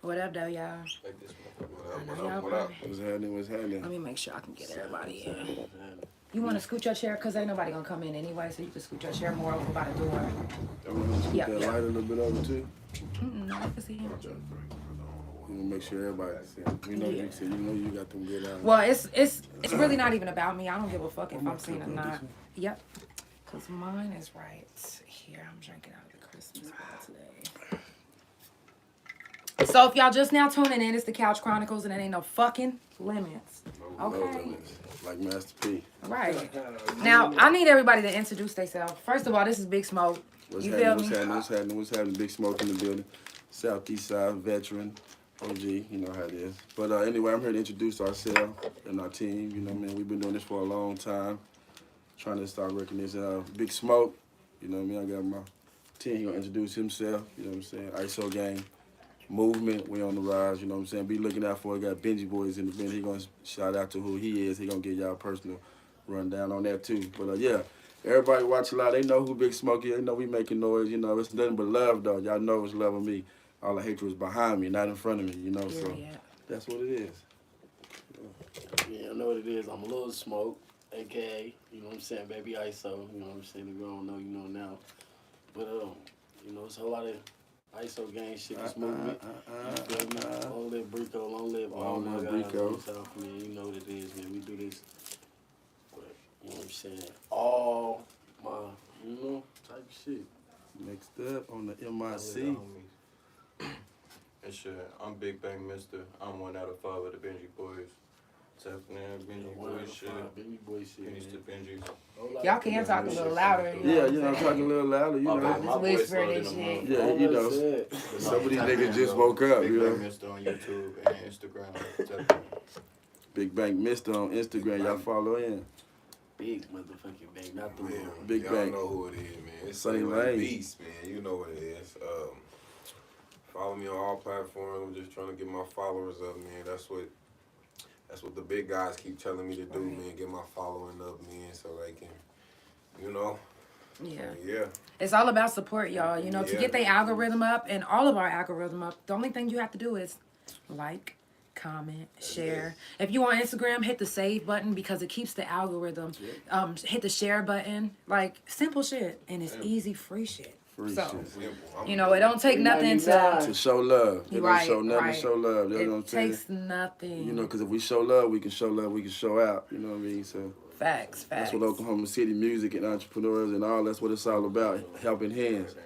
What up, though, y'all? Like this What up? What's happening? What's happening? Let me make sure I can get everybody in. You want to scoot your chair? Because ain't nobody going to come in anyway, so you can scoot your chair more over by the door. I want to scoot that light a little bit over, too. No, I can see him. You want to make sure everybody see. You know, you got them good eyes. Well, it's really not even about me. I don't give a fuck if I'm seen or not. Yep. Because mine is right here. I'm drinking out of the Christmas bottle today. So if y'all just now tuning in, it's the Couch Chronicles, and it ain't no fucking limits. Okay. No limits. Like Master P. Right. Now, I need everybody to introduce themselves. First of all, this is Big Smoke. What's You happening? feel me? What's happening? Big Smoke in the building. Southeast Side veteran. OG, you know how it is. But anyway, I'm here to introduce ourselves and our team. You know what I mean? We've been doing this for a long time. Trying to start recognition. Big Smoke, you know what I mean? I got my team. He gonna introduce himself, you know what I'm saying? ISO gang movement, we on the rise, you know what I'm saying? Be looking out for it. Got Benji Boys in the event. He gonna shout out to who he is. He gonna give y'all a personal rundown on that too. But yeah, everybody watch a lot. They know who Big Smoke is. They know we making noise. You know, it's nothing but love though. Y'all know it's love of me. All the hatred was behind me, not in front of me, you know, so that's what it is. Yeah, I know what it is. I'm a little Smoke, a.k.a., you know what I'm saying, baby ISO, you know what I'm saying, if you don't know, you know now. But, you know, it's a whole lot of ISO gang shit, this movement. You feel me? Long live Brico, long live all my guys on South, man. You know what it is, man. We do this, but, you know what I'm saying, all my, you know, type shit. Next up on the MIC. And shit, I'm Big Bang Mister. I'm 1 out of 5 of the Benji Boys. Tapping in, Benji Boys shit. Benji Boys shit. Benji's to Benji. Y'all can talk a little louder. Yeah, you know, I'm talking a little louder, you know. My voice louder than mine. Yeah, you know, some of these niggas just woke up, Big you know. Bang Mister on YouTube and Instagram. Big Bang Mister on Instagram, y'all follow in. Big motherfucking Bang, not the Man, little. Big y'all Bang. know who it is, man. It's Sunny Sunny Lane. Beast, man. You know what it is. Follow me on all platforms. I'm just trying to get my followers up, man. That's what the big guys keep telling me to do, man. Get my following up, man, so they can, you know. Yeah. Yeah. It's all about support, y'all. You know, to get their algorithm up and all of our algorithm up, the only thing you have to do is like, comment, share. If you on Instagram, hit the save button because it keeps the algorithm. Hit the share button. Like, simple shit. And it's easy, free shit. You know, it don't take nothing to show love. It right, don't show nothing right. to show love. You know what I'm It saying? takes nothing. You know, because if we show love, we can show love, we can show out. You know what I mean? So Facts. that's what Oklahoma City music and entrepreneurs and all, that's what it's all about. Helping hands.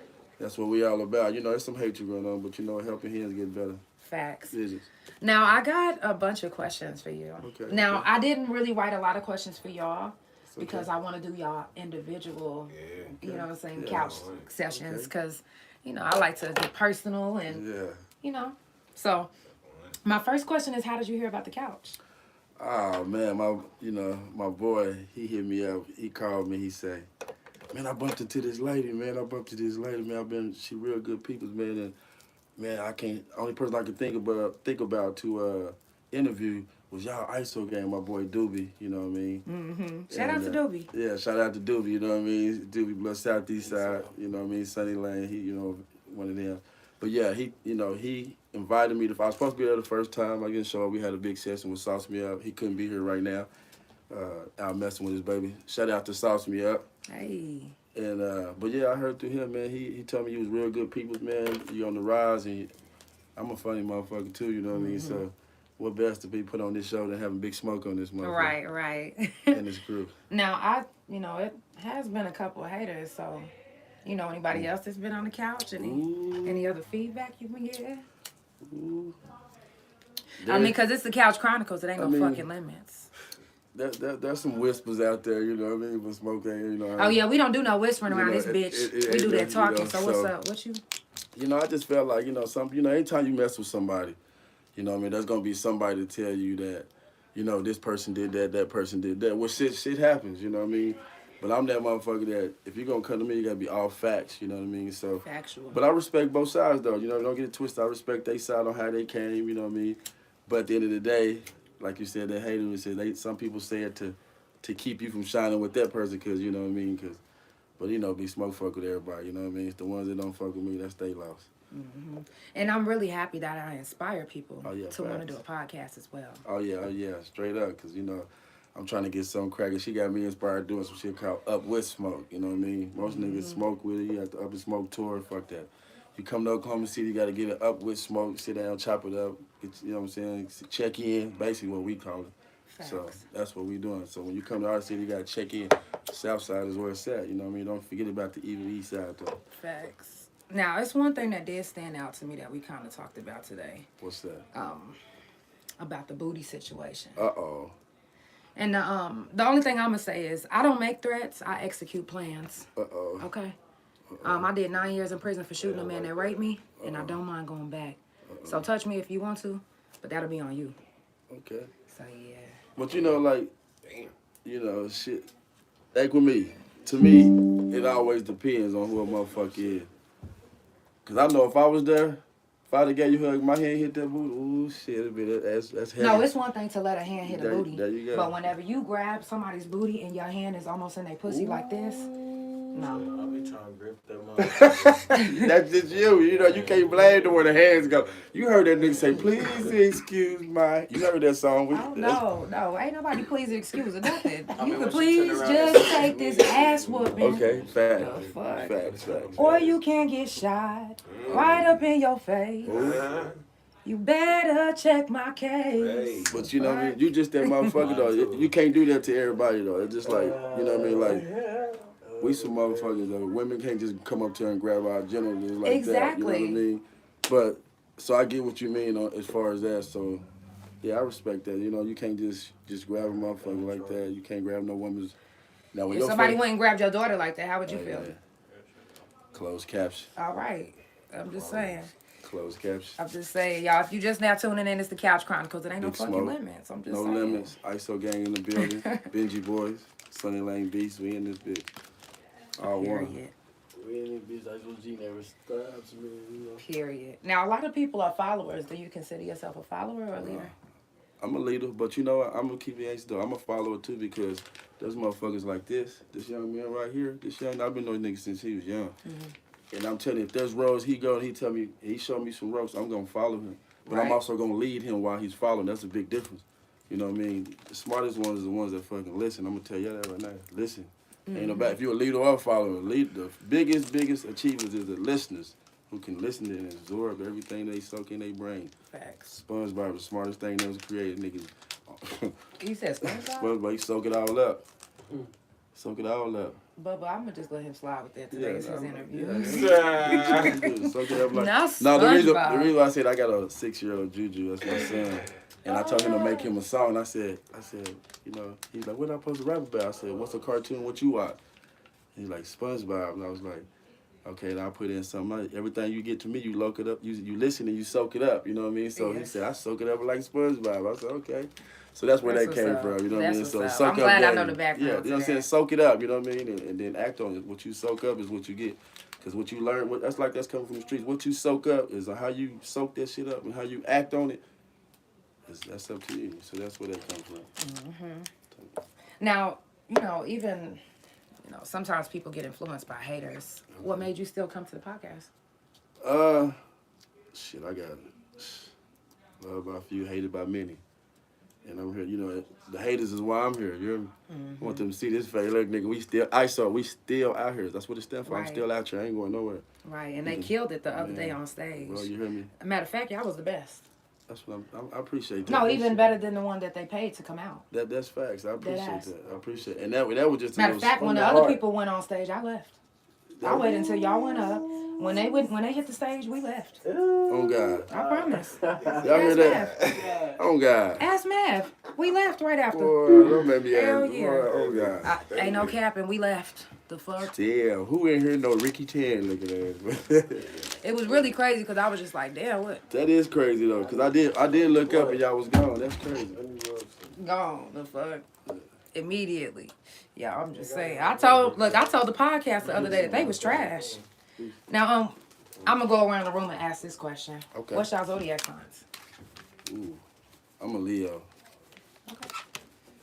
That's what we all about. You know, there's some hatred going on, but you know, helping hands get better. Facts. Business. Now, I got a bunch of questions for you. Okay. Now, I didn't really write a lot of questions for y'all because I want to do y'all individual, you know what I'm saying, couch sessions because, you know, I like to get personal and, you know. So, my first question is, how did you hear about the couch? Oh, man, my boy, he hit me up. He called me. He said, man, I bumped into this lady, man. She real good people, man. And, man, only person I can think about to interview was y'all ISO gang, my boy Doobie, you know what I mean? Mm-hmm. Shout out to Doobie. Yeah, shout out to Doobie, you know what I mean? Doobie Blood Southeast Side, you know what I mean? Sunny Lane, he, you know, one of them. But yeah, he invited me I was supposed to be there the first time. I didn't show up. We had a big session with Sauce Me Up. He couldn't be here right now. Out messing with his baby. Shout out to Sauce Me Up. Hey. And but yeah, I heard through him, man. He told me you was real good people, man. You on the rise, and I'm a funny motherfucker too. You know what I mean? So, what best to be put on this show than having Big Smoke on this motherfucker? Right. And his crew. Now, it has been a couple of haters. So, you know, anybody else that's been on the couch? Any other feedback you been getting? I mean, because it's the Couch Chronicles. It ain't no fucking limits. There's some whispers out there, you know what I mean? But Smoke ain't, you know. Oh, yeah, we don't do no whispering around this bitch. We do that talking. So what's up? What you? You know, I just felt like, anytime you mess with somebody, you know what I mean, there's going to be somebody to tell you that, you know, this person did that person did that. Well, shit happens, you know what I mean? But I'm that motherfucker that if you're going to come to me, you got to be all facts, you know what I mean? So, factual. But I respect both sides, though. You know, don't get it twisted. I respect their side on how they came, you know what I mean? But at the end of the day, like you said, they hate it. Some people say it to keep you from shining with that person because, you know what I mean? But, you know, Big Smoke fuck with everybody, you know what I mean? It's the ones that don't fuck with me, that's they loss. And I'm really happy that I inspire people Oh, yeah, to want to facts. do a podcast as well. Oh yeah, straight up. Cause you know, I'm trying to get some cracking. She got me inspired doing some shit called Up With Smoke. You know what I mean? Most niggas smoke with it. You have the Up and Smoke tour. Fuck that. You come to Oklahoma City, you gotta get it Up With Smoke. Sit down, chop it up. Get, you know what I'm saying? Check in. Basically what we call it. So Facts. that's what we doing. So when you come to our city, you gotta check in. South side is where it's at. You know what I mean? Don't forget about the evil east side though. Facts. Now, it's one thing that did stand out to me that we kind of talked about today, What's that? about the booty situation. Uh-oh. And the only thing I'm gonna say is I don't make threats. I execute plans. Uh-oh. Okay. I did 9 years in prison for shooting a man that raped me, and I don't mind going back. So touch me if you want to, but that'll be on you. Okay. So yeah. But you know, like, Damn. you know, shit. Like with me, to me, it always depends on who a motherfucker is. Cause I know if I was there, if I'd have gave you a hug, my hand hit that booty, ooh shit, that's heavy. No, it's one thing to let a hand hit a booty, There you go. but whenever you grab somebody's booty and your hand is almost in their pussy like this, no. I'll be trying to grip that motherfucker. That's just you. You know, you can't blame them where the hands go. You heard that nigga say, please excuse my. You heard that song? Oh, no, ain't nobody please excuse or nothing. I mean, You when can she please turned around and just said, take this ass whooping. Okay, facts. The fuck? Facts. Or you can get shot right up in your face. You better check my case. But you know what I mean? You just that motherfucker though. You can't do that to everybody though. It's just like, you know what I mean? Like, we some motherfuckers though. Women can't just come up to her and grab our genitals like that. You know what I Exactly. mean? But, so I get what you mean as far as that. So, yeah, I respect that. You know, you can't just grab a motherfucker like that. You can't grab no woman's. Now, when If your somebody face- went and grabbed your daughter like that, how would you feel? Closed caption. All right. I'm just saying. Closed caption. I'm just saying, y'all, if you just now tuning in, it's the Couch Chronicles. It ain't no Big fucking Smoke. limits. I'm just No saying. limits. ISO gang in the building. Benji boys. Sunny Lane Beast. We in this bitch. All one. Period. We in this bitch, ISO never stops, man. You know. Period. Now, a lot of people are followers. Do you consider yourself a follower or a leader? I'm a leader, but you know what? I'm gonna keep it ace though. I'm a follower too because there's motherfuckers like this young man right here, I've been knowing niggas since he was young. And I'm telling you, if there's roads he go and he showed me some roads, I'm gonna follow him. But I'm Right. also gonna lead him while he's following. That's a big difference. You know what I mean? The smartest ones are the ones that fucking listen. I'm gonna tell you that right now. Listen. Ain't no bad. If you're a leader or a follower, the biggest achievers is the listeners who can listen and absorb everything they soak in their brain. Facts. SpongeBob, the smartest thing that was created, niggas. You said SpongeBob? SpongeBob, you soak it all up. Soak it all up. Bubba, I'm gonna just let him slide with that. Today's his interview. Soak it up like. Not No, the reason SpongeBob. why I said I got a 6-year-old Juju, that's my son. And I told him to make him a song. I said, you know, he's like, what am I supposed to rap about? I said, what's a cartoon? What you watch? He's like, SpongeBob. And I was like, okay, then I'll put in something. Everything you get to me, you look it up. You listen and you soak it up. You know what I mean? So he Yes. said, I soak it up like SpongeBob. I said, okay. So that's where That's that came what's from. up. You know what I mean? That's So what's up. soak I'm up. glad I game. know the background Yeah, you know to what I'm saying? that. Soak it up. You know what I mean? And then act on it. What you soak up is what you get. Because what you learn, that's coming from the streets. What you soak up is how you soak that shit up and how you act on it. That's up to you. So that's where that comes from. Now, even, sometimes people get influenced by haters. What made you still come to the podcast? Shit, I got loved by a few, hated by many. And I'm here, the haters is why I'm here. You hear me? I want them to see this face. Look, nigga, we still out here. That's what it stands for. Right. I'm still out here. I ain't going nowhere. Right, and they killed it the other day on stage. Bro, you hear me? Matter of fact, y'all was the best. That's what I appreciate that. No, That even shit. better than the one that they paid to come out. That's facts. I appreciate ass. that. I appreciate it. And that was just Matter of fact, when the from other heart. people went on stage, I left. I waited until y'all went up. When they hit the stage, we left. Oh God. I promise. Y'all hear that? Mav. Oh God. Ask Mav. We left right after. Boy, don't make me Hell ask. yeah. Boy, oh God. Ain't no capping. We left. The fuck. Damn, who in here know Ricky Tan looking at? It was really crazy because I was just like, damn, what? That is crazy though, cause I did look up and y'all was gone. That's crazy. Gone. The fuck. Immediately. Yeah, I'm just saying. I told the podcast the other day that they was trash. Now, I'm gonna go around the room and ask this question. Okay. What's y'all zodiac signs? Ooh, I'm a Leo.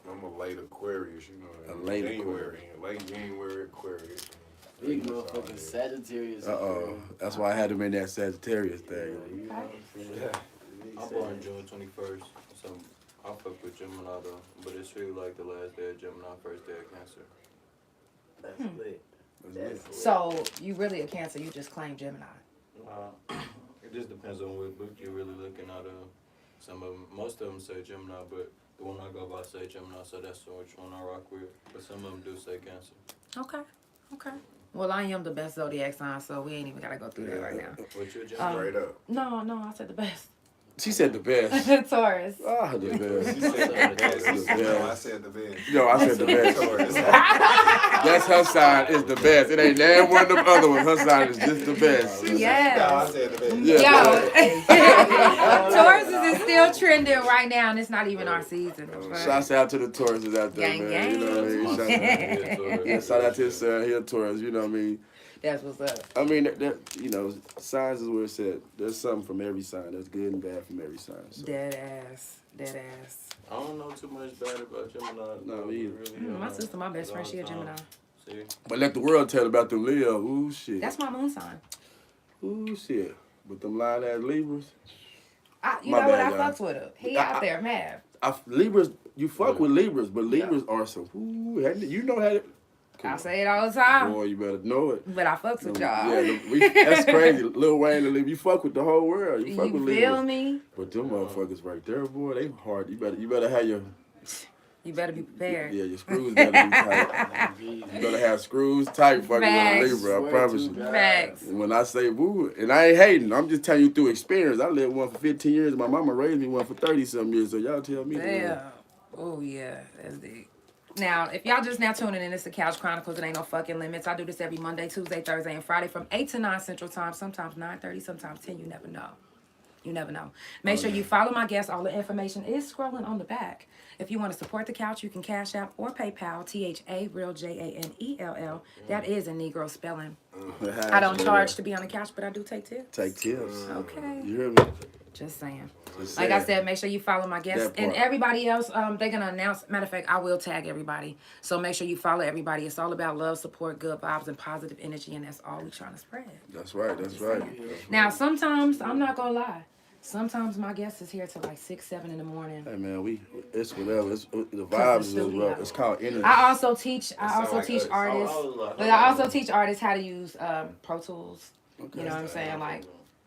I'm a late Aquarius, you know. A late January, late January Aquarius. Big motherfucking Sagittarius. That's why I had him in that Sagittarius thing. You know what I'm saying? I'm born June 21st, so I fuck with Gemini though, but it's really like the last day of Gemini, first day of Cancer. That's lit. That's lit. So you really a Cancer? You just claim Gemini? It just depends on what book you're really looking at. Most of them say Gemini, but the one I go by say Gemini, so that's which one I rock with. But some of them do say Cancer. Okay. Well, I am the best zodiac sign, so we ain't even gotta go through that right now. What you Gemini? Straight up. No, I said the best. She said the best. Taurus. Ah, the best. She said the best. Yeah. No, I said the best. No, I said the best. Taurus. That's her side is the best. It ain't that one of them other ones. Her side is just the best. Yes. No, I said the best. Yeah. Yo, Taurus is still trending right now, and it's not even our season. But Shouts out to the Tauruses out there, Gang, man. You know what I mean? gang. Yeah, shout out to his son here, Taurus. You know what I mean? that's what's up. I mean, you know, signs is where it said there's something from every sign. There's good and bad from every sign. So. Dead ass. I don't know too much bad about Gemini. No, me either. Really, My sister, my best friend, she a Gemini. See? But let the world tell about them Leo. Ooh, shit. That's my moon sign. Ooh, shit. But them lying ass Libras. You My know what? bad, I y'all. fucks with her. He out there mad. Libras, you fuck with Libras, but Libras are some. Ooh, you know how to. I say it all the time. Boy, you better know it. But I fucks with y'all. Yeah, that's crazy. Lil Wayne and Libra, you fuck with the whole world. You fuck with You Libras. feel me? But them motherfuckers right there, boy, they hard. You better have your You better be prepared. your screws better be tight. You better have screws tight fucking with a Facts. Libra, I promise you. Facts. And when I say woo, and I ain't hating, I'm just telling you through experience. I lived one for 15 years. My mama raised me one for 30-something years, so y'all tell me. Damn. Oh, yeah. That's deep. Now, if y'all just now tuning in, it's the Couch Chronicles. It ain't no fucking limits. I do this every Monday, Tuesday, Thursday, and Friday from 8 to 9 Central Time, sometimes 9:30, sometimes 10. You never know. You never know. Make sure you follow my guests. All the information is scrolling on the back. If you want to support the couch, you can Cash App or PayPal, THA, real JANELL. That is in Negro spelling. I don't charge to be on the couch, but I do take tips. Take tips. Okay. You hear me? Just saying. Just Like I saying. said, make sure you follow my guests. That And part. everybody else, they're going to announce. Matter of fact, I will tag everybody. So make sure you follow everybody. It's all about love, support, good vibes, and positive energy. And that's all we're trying to spread. That's right. That's right. Now, sometimes, I'm not going to lie. Sometimes my guest is here till like 6, 7 in the morning. Hey man, it's whatever. The vibes is studio. rough. It's called energy. I also teach like teach us. artists. But I also teach artists how to use Pro Tools. Okay. You know what I'm saying? Like,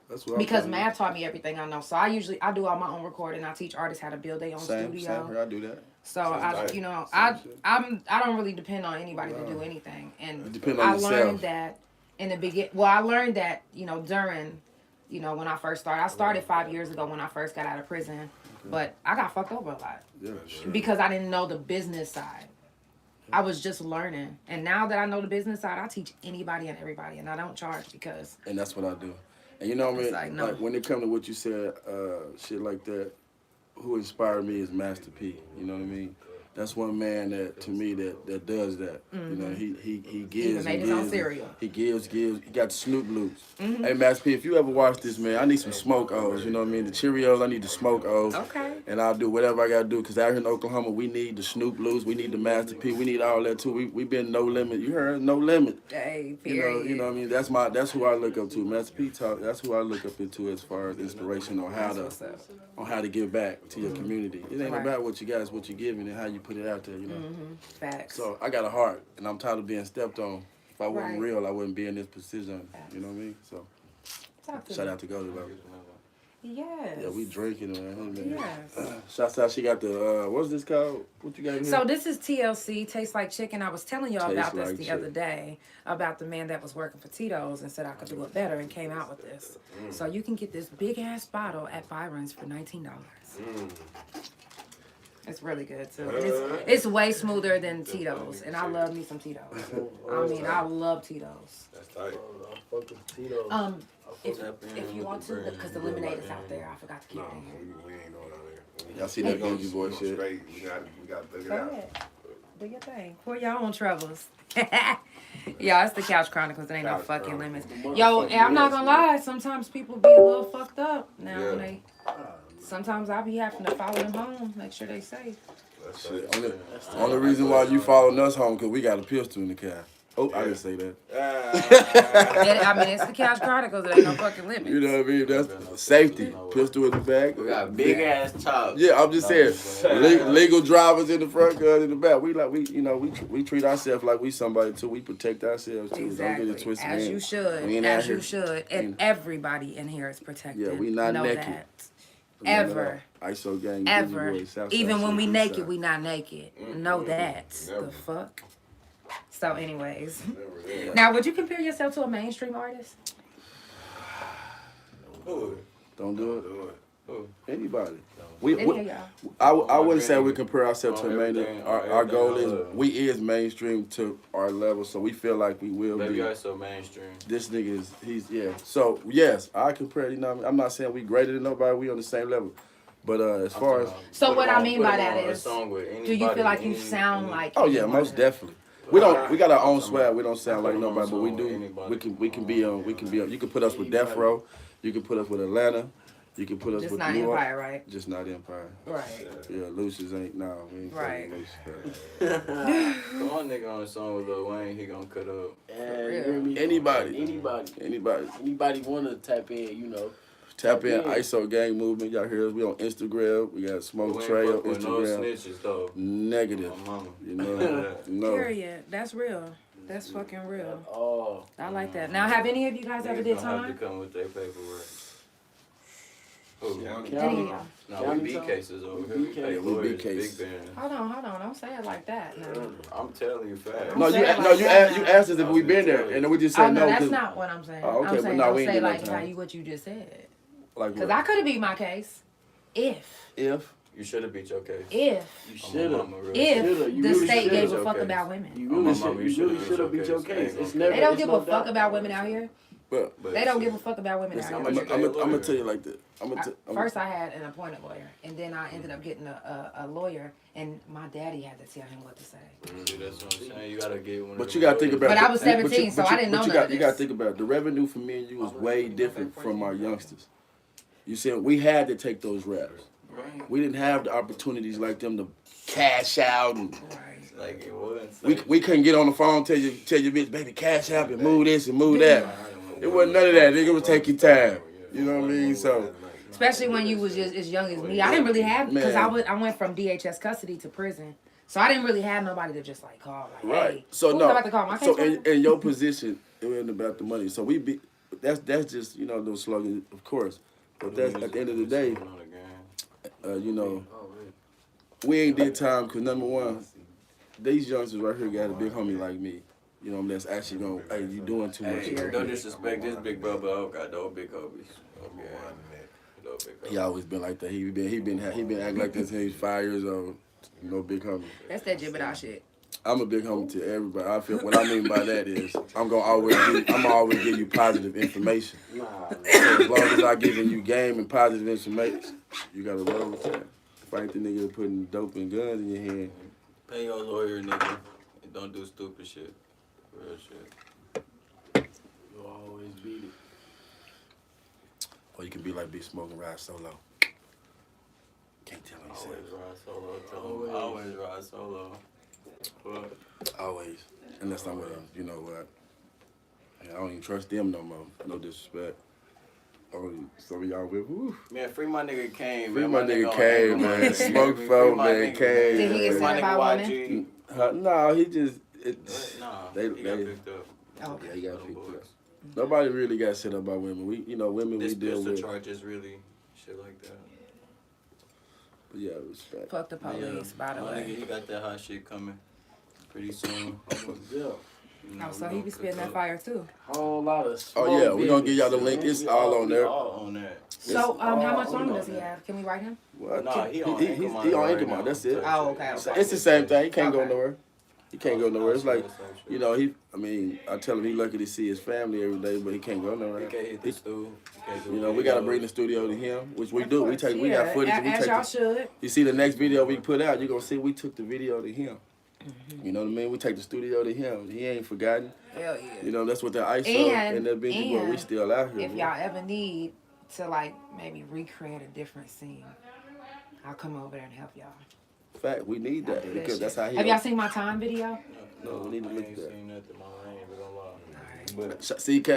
That's what because I'm Mav taught me everything I know. So I do all my own recording. I teach artists how to build their own Same studio. here. I do that. So Nice. I don't really depend on anybody to do anything. And You depend on I yourself. learned that in the beginning. Well, I learned that during when I first started. I started 5 years ago when I first got out of prison, but I got fucked over a lot Yeah, sure. because I didn't know the business side. I was just learning, and now that I know the business side, I teach anybody and everybody, and I don't charge because And that's what I do. And you know what I mean? It's like, no. Like when it comes to what you said, shit like that, who inspired me is Master P. You know what I mean? That's one man that to me that does that. You know, he gives. Even made his own cereal. He gives. He got the Snoop Loops. Hey Master P, if you ever watch this, man, I need some smoke O's. You know what I mean? The Cheerios, I need the smoke O's. Okay. And I'll do whatever I gotta do, cause out here in Oklahoma, we need the Snoop Loops, we need the Master P, we need all that too. We been no limit. You heard no limit. hey, You period. know what I mean? That's who I look up to. Master P talk. That's who I look up into as far as inspiration on how That's what's up. to give back to your community. It ain't Right. about what you got, it's what you giving and how you put it out there. You know. Facts. So I got a heart, and I'm tired of being stepped on. If I wasn't Right. real, I wouldn't be in this position. You know what I mean? So Talk to shout me. out to Golden Love. Yes. Yeah, we drinking, man. Hey, man. Yes. Shouts out. She got the what's this called? What you got in here? So this is TLC, Tastes Like Chicken. I was telling y'all Tastes about this like the chicken. other day, about the man that was working for Tito's and said I could do it better and came out with this. So you can get this big ass bottle at Byron's for $19. It's really good too. And it's way smoother than Tito's, and I love me some Tito's. I mean, I love Tito's. That's tight. If you want to, because the lemonade is out there. I forgot to keep No, it in here. we ain't going out there. Y'all see that Bougie Boy shit? Straight. We got to figure Go it out. ahead. Do your thing. Pour your own troubles. Y'all, it's the Couch Chronicles. It ain't no Couch fucking Chronicles. limits. Yo, and I'm not gonna lie. Sometimes people be a little fucked up. Now, Yeah. when they... Sometimes I be having to follow them home, make sure they safe. That's Shit, tight. only reason why you following us home, because we got a pistol in the car. Oh, I didn't say that. I mean, it's the Couch Chronicles. It ain't no fucking limits. You know what I mean? That's safety. Pistol in the back. We got big ass chops. Yeah, I'm just saying. Legal drivers in the front, guns in the back. We treat ourselves like we somebody too. We protect ourselves too. Exactly. Don't get it twisted. As man. you should. We ain't out As you here- should. And everybody in here is protected. Yeah, we not know naked. That. None of Ever. that. ISO gang. Ever. Boys, Southside Even when shit, we East naked, side. we not naked. Know that. Never. The fuck? So anyways. Never, yeah. Now, would you compare yourself to a mainstream artist? Who? Don't do it. Do it. Who? Anybody. Any of y'all? I wouldn't say we compare ourselves to a main. Everything- Our goal everything I is love. we is mainstream to our level, so we feel like we will Baby, be. I so mainstream. This nigga is yeah. So yes, I compare. You know, what I mean? I'm not saying we greater than nobody. We on the same level, but as far as So what I mean by that is, do do you feel like you sound like? oh yeah, anyone? most definitely. We got our own swag. We don't sound like Put 'em on nobody, but we song do. with anybody. We can be on. You can put us with Death Row. You can put us with Atlanta. You can put us Just with not New York. Empire, right? Just not Empire. Right. Yeah, Lucius ain't no. We ain't Right. Lucius. Come on, nigga, on a song with Lil Wayne, he gonna cut up. And you hear me? Anybody. Anybody want to tap in, you know. Tap in Yeah. ISO Gang Movement. Y'all hear us? We on Instagram. We got Smoke We ain't Tray on fuck with no Instagram. snitches, though. Negative. My mama. You know. No. Period. That's real. That's fucking real. Oh, I like that. Now, have any of you guys ever Niggas did gonna have time? to come with their paperwork. Who? County. Any of y'all? No, we beat cases over here. We pay Yeah, we lawyers, beat cases. big band. Hold on. Don't say it like that. No. I'm telling you fast. No, Say you it no, like you that asked you now. asked us if we been there, and then we just Oh said no, no. that's 'cause- not what I'm saying. Oh, okay, I'm but saying no, don't we ain't say did no like how time. you what you just said. Like Because what? I could have beat my case if You should have beat your case. you On my should have. mama, real if shit. Shoulda, you the really state shoulda. gave a Your fuck case. about women. You Oh, really my should. mama, You you really should have beat your should've case. beat It's your never. They don't it's give no a fuck doubt. about women out here. But But They don't shit. give a fuck about women listen, out I'm much here. you pay a gonna lawyer? tell you like this. First, I had an appointed lawyer, and then I ended up getting a lawyer, and my daddy had to tell him what to say. See, that's what I'm saying. You gotta get one. of But them you gotta think lawyers. about. But I was you- 17, so I didn't know you none got of you gotta this. think about it. The revenue for me and you was way different from our youngsters. You said we had to take those raps. Right. We didn't have the opportunities like them to cash out and Like it was. we couldn't get on the phone tell your bitch baby cash out and move this and move that. It wasn't none of that. Nigga would take your time. You know what I mean? So Especially when you was just as young as me. I didn't really have because Man. I went from DHS custody to prison, so I didn't really have nobody to just like call. Like, right. Hey, So who's no. about to call my So case in your position, it wasn't about the money. So we be that's just those slogans, of course. But that's at the end of the day, we ain't did time because number one, these youngsters right here got a big homie like me. You know, that's actually going, hey, you doing too much. Hey, don't disrespect this big brother. I don't got no big homies. Okay. No big homies. He always been like that. He been acting like this since he was 5 years old. Big homie. That's that Jibba shit. I'm a big homie to everybody. I feel what I mean by that is I'm always give you positive information. Nah, So as long as I giving you game and positive information, you gotta roll with that. If I ain't the nigga putting dope and guns in your hand, Pay your lawyer, nigga. And don't do stupid shit. Real shit. you'll always beat it. or you can be like Big Smoke and ride solo. Can't tell me Always yourself. ride solo. Tell him always ride solo. Fuck. Always. Unless I'm with them. You know what? I don't even trust them no more. No disrespect. Oh, some of y'all with woo. Man, free my nigga Kane, Free man. my nigga on Kane, Anchor, man. Smoke Free phone, my man. nigga, Kane. Did he get Free my sent nigga by YG. No, he just. Nah, They- he got they- picked up. Oh, Yeah, he got Them picked boys. up. Nobody really got set up by women. Women This we deal pistol with. charges really shit like that. But yeah, respect. fuck the police, by the My nigga, way. he got that hot shit coming pretty soon. Yeah. You know, Oh, so we he gonna be spitting cook that up. fire too. Whole lot of Oh smoke yeah, we gonna give y'all the business, link. man. It's We all on we there. All on that. So, how much all longer on does he that. have? Can we write him? What? Nah, he on he's Anchor he on right Anchor now. That's it. Oh, okay. It's the same thing. He can't go Okay. nowhere. He can't go nowhere. It's like, He I tell him he lucky to see his family every day, but he can't go nowhere. can't hit the stool. He can't do We gotta bring the studio to him, which we Of do. course, We got footage. We as take. y'all should. You see the next video we put out, you're gonna see we took the video to him. Mm-hmm. You know what I mean? We take the studio to him. He ain't forgotten. Hell yeah. You know, that's what the ISO And- and that Benji boy, we and still out here. If bro. y'all ever need to like maybe recreate a different scene, I'll come over there and help y'all. Fact, we need Y'all that do because shit. that's how he. Have y'all seen my time video? No, we need to I look ain't at that. seen nothing, man. I ain't even gonna lie. But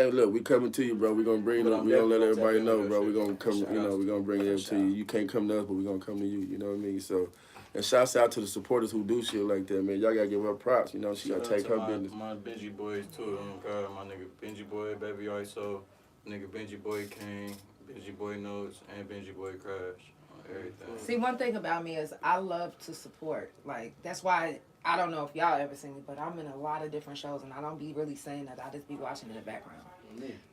CK, look, we coming to you, bro. We gonna bring But it. I'm We gonna let definitely everybody gonna know, tap bro. in We with gonna that come. shit. You know, we gonna bring it up to you. You can't come to us, but we gonna come to you. You know what I mean? So, and shouts out to the supporters who do shit like that, man. Y'all gotta give her props. You know, she gotta Shout out take to her my, business. my Benji boys too. Oh God, my nigga Benji boy, baby ISO, nigga Benji boy King, Benji boy Notes, and Benji boy Crash. Everything. See, one thing about me is I love to support. Like, that's why I don't know if y'all ever seen me, but I'm in a lot of different shows, and I don't be really saying that. I just be watching in the background.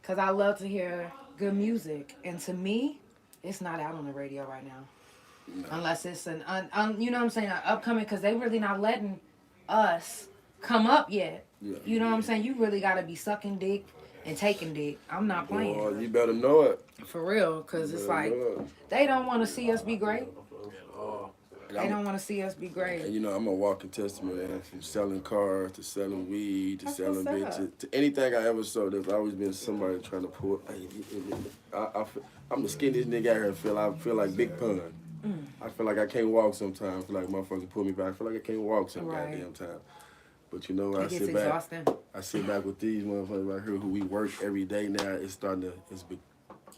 Because I love to hear good music. And to me, it's not out on the radio right now. No. Unless it's an, you know what I'm saying, an upcoming, because they really not letting us come up yet. Yeah. You know what I'm saying? You really got to be sucking dick and taking dick. I'm not playing. Boy, you better know it. For real, because it's like, Know it. they don't want to see us be great. They don't want to see us be great. And you know, I'm a walking testament, man. From selling cars to selling weed to That's selling what's up. bitches to anything I ever sold. There's always been somebody trying to pull. I'm the skinniest nigga out here. I feel like Big Pun. I feel like I can't walk sometimes. I feel like motherfuckers pull me back. I feel like I can't walk some Right. goddamn time. But you know, I It gets sit back. exhausting. I sit back with these motherfuckers right here who we work every day now. It's starting to,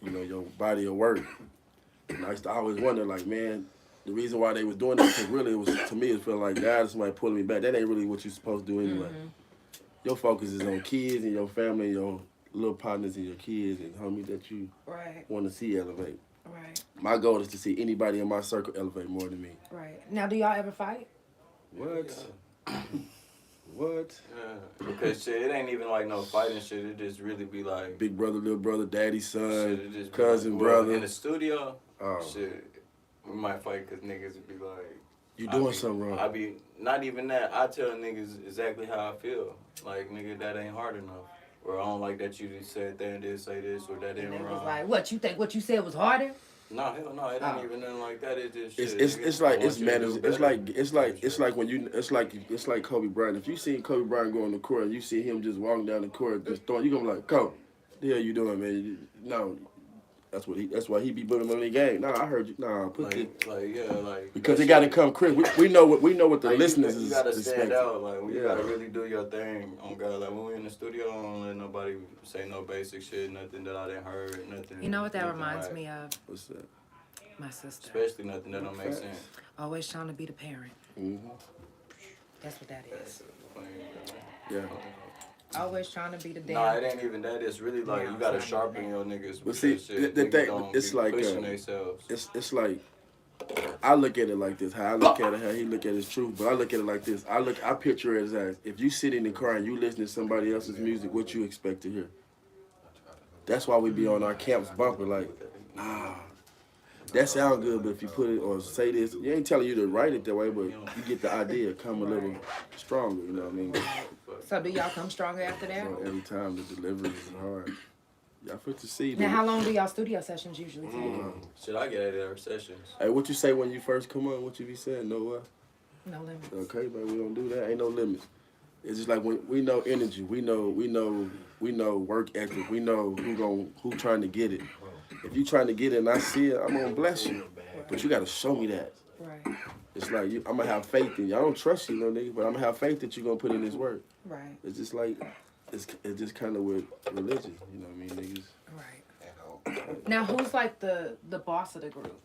you know, your body of work. And I used to always wonder, like, man, the reason why they was doing that, because really, it was, to me, it felt like God is somebody pulling me back. That ain't really what you're supposed to do anyway. Your focus is on kids and your family, and your little partners and your kids and homies that you Right, want to see elevate. right, My goal is to see anybody in my circle elevate more than me. right. Now, do y'all ever fight? What? What? Yeah, because shit, it ain't even like no fighting shit. It just really be like Big brother, little brother, daddy, shit, son, it just be cousin, like, well, brother. in the studio. Oh. Shit, we might fight because niggas would be like, You doing something wrong. I be not even that. I tell niggas exactly how I feel. Like, nigga, that ain't hard enough. Or I don't like that you just said that and did say this or that And ain't it was wrong. like, what, you think what you said was harder? No, hell no, it ain't even nothing like that. It just shit. It's like I want it's you to do managed. better. It's like when you it's like Kobe Bryant. If you seen Kobe Bryant go on the court and you see him just walking down the court just throwing, you gonna be like, Kobe, the hell you doing, man? No, that's why he be putting on the game. No, I heard you. Nah, put this. Because it got to come crisp. We know what the like, listeners you is gotta stand expecting. out. Like, you gotta really do your thing on God. Like, when we in the studio, I don't let nobody say no basic shit, nothing that I didn't heard, nothing. You know what that nothing reminds like, me of? What's that? My sister. Especially nothing that don't make sense. Always trying to be the parent. Mm-hmm. That's what that is. Yeah. Always trying to be the damn. Nah, it ain't even that. It's really like Yeah, you gotta it's not sharpen even your niggas. But With see, that shit. the Niggas thing, don't it's be like pushing themselves. it's like I look at it like this. How I look at it, how he look at his truth. But I look at it like this. I picture it as if you sit in the car and you listen to somebody else's music, what you expect to hear. That's why we be on our camps bumper like, nah, that sound good, but if you put it or say this, you ain't telling you to write it that way, but you get the idea, come a little stronger, you know what I mean? So do y'all come stronger after that? So every time the delivery is hard. Y'all fit to see. Now, how long do y'all studio sessions usually take? Shit, I get 8 hour sessions. Hey, what you say when you first come on? What you be saying? No what? No limits. Okay, but we don't do that. Ain't no limits. It's just like when we know energy. We know work ethic. We know who trying to get it. If you trying to get it and I see it, I'm gonna bless you. But you gotta show me that. Right. It's like I'm gonna have faith in you. I don't trust you, no nigga, but I'm gonna have faith that you gonna put in this work. Right. It's just like it's just kind of with religion. You know what I mean, niggas? Right. Now, who's like the boss of the group?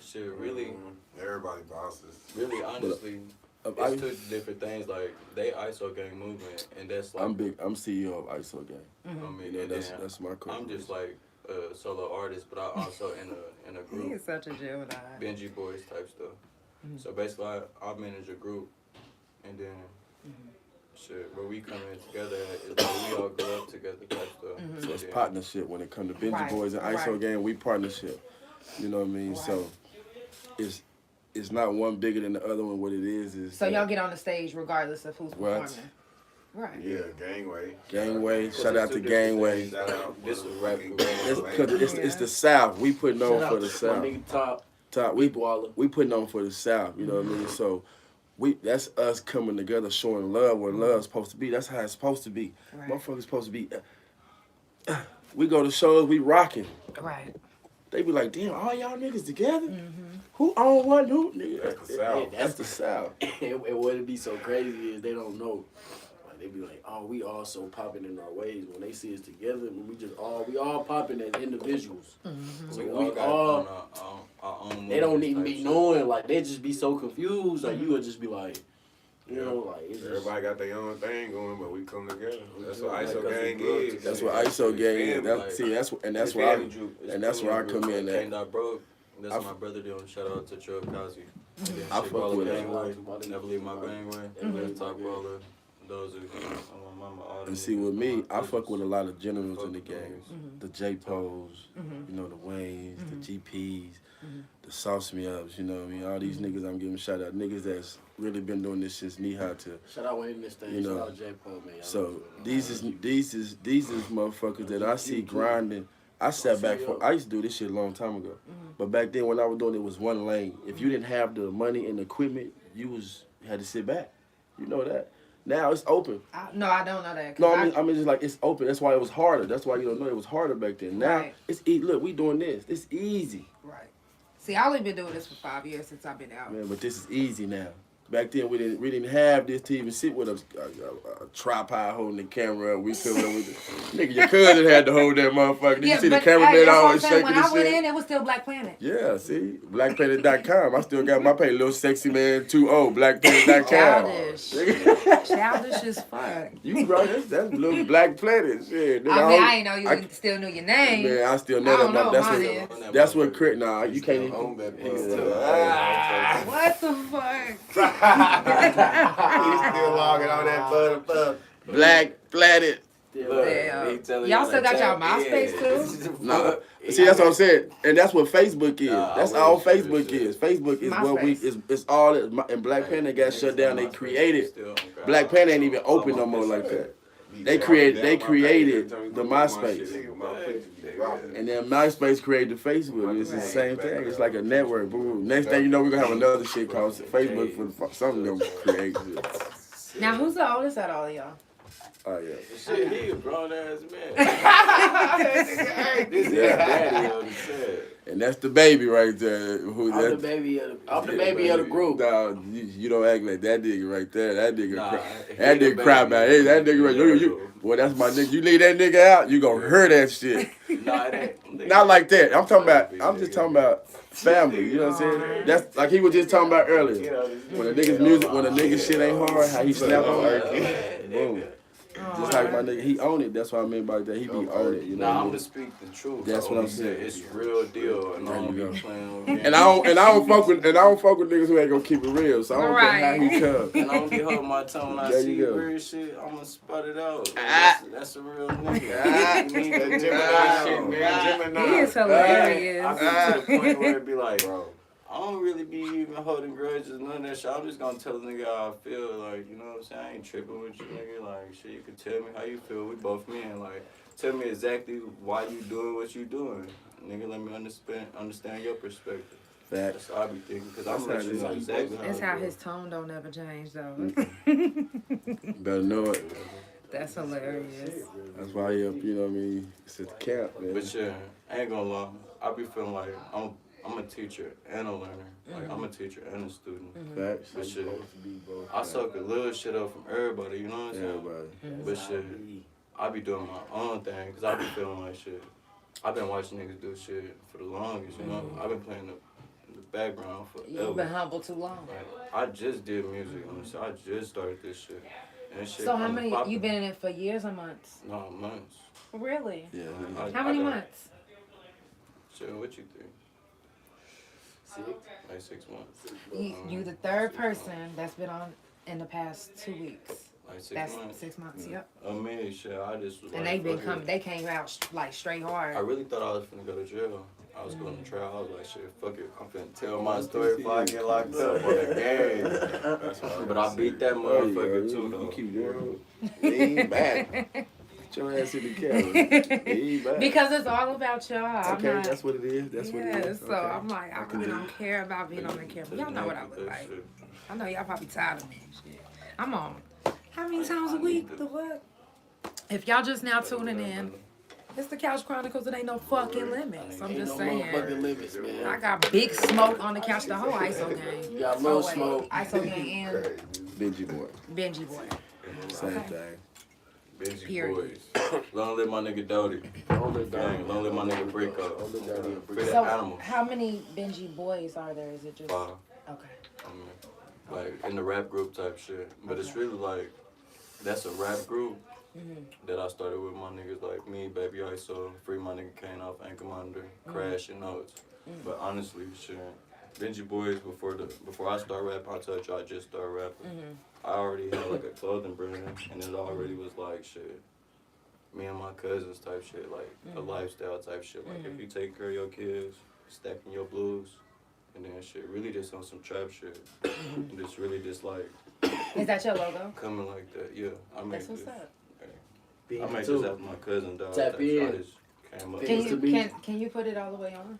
Shit, really, Everybody bosses. really, honestly, I, it's two different things. Like, they ISO gang movement, and that's like, I'm CEO of ISO Gang. I mean, You know, and that's then my corporation. I'm just like a solo artist, but I also in a group. such a Gemini. Benji Boys type stuff. So basically, I manage a group, and then shit, where we come in together is like we all grow up together type stuff. So it's Yeah. partnership when it comes to Benji Right, Boys and ISO right. Gang. We partnership. You know what I mean? Right. So it's not one bigger than the other one. What it is So y'all get on the stage regardless of who's What? performing. Right. Yeah, gangway. Gangway. Cause Shout it's out to two different Gangway. things. Shout out. This is rap. It's the South. We putting on Shout for out the to my South. nigga Top. We putting on for the South. You know what I mean? So that's us coming together, showing love where love's supposed to be. That's how it's supposed to be. Right. Motherfuckers supposed to be. We go to shows, we rocking. Right. they be like, damn, all y'all niggas together? Who own what? Who? Nigga, That's the South. That's the South. And what it be so crazy is they don't know. Like they be like, oh, we all so popping in our ways. When they see us together, when we all popping as individuals. So we all our own they don't movements even type be shit. knowing. Like they just be so confused. Like you would just be like, you know, like it's just, Everybody got their own thing going, but we come together. That's what Like, ISO 'cause gang we is. That's what ISO gang is. Family, like- See, that's it's where I family group. and that's where I come in at. Came Not Broke. That's my brother doing. Shout out to Chuck Kazi. I fuck with it. Never leave my gangway. Let's talk baller. Those are my mama. All And them see, niggas, with me, my I fuck with a lot of Fuck generals in the with game. those. The J-Pos, you know, the Waynes, the GPs, the Sauce Me Ups, you know what I mean? All these niggas I'm giving shout out. Niggas that's really been doing this since knee-high to. shout out Wayne this thing. You know, shout out J Paul, man. So these is motherfuckers that I see grinding. I sat back for. I used to do this shit a long time ago, but back then when I was doing it was one lane. If you didn't have the money and the equipment, you had to sit back. You know that. Now it's open. No, I don't know that. 'Cause No, I mean just like it's open. That's why it was harder. That's why you don't know it was harder back then. Now Right. it's look, we doing this. It's easy, Right. See, I only been doing this for 5 years since I've been out. man. But this is easy now. Back then we didn't have this to even sit with a tripod holding the camera. We coming up with it. Nigga, your cousin had to hold that motherfucker. Did you see the cameraman that's what I'm always saying. shaking When his I went shit? in, it was still Black Planet. Yeah, see? BlackPlanet.com. I still got my page, Little Sexy Man 20, BlackPlanet.com. Childish. Childish as fuck. You right, that's Little Black Planet. Shit. Nigga, I mean, I ain't know I- you still knew your name. Man, I still know I that. don't know That's mine what. is. That's what. Nah, you can't even. Own that He's bro. still- What the fuck? He's still logging on that butter. Black Planet. Damn. Y'all still got y'all MySpace too? Nah. See, that's what I'm saying, and that's what Facebook is. Nah, That's I all wish Facebook shit. is. Facebook is what we MySpace. is. It's all that. And Black Planet got shut down. They created. Black Planet ain't even open no more like that. They created the MySpace. And then MySpace created Facebook. It's the same thing. It's like a network. Boom. Next thing you know, we're gonna have another shit called Facebook for something them create. Now, who's the oldest out of all of y'all? Oh yeah. Shit, he a grown ass man. This is daddy on the set. And that's the baby right there. Who I'm the that? baby of the group. Nah, you don't act like that nigga right there. That nigga, Nah, cry. he That the nigga cry baby. about it. That nigga, right, you, boy, that's my nigga. You leave that nigga out, you gonna hurt that shit. Nah, it ain't. Not like that. I'm just talking about family. You know what I'm saying? That's like he was just talking about earlier. When a nigga's music, when a nigga shit ain't hard, how he snap on it. Boom. Just like my nigga, he own it. That's what I mean by that. He be on it. You know. Nah, what I I'm mean? to speak the truth. That's bro. what I'm saying. It's real deal, and I don't There you be go. playing with games. And I don't fuck with niggas who ain't gonna keep it real. So I don't care how he come. And I don't be holding my tongue when I There see you go. real shit. I'm gonna spot it out. Ah. That's a real nigga. Ah. You mean That that Gemini shit, man. Gemini. He is hilarious. I get to the point where it be like, bro, I don't really be even holding grudges, none of that shit. I'm just gonna tell a nigga how I feel, like, you know what I'm saying? I ain't tripping with you, nigga. Like, shit, you can tell me how you feel. We both men. Like, tell me exactly why you doing what you doing. Nigga, let me understand your perspective. Facts. That's what I be thinking, because I'm That's let you how know it is. exactly That's I how feel. his tone don't ever change, though. Better know it. That's hilarious. That's why he up, you know what I mean? It's at the camp, man. But yeah, I ain't gonna lie. I be feeling like I'm a teacher and a learner. Like, I'm a teacher and a student. Facts. But shit, I suck a little shit up from everybody, you know what I'm saying? Everybody. But shit, I be doing my own thing, because I be feeling like shit. I've been watching niggas do shit for the longest, you know? I've been playing in the background You've been forever. humble too long. Like, I just did music, honestly. I just started this shit. And shit So how kinda many, popping. you been in it for years or months? No, months. Really? Yeah. How many I got- months? Shit, what you think? 6. Like 6 months. You the third person that's been on in the past 2 weeks. Like 6 That's months. 6 months, yep. I mean, shit, I just was And like, they've been fuck it. coming, they came out like straight hard. I really thought I was finna go to jail. I was going to trial. I was like, shit, fuck it. I'm finna tell my story before I get locked up on the game. But I beat that motherfucker too, You though. keep doing it. Lean back. Put your ass in the camera. Lean back. Because it's all about y'all. I'm Okay, not, that's what it is. That's what it is. so Okay. I'm like, I really don't care about being on the camera. Y'all know what I look like. I know y'all probably tired of me and shit. I'm on how many times a week? The what? If y'all just now tuning in, It's the Couch Chronicles. It ain't no fucking limits. I'm Ain't just no motherfucking saying. limits, man. I got Big Smoke on the couch. The whole ISO gang. You got Lil wait, Smoke. ISO gang and Benji boy. Benji boy. Same Okay. thing. Benji Period. boys. Long live my nigga Doty. Don't let Gang, long live my nigga Brick up. Don't let Daddy For the So, animals. how many Benji boys are there? Is it just Okay. okay? I mean, like in the rap group type shit. But it's really like, that's a rap group that I started with my niggas like me, Baby ISO, Free my nigga Kane off Anchor Monitor, Crash and Notes. But honestly, shit, Benji Boys, before I start rapping, I told you I just started rapping. I already had like a clothing brand, and it already was like shit. Me and my cousins type shit, like a lifestyle type shit. Like if you take care of your kids, stacking your blues, and then shit, really just on some trap shit. And just really just like Is that your logo? coming like that. Yeah, I make That's what's this. up. I make this after my cousin dog. Tap in. I just came up. Can Mr. you B. can you put it all the way on?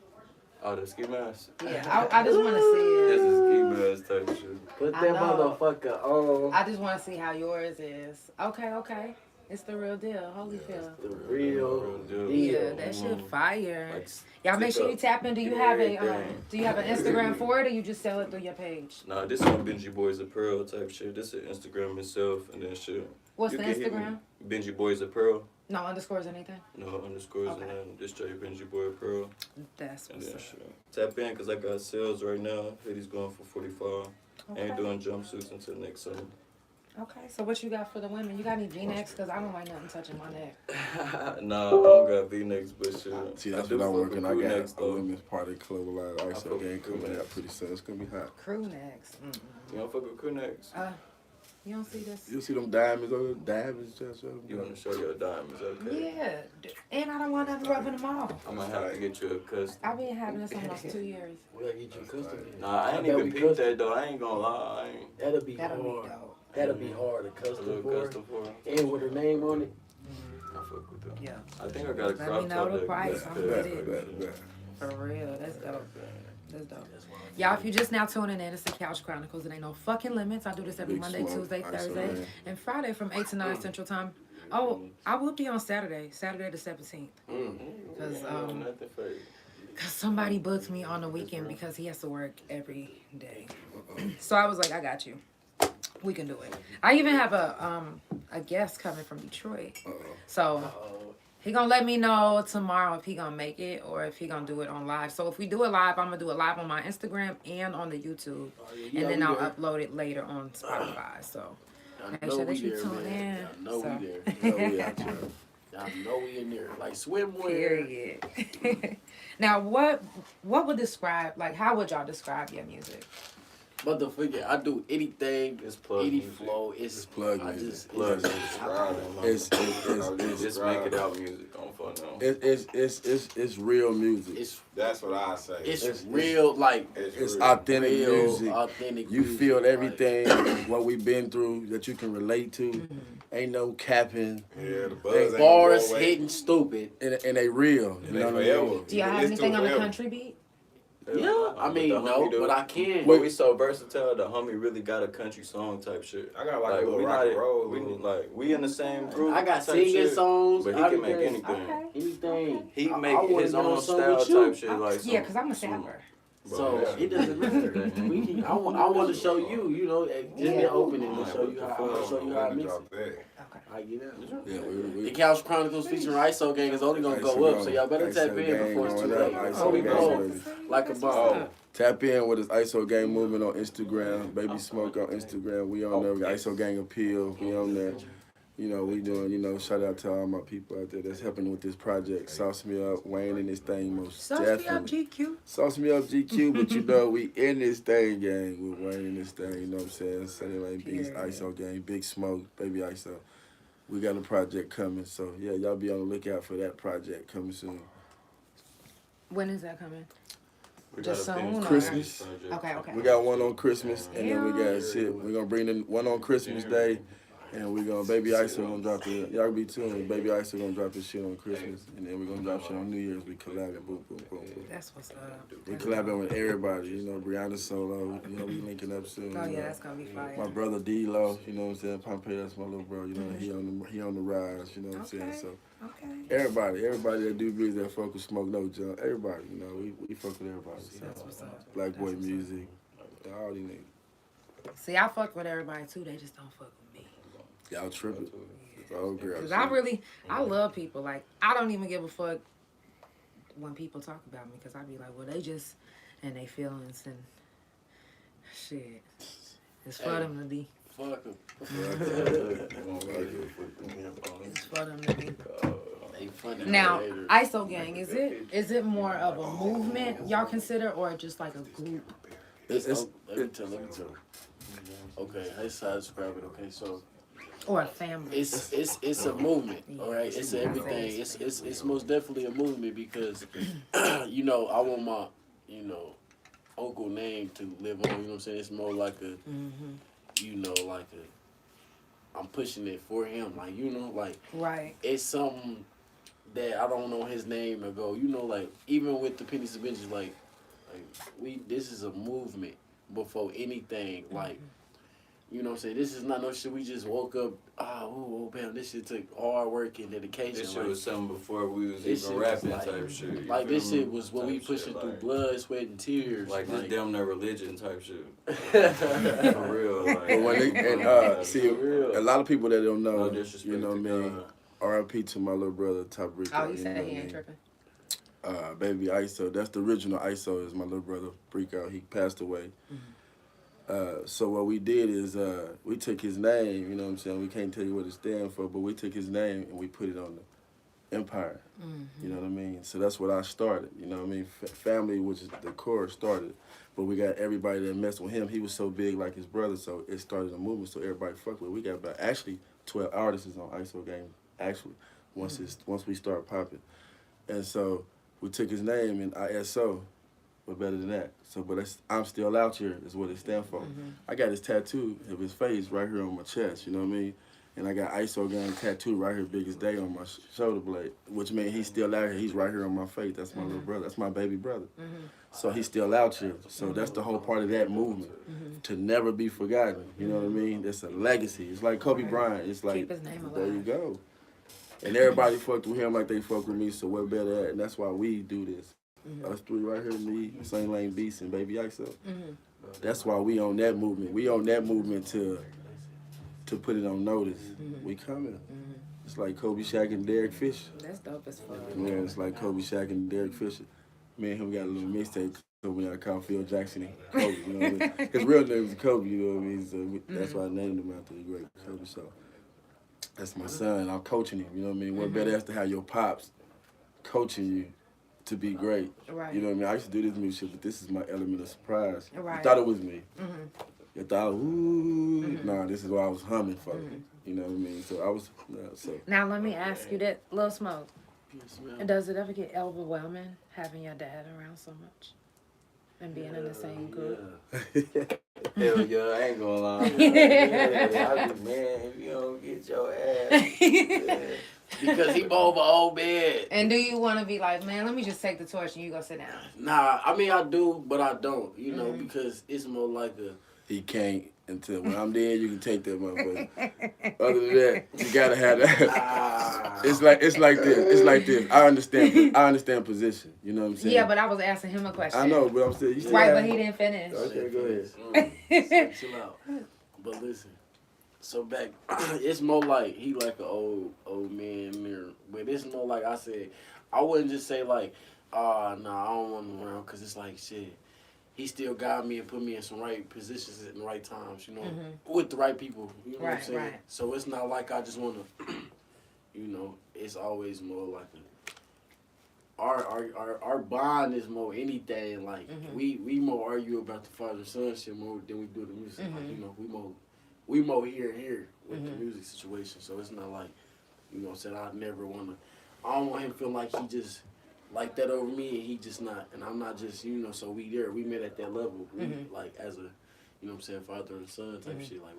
Oh, the ski mask. Yeah, I just want to see This it. is ski mask type shit. Put I that know. motherfucker on. I just want to see how yours is. Okay. It's the real deal. Holyfield. The real deal. Yeah, deal. that shit fire. Like, Y'all make sure you tap in. Do you have a everything. do you have an Instagram for it, or you just sell it through your page? Nah, this on Benji Boys Apparel type shit. This is Instagram itself, and then shit. What's You the can hit me. Instagram? Benji Boys Apparel. No underscores or anything. No underscores Okay. and then just straight Benji Boy Apparel. That's And what's then up. shit. Tap in because I got sales right now. Hoodies going for 45. Ain't Okay. doing jumpsuits until next summer. Okay. So what you got for the women? You got any V-necks? Because I don't like nothing touching my neck. Nah, I don't got V-necks, but shit. See, that's I do what I'm fuck working. with I crew got necks, a though. women's party club line fuck ISO game with crew coming out necks. pretty soon. It's gonna be hot. Crew necks. You don't fuck with crew necks? You don't see this? You see them diamonds on the diamonds? Just You want to show your diamonds, okay? Yeah. And I don't want nothing rubbing them off. I might have to get you a custom. I've been having this almost 2 years. We gotta get you custom. Nah, I ain't That'll even be peeped custom. that though. I ain't gonna lie. I ain't That'll be That'll be hard. dope. That'll be hard to a custom little for. custom for her. And with her name on it. I fuck with them. Yeah. I think I got a Let crop me know top the that price. that's I'm good. with it. Bet. For real. That's dope. That's dope. Y'all, if you just now tuning in, it's the Couch Chronicles. It ain't no fucking limits. I do this every Big Monday, Smoke, Tuesday, ISO Thursday, man. and Friday from 8 to 9 Central Time. Oh, I will be on Saturday the 17th. Because Nothing for you. somebody booked me on the weekend because he has to work every day. So I was like, I got you. We can do it. I even have a guest coming from Detroit. So he gonna let me know tomorrow if he gonna make it or if he gonna do it on live. So if we do it live, I'm gonna do it live on my Instagram and on the YouTube, and then I'll upload it later on Spotify. So make sure that you tune in. Y'all know So- we there. Oh, we out there. Y'all know we in there. Like swimwear. Period. Now, what would describe, like, how would y'all describe your music? Motherfucker, I do anything. It's plug Any music. flow. It's plug I music. just Plug it's- music. It's Just make it out music on fun now. it's real music. That's what I say. It's real, like It's real. authentic real, music. authentic. You music, feel like- everything what we've been through that you can relate to. Ain't no capping, Yeah, the buzz They ain't Bars gonna go away. hitting stupid. and they real. And You they know what I forever. mean? Do y'all have Listen anything to on it the forever. country beat? Yeah, I mean, the no, homie do. but I can. But we so versatile. The homie really got a country song type shit. I got like a little we rock not and roll. we in the same group. I got type singing shit, songs. but he can make everything. anything. Okay. Anything. He I make wanna his get on own song style with you. type shit. Like Yeah, because I'm a sapper. So Yeah. it doesn't matter. We can, I want to show you. You know, just be opening to show you how. I want to show you how I mix it. Okay. I get out. Yeah, The Couch Chronicles featuring ISO Gang is only gonna go up, so y'all better tap in before it's too late. Oh, we go like a bomb. Tap in with this ISO Gang movement on Instagram, Baby Smoke on Instagram. We on there. We got ISO Gang Appeal. We on there. You know, we doing, shout out to all my people out there that's helping with this project. Sauce me up, Wayne in this thing most Sauce me up, definitely. GQ. Sauce me up, GQ, but we in this thing, gang, with Wayne in this thing, you know what I'm saying? Sunny Lane Beats, ISO Gang, Big Smoke, Baby ISO. We got a project coming, so yeah, y'all be on the lookout for that project coming soon. When is that coming? We Just gotta finish soon, or- Christmas. project. Okay. We got one on Christmas, and then we got shit. We're gonna bring in one on Christmas Day, And we gonna Baby ISO gonna drop it. Y'all be tuned. Baby ISO gonna drop his shit on Christmas, and then we gonna drop shit on New Year's. We collabing, boom, boom, boom, boom. That's what's up. We collabing with everybody. You know, Brianna Solo. You know, we linking up soon. Oh you yeah, know. that's gonna be fire. My brother D-Lo, you know what I'm saying? Pompey, that's my little bro. You know, he on the rise. You know what I'm saying? Okay. So Okay. everybody that do business, that fuck with Smoke No Jump. Everybody, you know, we fuck with everybody. That's what's up. Black Boy That's what's Music, all these niggas. See, I fuck with everybody too. They just don't fuck with me. Y'all tripping. Oh, girl. Cause I love people. Like, I don't even give a fuck when people talk about me. Cause I be like, well, they just and they feelings and shit. It's for them to be. Fuck 'em. It's for them to be. They funny. Now, haters. ISO gang, is it more of a movement y'all consider, or just like a group? Let me tell. Okay, that's how I describe it. Okay, so Or a family? it's a movement. All right, it's everything. It's most definitely a movement because you know I want my uncle name to live on. You know what I'm saying? It's more like a I'm pushing it for him. Like Right. it's something that I don't know his name or go. Like even with the pennies and benches, like this is a movement before anything. Like. You know what I'm saying? This is not no shit. We just woke up. Oh, bam! This shit took hard work and dedication. This shit was something before we was this even shit rapping was type shit. Like this feel shit me? was what Type we pushing shit, through like- blood, sweat, and tears. Like this damn near religion type shit. For For real. Like, But when they, see, real. a lot of people that don't know, No disrespect you know what I to mean? R.I.P. to my little brother, Top Rico. Oh, you you know said what he I ain't mean? tripping. Baby ISO, that's the original ISO is my little brother, Rico. He passed away. So what we did is we took his name, you know what I'm saying? We can't tell you what it stands for, but we took his name and we put it on the empire. You know what I mean? So that's what I started, you know what I mean? Family, which is the core, started. But we got everybody that messed with him. He was so big like his brother, so it started a movement, so everybody fucked with it. We got about, actually, 12 artists on ISO game, actually, once we start popping. And so we took his name and ISO. But better than that. So, but I'm still out here is what it stands for. I got his tattoo of his face right here on my chest, you know what I mean? And I got ISO gang tattoo right here, biggest day on my shoulder blade, which means he's still out here. He's right here on my face. That's my little brother. That's my baby brother. So he's still out here. So that's the whole part of that movement, to never be forgotten. You know what I mean? It's a legacy. It's like Kobe Bryant. It's like, Keep his name there you alive. go. And everybody fucked with him like they fuck with me, so we're better at it. And that's why we do this. Us three right here, me, Same Lane Beast, and Baby ISO. That's why we on that movement. We on that movement to put it on notice. We coming. It's like Kobe, Shaq, and Derek Fisher. That's dope as fuck. Yeah, it's like Kobe, Shaq, and Derek Fisher. Me and him got a little mixtape. So we got called Phil Jackson and Kobe. You know what I mean? His real name is Kobe. You know what I mean? So that's why I named him after the great Kobe. So that's my son. I'm coaching him. You know what I mean? What better else to have your pops coaching you to be great. Right. You know what I mean? I used to do this music, but this is my element of surprise. Right. You thought it was me. You thought, ooh, nah, this is what I was humming for. You know what I mean? So I was, Now let me ask you that, Lil Smoke. Yes, ma'am. Does it ever get overwhelming having your dad around so much and being in the same group? Hell yeah, I ain't gonna lie. I be, man, if you don't get your ass. Because he over old man. And do you want to be like, man, let me just take the torch and you go sit down? Nah, I mean I do, but I don't. You know, because it's more like a. he can't until when I'm dead, you can take that motherfucker. Other than that, you gotta have that. It's like this. I understand position. You know what I'm saying? Yeah, but I was asking him a question. I know, but I'm still. You still Right, have- but he didn't finish. Okay, go ahead. Chill out. But listen, so back, it's more like he like an old man there. But it's more like I said, I wouldn't just say like, nah, I don't want him around, because it's like shit. He still got me and put me in some right positions at the right times, you know, with the right people. You know what I'm Right, saying? right. So it's not like I just want to, you know, it's always more like our bond is more anything. Like we more argue about the father and son shit more than we do the music. Like, you know, we more here with the music situation. So it's not like, you know, said I never wanna. I don't want him feeling like he just like that over me and he just not, and I'm not just, you know. So we met at that level. We like as a, you know what I'm saying, father and son type shit. Like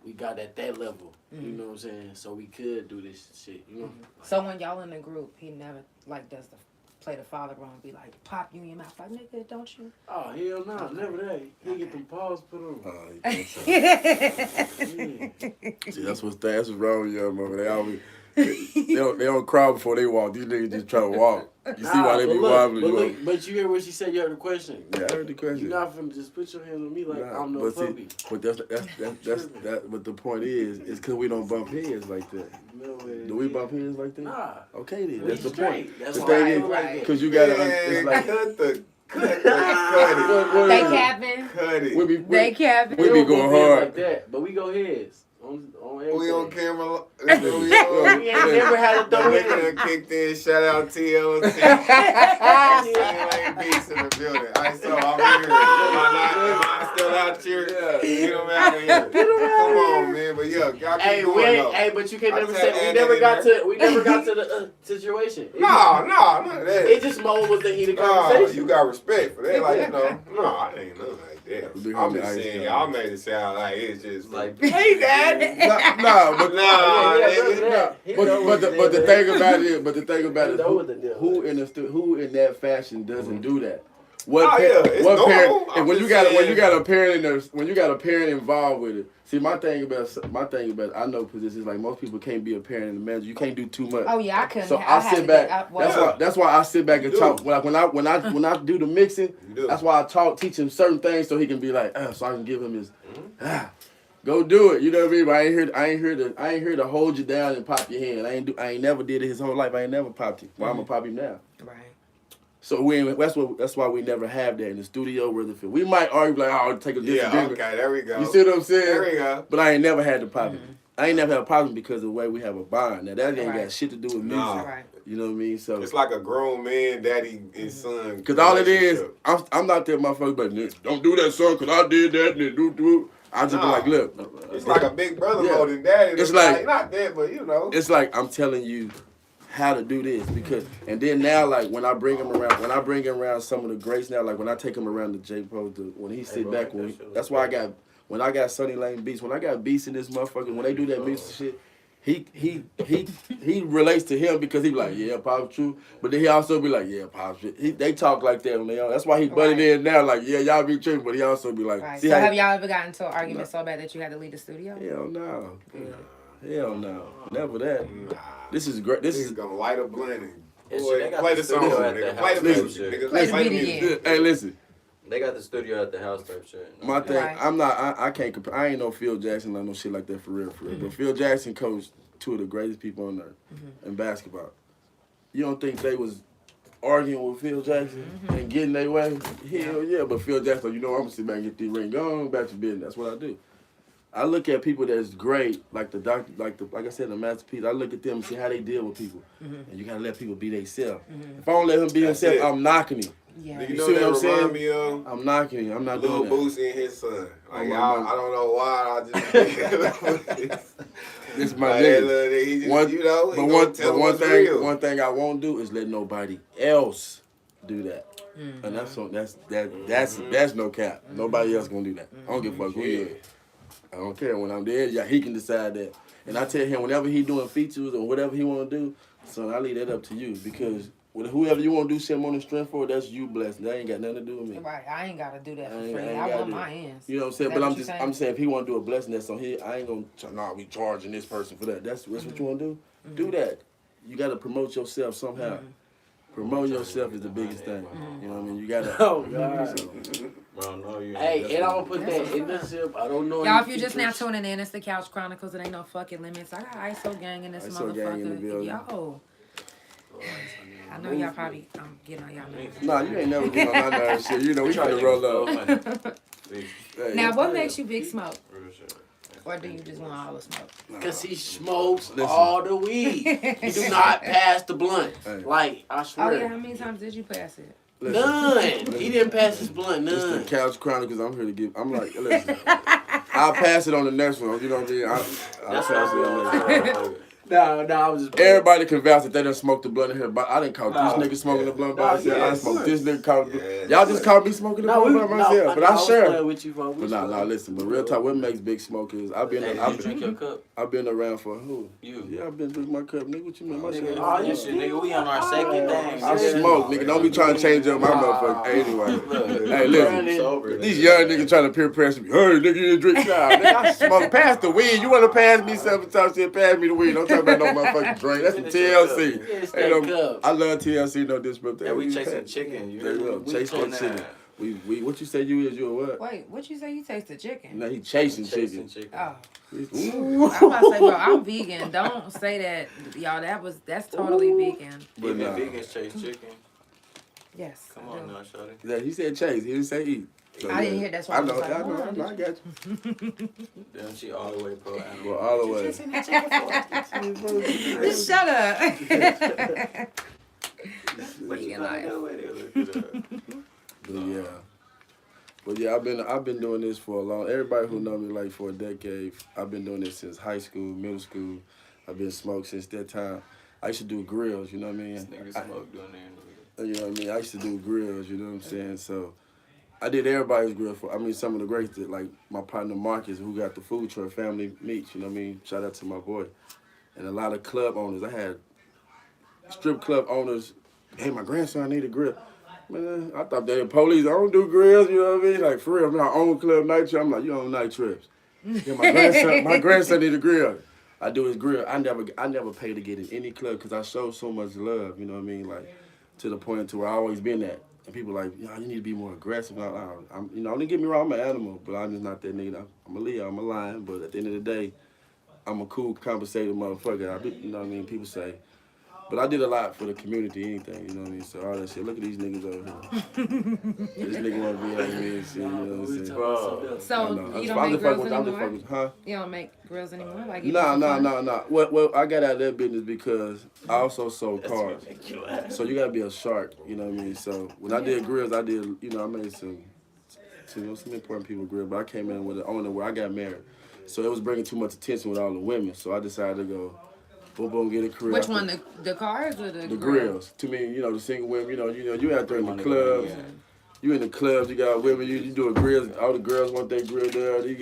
we got at that level. You know what I'm saying? So we could do this shit. You know. So when y'all in the group, he never like does the play the father role and be like, pop you in your mouth like, nigga, don't you? Oh hell no, never that. He get them paws put on. See, that's what's wrong with y'all, man. They always they don't cry before they walk. These niggas just try to walk. You see why they be wobbling? But you hear what she said. You heard the question. Yeah, I heard the question. You're not finna just put your hands on me like I'm no puppy. But that's but the point is because we don't bump heads like that. No way. Do we bump heads like that? Nah. Okay then, We that's the straight. point. That's The why thing I is, feel like that. because you gotta, Man, it's like cut it. They capping. Cut it. They capping. we be don't going go heads hard. like that, but we go heads on everything. We on camera. We ain't never had a throw Nigga in. done kicked in. Shout out TLC. Ain't beats in the building. Alright, so I'm here. Am I still out here? Yeah. Get him out of here. Come on, man. But yeah, y'all keep going though. Hey, but you can I never said say add we never that got in to we never got to the situation. No, none of that. It just more was the heated No, conversation. you got respect for that. Like, you know, no, I ain't nothing like that. I'm just saying, Yeah. y'all made it sound like it's just like, Hey, Dad. No, but nah, Yeah, nigga. but the thing about it, know what the deal who in that fashion doesn't do that? What Oh, yeah, it's normal. parent? I'm And when just you saying. got a parent in there, when you got a parent involved with it. See, my thing about I know positions like most people can't be a parent and a manager. You can't do too much. Oh yeah, I couldn't. So I I had sit to back. get, That's why I sit back and You talk. do. Like when I do the mixing, You do. that's why I teach him certain things so he can be like, so I can give him his, go do it. You know what I mean? But I ain't here to hold you down and pop your hand. I ain't never did it his whole life. I ain't never popped him. Why I'm gonna pop him now? right. So that's why we never have that in the studio. We might argue like, take a different Yeah, different. okay, there we go. You see what I'm saying? There we go. But I ain't never had to pop him. I ain't never had a problem because of the way we have a bond. Now that ain't got shit to do with music. Nah. Right. You know what I mean? So It's like a grown man, daddy, and son. because all it is, relationship. I'm not that motherfucker, but don't do that, son, because I did that, and do. I just be Nah. like, look. It's like a big brother Yeah. more than daddy. It's like- not that, but you know. It's like I'm telling you how to do this because, and then now like when I bring him around some of the greats now, like when I take him around the J Pro, when he sit back, that's why when I got Sunny Lane beats, when I got beats in this motherfucker, when they do that music shit. He relates to him because he be like, yeah, Pop's true. But then he also be like, yeah, Pop's true. They talk like that, man. That's why he butted in now, like, yeah, y'all be tripping. But he also be like, Right. see So how have y'all ever gotten into an argument so bad that you had to leave the studio? hell no. Hell no. Never that. Nah. This is great. This Niggas is gonna light a blunt and And boy, shit, they got play the the song, studio at nigga. the Play the house. music, nigga. Play the Play the beat music. again. hey, listen. They got the studio at the house type shit. My thing, Right. I'm not. I can't compare. I ain't no Phil Jackson, like no shit like that for real. But Phil Jackson coached two of the greatest people on earth in basketball. You don't think they was arguing with Phil Jackson and getting their way? Hell yeah. But Phil Jackson, you know, I'm gonna sit back and get these rings. Go on back to business. That's what I do. I look at people that's great, like like I said, the masterpiece. I look at them and see how they deal with people, and you gotta let people be themselves. If I don't let him be That's himself, it. I'm knocking him. Yeah. You You know see what what I'm that saying? remind me of? I'm knocking him. I'm not Lil doing that. Boosie and his son. Like, my I mama. don't know why I just. This is my Like, nigga. he just, One- you know, he But gonna one tell him what's real. one thing I won't do is let nobody else do that. And that's no cap. Nobody else gonna do that. I don't give a fuck who you is. I don't care. When I'm there, yeah, he can decide that. And I tell him whenever he doing features or whatever he wanna do, son, I leave that up to you because with whoever you wanna do something on the strength for, that's you blessed. That ain't got nothing to do with me. Right. I ain't gotta do that for I ain't free. I gotta want do my it. ends. You know what I'm saying? Is But that I'm what you're I'm saying if he want to do a blessing that's on here, I ain't gonna we charging this person for that. That's what you want to do. Do that. You got to promote yourself somehow. Promote yourself is the biggest thing. You know what I mean? You got to. Oh God. Bro, no, you Hey, ain't. and I'm gonna put that in the zip. I don't know. Y'all, any if you're just now features. tuning in, it's the Couch Chronicles. It ain't no fucking limits. I got ISO gang in this ISO gang in the motherfucker. building. Yo. I know y'all probably, I'm getting on y'all nerves. Nah, you ain't never get on my nerves. Shit. You know we trying to roll up. Hey, Now, what makes you Big Smoke? Real shit. Or do you just want all the smoke? Cause he smokes Listen. all the weed. He do not pass the blunt. Hey. Like, I Oh, swear. yeah, how many times did you pass it? listen, None. He didn't pass his blunt. This the None. Couch Chronicles. I'm here to give. I'm like, listen. I'll pass it on the next one. You know what I mean? I'll pass it on the next one. Nah, I was just. Everybody can vouch that they done smoked the blunt in here, but I didn't caught Nah, this nigga smoking the blunt by Nah, himself. yeah, I of smoked course. this nigga caught the Yeah, Y'all just caught me smoking the No, blunt by myself, but I was share. playing with you, bro. But nah, listen, but real talk, what makes Big Smoke is Hey, you drink your cup? I've been around for who? You. Yeah, I've been drinking my cup, nigga. What you mean? My shit. Nigga, you shit, nigga, we on our second thing. I nigga. smoke, nigga. Don't be trying to change up my motherfucker. Anyway, hey, listen. These young niggas trying to peer pressure me. Hey, nigga, you didn't drink. Nah, nigga, I smoke. Pass the weed. You want to pass me something? Shit, pass me the weed. Don't talk about no motherfucking drink. That's the TLC. Ain't no, I love TLC. No disrespect. Yeah, we chasing chicken. You heard me? Chasing that chicken. We what you say you is? You a what? Wait, what you say? You tasted chicken? No, he chasing chicken. Oh, Ooh. I'm about to say, bro, I'm vegan. Don't say that, y'all. That's totally vegan. But Even nah. vegans chase chicken. Yes. Come I on do. now, shawty. Yeah, he said chase. He didn't say eat. So, I didn't hear. That's why I was like, I know. I got you. Damn, she all the way pro animal. Well, all the way. Just shut up. Vegan But yeah, I've been doing this for a long. Everybody who know me like for a decade, I've been doing this since high school, middle school. I've been smoked since that time. I used to do grills, you know what I mean? Nigga smoke doing there. You know what I mean? I used to do grills, you know what I'm saying? So I did everybody's grill some of the greats, like my partner Marcus, who got the food truck, Family Meats, you know what I mean? Shout out to my boy. And a lot of club owners. I had strip club owners, hey, my grandson need a grill. Man, I thought they were police. I don't do grills, you know what I mean? Like, for real, I'm not on club night trip. I'm like, you on night trips. Yeah, my grandson need a grill. I do his grill. I never pay to get in any club because I show so much love, you know what I mean? Like, to the point to where I always been at. And people like, you need to be more aggressive. I'm don't get me wrong, I'm an animal, but I'm just not that nigga. I'm a Leo, I'm a lion, but at the end of the day, I'm a cool, compensated motherfucker. You know what I mean? People say, but I did a lot for the community, anything, you know what I mean? So all that shit. Look at these niggas over here. This nigga want to be like me and shit, you know what I'm saying? Bro. So you don't make grills anymore? Huh? You don't make grills anymore? Like No. Well, I got out of that business because I also sold cars. So you gotta be a shark, you know what I mean? So when I did grills, I made some important people grill, but I came in with an owner where I got married. So it was bringing too much attention with all the women. So I decided to go, boom, get a career. Which one, the cars or the grills? To me, the single women, you out there in the clubs. You in the clubs, you got women, you do a grill, all the girls want their grill there. You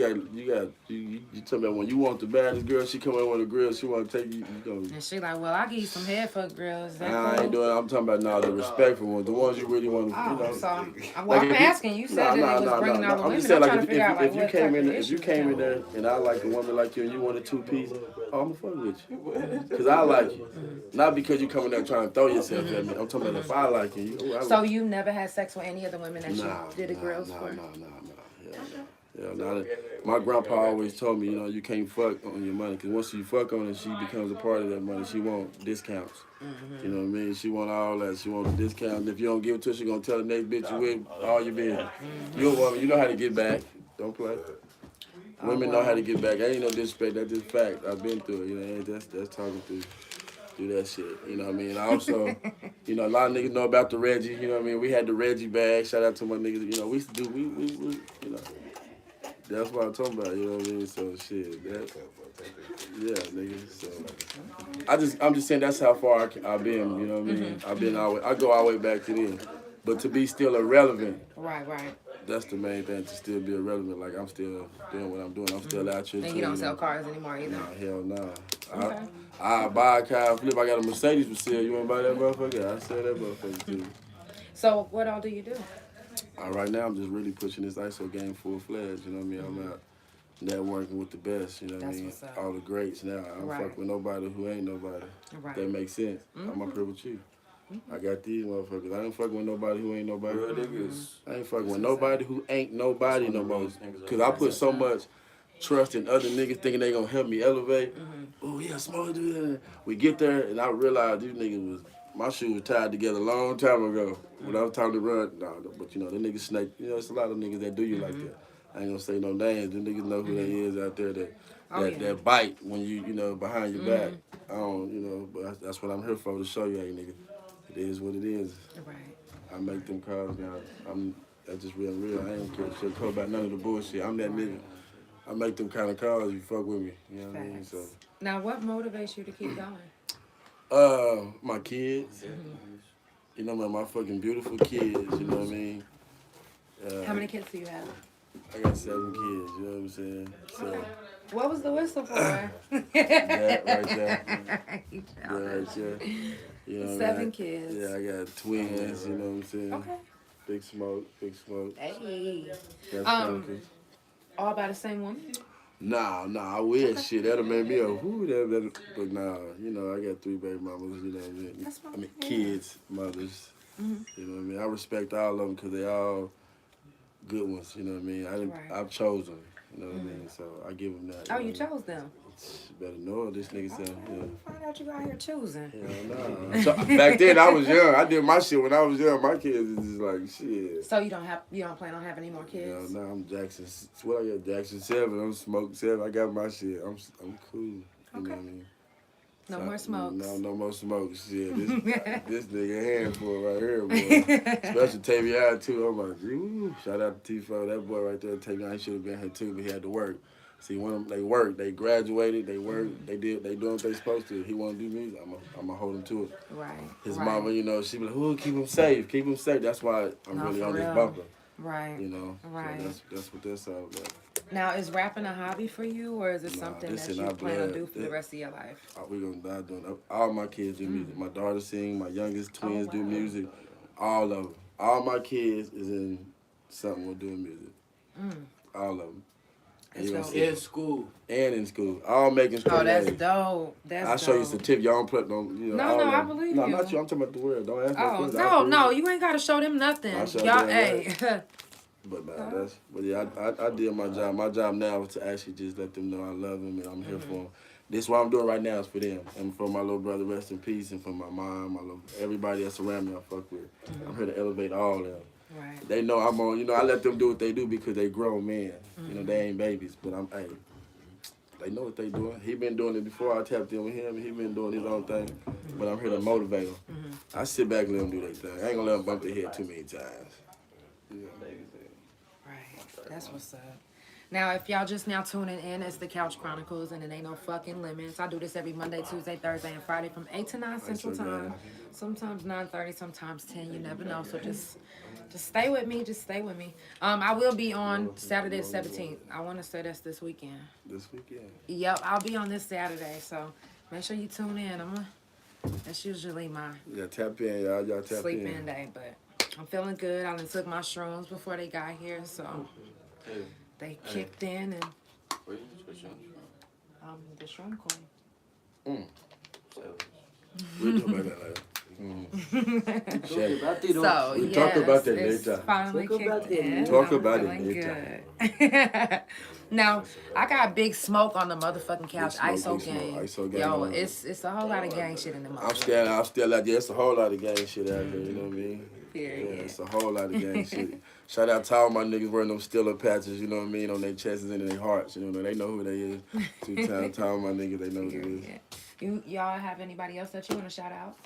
tell me when you want the baddest girl, she come in with a grill, she want to take you. And she like, well, I give you some head fuck grills. I ain't doing. I'm talking about the respectful ones, the ones you really want to. So I'm asking. You said that it was bringing all the women. I'm just saying, like if you came in there and I like a woman like you and you want a 2-piece, I'm gonna fuck with you, cause I like you, not because you coming there trying to throw yourself at me. I'm talking about if I like you. So you never had sex with any of the women that you did the grills for? Yeah, my grandpa always told me, you can't fuck on your money, because once you fuck on it, she becomes a part of that money. She want discounts. You know what I mean? She want all that. She want a discount. If you don't give it to her, she going to tell the next bitch you with all your business. You're a woman. You know how to get back. Don't play. Women know how to get back. I ain't no disrespect. That's just fact. I've been through it. That's talking through that shit. You know what I mean? Also, a lot of niggas know about the Reggie. You know what I mean? We had the Reggie bag. Shout out to my niggas. We used to do, we that's what I'm talking about. You know what I mean? So shit, yeah, nigga. So I'm just saying that's how far I've been. You know what I mean? I've been I go all the way back to then, but to be still irrelevant. Right. That's the main thing, to still be irrelevant. Like, I'm still doing what I'm doing. I'm still out here. And you don't sell cars anymore either? Nah, hell nah. Okay. I buy a car, flip. I got a Mercedes for sale. You want to buy that motherfucker? I sell that motherfucker too. So what all do you do? Right now, I'm just really pushing this ISO game full-fledged. You know what I mean? I'm out networking with the best. You know what I mean? What's up. All the greats now. I don't fuck with nobody who ain't nobody. Right. That makes sense. I'm up here with you. I got these motherfuckers. I ain't fucking with nobody who ain't nobody. Real niggas. I ain't fucking with nobody who ain't nobody no more. Because I put so much trust in other niggas thinking they gonna help me elevate. Oh, yeah, Smoke do that. We get there, and I realized these niggas my shoes was tied together a long time ago. When I was time to run, but the niggas snake. It's a lot of niggas that do you like that. I ain't gonna say no names. The niggas know who they is out there that bite when you behind your back. I don't, but that's what I'm here for, to show you, hey, nigga. It is what it is. Right. I make them calls now. That's just real. I ain't care about none of the bullshit. I'm that nigga. I make them kind of calls. You fuck with me. You know what I mean? Facts. So, Now, what motivates you to keep going? my kids. You know, my fucking beautiful kids. You know what I mean? How many kids do you have? I got 7 kids. You know what I'm saying? So What was the whistle for? that right there. You Yeah, childish. right there. You know what I mean? 7 kids. Yeah, I got twins. You know what I'm saying? Okay. Big smoke, big smoke. Hey. That's Chronicles. All by the same woman? Nah, I wish shit. That'll make me a whoo. But nah, you know, I got 3 baby mamas. You know what I mean? That's fine, I mean, yeah. kids, mothers. You know what I mean? I respect all of them because they all good ones. You know what I mean? Right. I've chosen. You know what I mean? So I give them that. Oh, know you what I mean? chose them. Better know this nigga said. Yeah. Find out you out here choosing. Hell nah. So, back then I was young. I did my shit when I was young. My kids is just like shit. So you don't plan on having any more kids? Yeah, nah, I'm Jackson. What I got? Jackson 7. I'm Smoke 7. I got my shit. I'm cool. You know what I mean? No more smokes. No more smokes. Shit, this nigga a handful right here, boy. Especially Tavion too. I'm like, ooh, shout out to T4. That boy right there, Tavion, should have been here too, but he had to work. See, when they worked, they graduated, they worked, they doing what they supposed to. He want to do music, I'm gonna hold him to it. Right. His right. mama, you know, she be like, ooh, keep him safe. That's why I'm No, really for on this real. bumper. Right. You know, Right. So that's what that's all about. Now, is rapping a hobby for you, or is it Nah, something this that in you our plan to blood. do for the rest of your life? We gonna die doing it. All my kids do music. My daughter sing. My youngest twins do wow. music. All of them. All my kids is in something with doing music. All of them. And, you gonna dope. see In school. and in school, all making straight Oh, that's A's. dope. That's I'll show you dope. some tips. Y'all don't put no, you know. No, all no, of I them. believe No, you. not you. I'm talking about the world. Don't ask no Oh, questions. no, you ain't got to show them nothing. I'll show Y'all, them hey. But nah, but yeah, I did my job. My job now is to actually just let them know I love them and I'm here for them. This what I'm doing right now is for them and for my little brother, rest in peace, and for my mom, everybody that's around me I fuck with. I'm here to elevate all of them. Right. They know I'm on. You know, I let them do what they do because they grown men. You know, they ain't babies, but they know what they doing. He been doing it before I tapped in with him. He been doing his own thing, but I'm here to motivate them. I sit back and let them do their thing. I ain't gonna let them bump their head too many times. Right. That's what's up. Now, if y'all just now tuning in, it's the Couch Chronicles, and it ain't no fucking limits. I do this every Monday, Tuesday, Thursday, and Friday from 8 to 9 Central Time. Sometimes 9:30, sometimes 10. You never know. So just stay with me. Just stay with me. I will be on Saturday the 17th. I want to say that's this weekend. This weekend. Yep, I'll be on this Saturday. So make sure you tune in. That's usually my Yeah, tap in, y'all. Y'all tap sleep in. in day, but I'm feeling good. I done took my shrooms before they got here, so they kicked in and Where you switch on from? the shroom queen. We'll talk about that later. So We yes, talk about that it's later. finally Talk about kicked that in. later. Talk I'm about it feeling later. good. Now I got Big Smoke on the motherfucking couch. Big ISO Smoke, gang. ISO gang Yo, on. it's a whole lot of gang shit in the I'm motherfucker. still out there. It's a whole lot of gang shit out here, you know what I mean? Period. Yeah, it's a whole lot of gang shit. Shout out to all my niggas wearing them Steeler patches, you know what I mean, on their chests and in their hearts, you know, they know who they is. To all my niggas, they know who it is. Period. Y'all have anybody else that you want to shout out?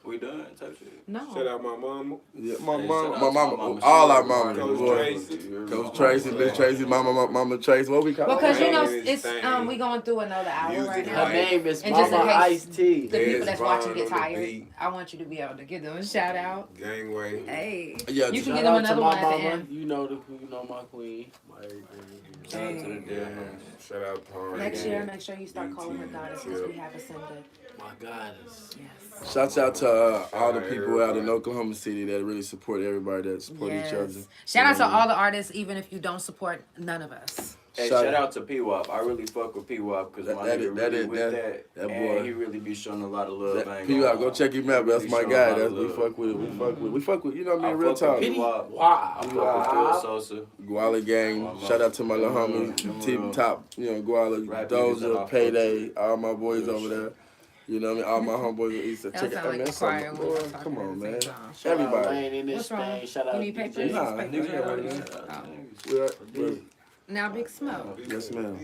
We done type shit. No. Shout out my mama. Yeah, my Hey, mama, shout my out to mama, my mama. all She our work mamas, hard. boy. Tracy. Coach Tracy, Miss Tracy, Mama Tracy, what we call Because her? you know Name is it's Stan. we going through another hour Music right Her now. Right. name is And just in Mama case- Ice T. The people There's that's watching Vaughn get on the tired. beat. I want you to be able to give them a shout out. Gangway. Hey, Yeah, you can Shout give them out to another my one at the mama. end. You know my queen. My everything. Shout out to the dead homies. Shout out to her. Next year, make sure you start calling her goddess because we have ascended. My goddess. Yes. Shouts out to all the people out in Oklahoma City that really support everybody that support each other. Yes. Shout out to all the artists, even if you don't support none of us. Hey, shout out to P-Wop. I really fuck with P-Wop because my nigga really with that boy. and he really be showing a lot of love. I ain't P.O. gonna go lie. check him out. He That's really my showing guy. a lot That's of we love. fuck with. We fuck with. You know what I mean? I Real fuck with talk. P-Wop. Wow. I fuck with Phil Sosa. Guala gang. Shout out to my little homie, Tip Top. You know, Guala, Rap niggas that I Doja, fuck Payday, with. all my boys Real over shit. there. You know what I mean? All my homeboys in East. That Check it sound out, like man. the choir Something- when we boy, talking come at on, the man. same time. Shout out Everybody. Lane in this What's wrong? thing. Shout out You need DJ. papers? Nah, Papers, nigga, yeah, right, right. man. Oh. We're Now, Big Smoke. Yes, ma'am.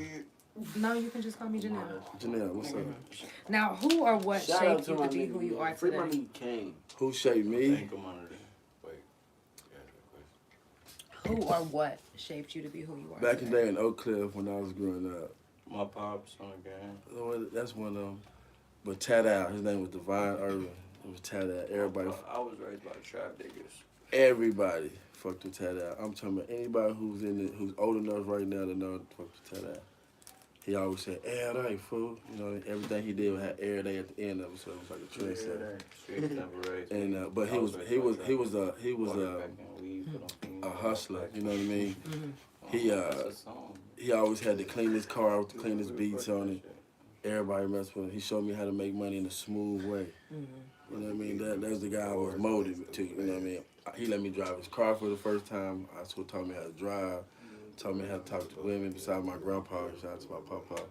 No, you can just call me Janelle. Janelle, what's up? Now, who or what Shout out shaped to you my to be who you are nigga. Free my today? nigga Kane. Who shaped me? Thank him under there. Wait. Who or what shaped you to be who you are? Back in the today? day in Oak Cliff when I was growing up, My pops on the game. that's one of them. But Tat Out, his name was Divine Irvin. It was Tat Out. I was raised by trap niggas. Everybody fucked with Tat Out. I'm talking about anybody who's old enough right now to know to fuck with Tat Out. He always said, air day, fool. You know, everything he did had air day at the end of it, so it was like a trendsetter. Streets never raised me. And but he was a hustler. You know what I mean? He always had to clean his car with the cleanest beats on it. Everybody messed with him. He showed me how to make money in a smooth way. You know what I mean? That's the guy I was molded to. You know what I mean? He let me drive his car for the first time. That's what taught me how to drive. Taught me how to talk to women besides my grandpa. Shout out to my papa.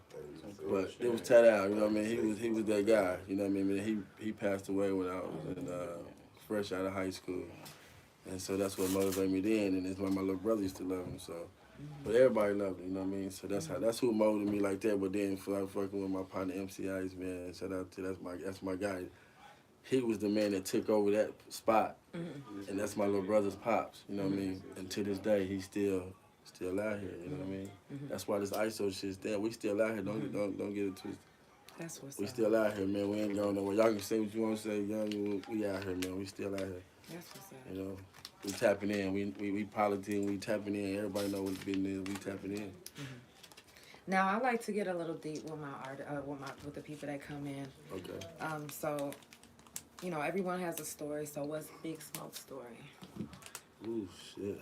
But it was Tat Out. You know what I mean? He was that guy. You know what I mean? He passed away when I was fresh out of high school. And so that's what motivated me then. And it's why my little brother used to love him. So. But everybody loved him, you know what I mean? So that's who molded me like that. But then for like fucking with my partner MC Ice, man, shout out to that's my guy. He was the man that took over that spot, and that's my little brother's pops, you know what I mean? And to this day, he's still out here, you know what I mean? That's why this ISO shit's there. We still out here. Don't get it twisted. That's what's We up. still out here, man. We ain't going nowhere. Y'all can say what you want to say, young. We out here, man. We still out here. That's what's up. You know. We tapping in. We politicking. We tapping in. Everybody know what the business is. We tapping in. Now I like to get a little deep with my art, with the people that come in. Okay. So, you know, everyone has a story. So, what's Big Smoke's story? Ooh, shit.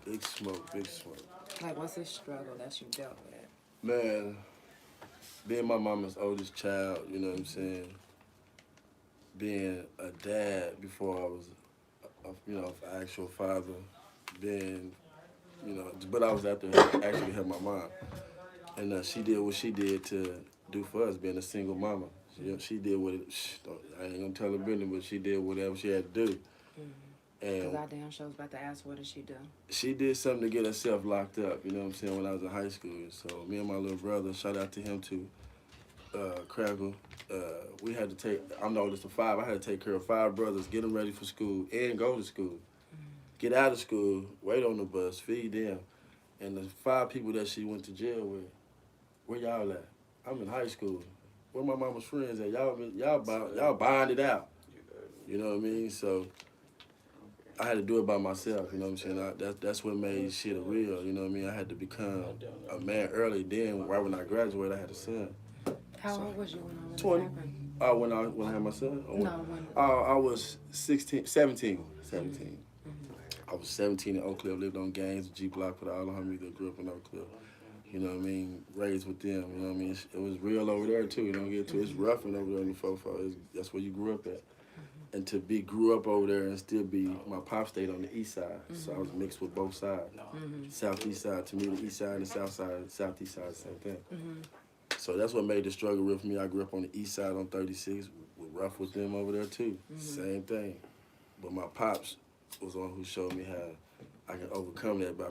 Big Smoke, Big Smoke. Like, what's his struggle that you dealt with? Man, being my mama's oldest child, you know what I'm saying? Being a dad before I was, an actual father. Being, but I was after her, actually had my mom. And she did what she did to do for us, being a single mama. She did what I ain't gonna tell her business, but she did whatever she had to do. Because I damn sure was about to ask, what did she do? She did something to get herself locked up, you know what I'm saying, when I was in high school. So me and my little brother, shout out to him too, Crackle, we had to take, I'm the oldest of 5, I had to take care of 5 brothers, get them ready for school, and go to school. Get out of school, wait on the bus, feed them. And the 5 people that she went to jail with, where y'all at? I'm in high school. Where my mama's friends at? Y'all bonded out. You know what I mean? So I had to do it by myself, you know what I'm saying? That's what made shit real, you know what I mean? I had to become a man early. Then, right when I graduated, I had a son. How old was you when all this 20. happened? When I had my son? No, when... I was 17. I was 17 in Oak Cliff, lived on Gaines, G Block, for all the homies that grew up in Oak Cliff. You know what I mean? Raised with them, you know what I mean? It was real over there, too, you know, it's roughing over there in the 4-4. That's where you grew up at. And to grew up over there and still be, my pop stayed on the east side, so I was mixed with both sides. Southeast side, to me, the east side and the south side, southeast side, same thing. So that's what made the struggle real for me. I grew up on the east side on 36, with rough with them over there too, same thing. But my pops was the one who showed me how I can overcome that by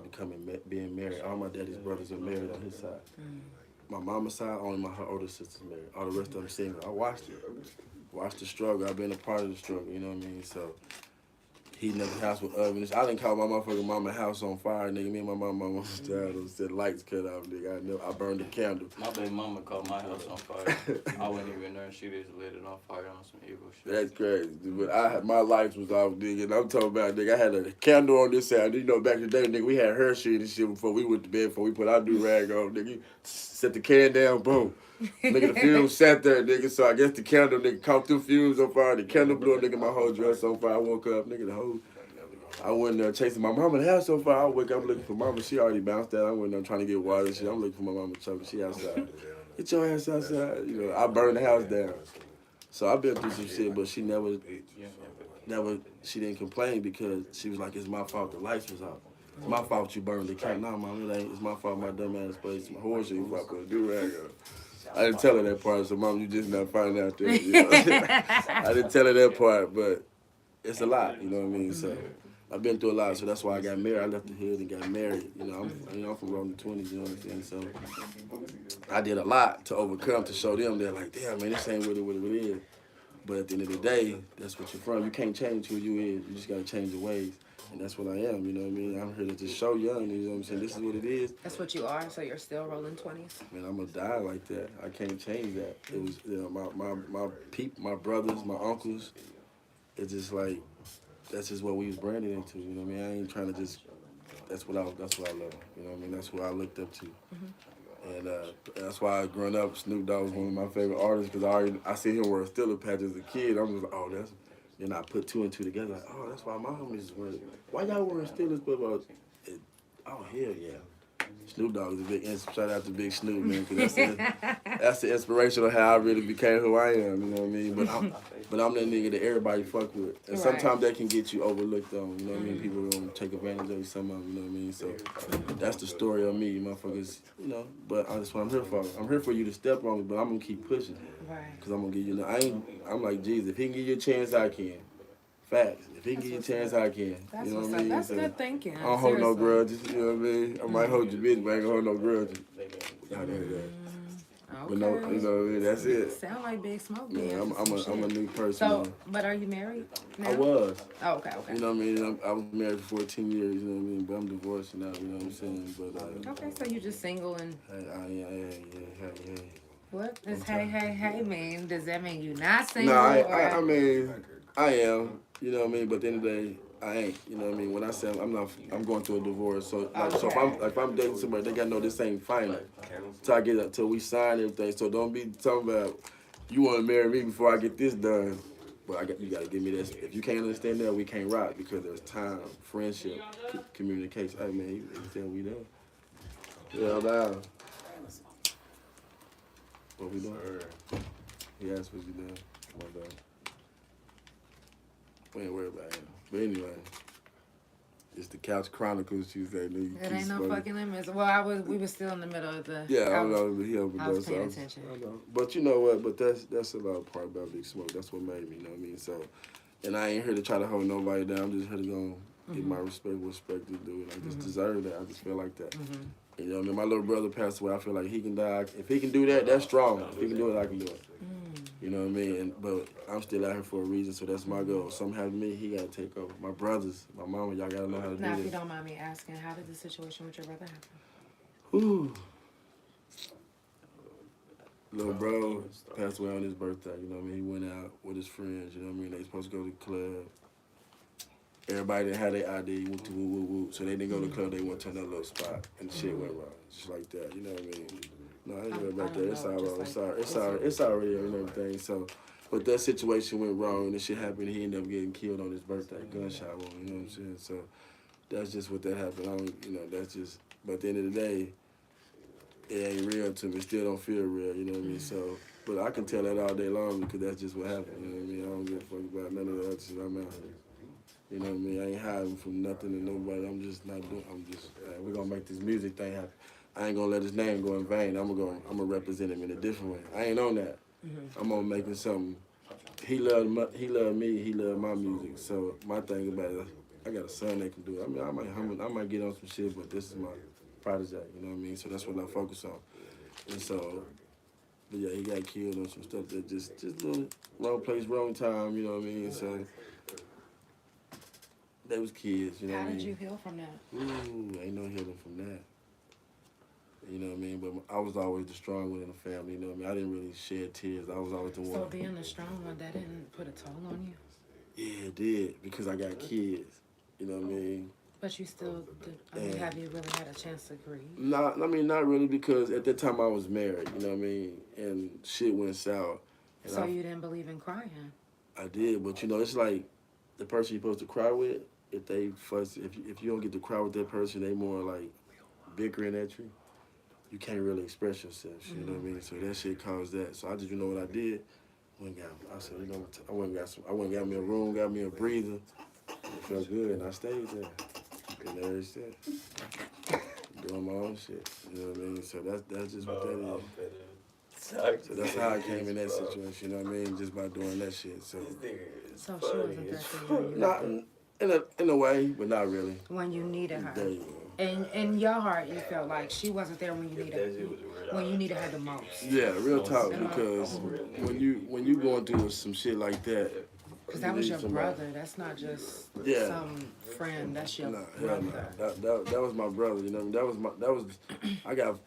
being married. All my daddy's brothers are married on his side. My mama's side, only her older sister's married. All the rest of them single. I watched the struggle. I've been a part of the struggle, you know what I mean? So, heating up the house with ovens. I didn't call my motherfucking mama house on fire, nigga. Me and my mama said lights cut off, nigga. I burned the candle. My baby mama caught my house on fire. I wasn't even there. She just lit it on fire on some evil shit. That's crazy. But my lights was off, nigga. And I'm talking about, nigga, I had a candle on this side. You know, back in the day, nigga, we had Hershey and shit before we went to bed, before we put our do-rag on, nigga. Set the can down, boom. Nigga, the fumes sat there, nigga, so I guess the candle, nigga, caught them fumes on fire. The candle blew, nigga, my whole dress on fire. I woke up, nigga, I went there chasing my mama. The house on fire. I wake up looking for mama. She already bounced out. I went there trying to get water and shit. I'm looking for my mama choking. She outside. Get your ass outside. You know, I burned the house down. So I've been through some shit, but she she didn't complain because she was like, it's my fault the lights was off. It's my fault you burned the cat. Nah, mom, it ain't. It's my fault my dumb ass placed my horse and you put a do-rag on. I didn't tell her that part, so mom, you just not finding out there. You know? I didn't tell her that part, but it's a lot, you know what I mean? So I've been through a lot, so that's why I got married. I left the hood and got married. You know, I'm from rolling the 20s, you know what I'm saying? So I did a lot to overcome, to show them they're like, damn, man, this ain't what it is. But at the end of the day, that's what you're from. You can't change who you is. You just gotta change your ways. And that's what I am, you know what I mean? I'm here to just show young, you know what I'm saying? This is what it is. That's what you are, so you're still rolling 20s. Man, I'm gonna die like that. I can't change that. It was, you know, my brothers, my uncles. It's just like, that's just what we was branded into, you know what I mean? I ain't trying to just, that's what I love, you know what I mean? That's who I looked up to. And that's why growing up, Snoop Dogg was one of my favorite artists because I see him wear a Steelers patch as a kid. I'm just like, oh, that's. Then I put two and two together, like, oh, that's why my homies is wearing. Why y'all wearing Steelers? But oh hell yeah, Snoop Dogg is a big. Shout out to Big Snoop, man, because that's the inspiration of how I really became who I am. You know what I mean? But I'm that nigga that everybody fuck with, and sometimes that can get you overlooked on. You know what I mean? People gonna take advantage of you somehow. You know what I mean? So that's the story of me, motherfuckers. You know, but that's what I'm here for. I'm here for you to step on me, but I'm gonna keep pushing. Right. Cause I'm gonna give you. I'm like Jesus. If he can give you a chance, I can. Facts. If he can give you a chance, I can. That's you know what's what I up. mean? That's So, good thinking. I don't hold no Seriously. grudges. You know what I mean? I might hold your bitch, but I ain't gonna hold no grudges. Not that. But no, you know what I mean? That's it. Sound like Big Smoke. Man, I'm a new person. So, man. but are you married now? I was. Oh, okay. You know what I mean? I was married for 14 years. You know what I mean? But I'm divorced now. You know what I'm saying? But Okay, so you just single and yeah. what does hey mean? Does that mean you not single? No, or? I mean, I am. You know what I mean? But at the end of the day, I ain't. You know what I mean? When I say I'm going through a divorce. So so if I'm dating somebody, they gotta know this ain't final. Till we sign everything. So don't be talking about you want to marry me before I get this done. But you gotta give me this. If you can't understand that, we can't rock because there's time, friendship, communication. Hey man, you tell we done. Yeah, now. What we doing? He asked what you doing. Come on, dog. We ain't worried about it. But anyway, it's the Couch Chronicles. She said, It ain't no fucking limits. Well, we was still in the middle of the. Yeah, I know, but he opened I was us. paying attention. I know. But you know what? But that's a lot of part about Big Smoke. That's what made me, you know what I mean? So, and I ain't here to try to hold nobody down. I'm just here to go get my respect is due. And I just deserve that. I just feel like that. You know what I mean? My little brother passed away. I feel like he can die. If he can do that, that's strong. If he can do it, I can do it. You know what I mean? But I'm still out here for a reason, so that's my goal. Something happened to me, he got to take over. My brothers, my mama, y'all got to know how to do Now, if you this. don't mind me asking, how did the situation with your brother happen? Whew. Little bro passed away on his birthday, you know what I mean? He went out with his friends, you know what I mean? They supposed to go to the club. Everybody that had their ID went to woo. So they didn't go to the club, they went to another little spot, and the shit went wrong. Just like that, you know what I mean? No, I ain't worried about that. It's all right. It's already and everything. So, but that situation went wrong, and the shit happened. He ended up getting killed on his birthday, gunshot wound. You know what I'm saying? So, that's just what that happened. That's just. But at the end of the day, it ain't real to me. It still don't feel real. You know what I mean? So, but I can tell that all day long because that's just what happened. You know what I mean? I don't give a fuck about none of that other shit. I'm out here. You know what I mean? I ain't hiding from nothing and nobody. I'm just not doing. We're gonna make this music thing happen. I ain't gonna let his name go in vain. I'm gonna represent him in a different way. I ain't on that. I'm gonna make him something. He loved me. He loved my music. So my thing about it, I got a son that can do it. I mean, I might get on some shit, but this is my protege. You know what I mean? So that's what I focus on. And so, but yeah, he got killed on some stuff that just little wrong place, wrong time. You know what I mean? So they was kids. You know what I mean? How did you heal from that? Ooh, ain't no healing from that. You know what I mean? But I was always the strong one in the family, you know what I mean? I didn't really shed tears. I was always the one. So being the strong one, that didn't put a toll on you? Yeah, it did, because I got kids. You know what I mean? But you still, have you really had a chance to grieve? Not really, because at that time I was married, you know what I mean? And shit went south. And So you didn't believe in crying? I did, but it's like the person you're supposed to cry with, if they fuss, if you don't get to cry with that person, they more like bickering at you. You can't really express yourself, you know what I mean? So that shit caused that. So I just, you know what I did? I said, I went and got me a room, got me a breather. It felt good, and I stayed there. And there it's doing my own shit, you know what I mean? So that's just what that is. So that's how I came in that situation, you know what I mean? Just by doing that shit. So So she wasn't there for you? not in a way, but not really. When you needed her? There you go. in your heart, you felt like she wasn't there when you needed her the most. Yeah, real talk. Because when you going through some shit like that, Because that was your brother. That's not just some friend. That's your brother. That was my brother. You know, that was I got,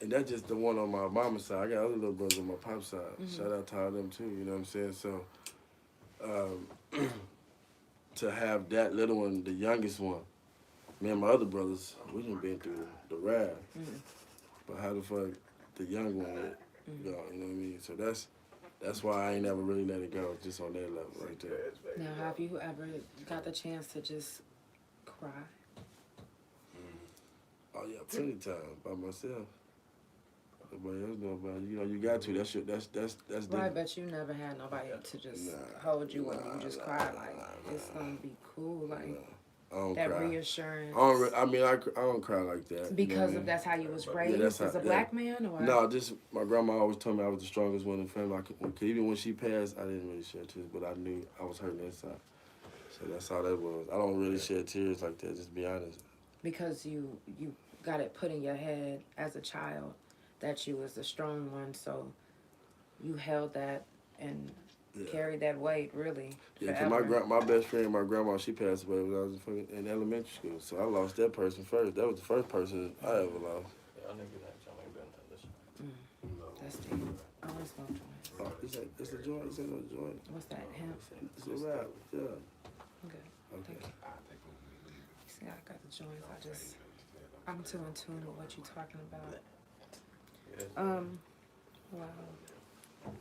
and that's just the one on my mama's side. I got other little brothers on my pop's side. Shout out to all them too. You know what I'm saying? So, to have that little one, the youngest one, me and my other brothers, we done been through the ride. But how the fuck the young one went, you know what I mean? So that's why I ain't ever really let it go, just on that level right there. Now, have you ever got the chance to just cry? Oh yeah, plenty of time by myself. Nobody else know about it. You know, you got to. That's Right, different. but you never had nobody to just hold you when you just cried. Like, it's gonna be cool. Like, I don't that cry. reassurance. I don't cry like that. Because of that's how you was raised as a black man, or no, just my grandma always told me I was the strongest one in the family. Even when she passed, I didn't really shed tears, but I knew I was hurting inside. So that's how that was. I don't really shed tears like that. Just to be honest. Because you got it put in your head as a child that you was the strong one, so you held that and carried that weight really. Yeah, forever. cause my best friend, my grandma, she passed away when I was in elementary school. So I lost that person first. That was the first person I ever lost. That's deep. I want to smoke joint. Oh, it's a joint. It's a joint. What's that? Hemp? It's a wrap. Yeah. Okay. Thank you. See, I got the joints. I'm too in tune with what you're talking about. Wow.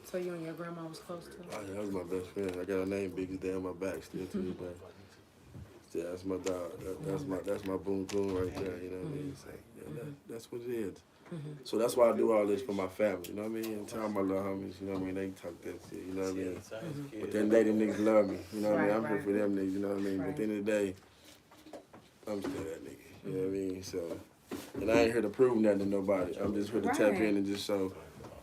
So you and your grandma was close to? Oh, yeah, that was my best friend. I got her name big as day on my back still to this day. Yeah, that's my dog. That's my boom boom right there. You know what I mean? So, yeah, that's what it is. So that's why I do all this for my family. You know what I mean? And tell my little homies. You know what I mean? They talk that shit. You know what I mean? But then them niggas love me. You know what I mean? I'm here for them niggas. You know what I mean? But at the end of the day, I'm still that nigga. You know what I mean? So, and I ain't here to prove nothing to nobody. I'm just here to tap in and just show.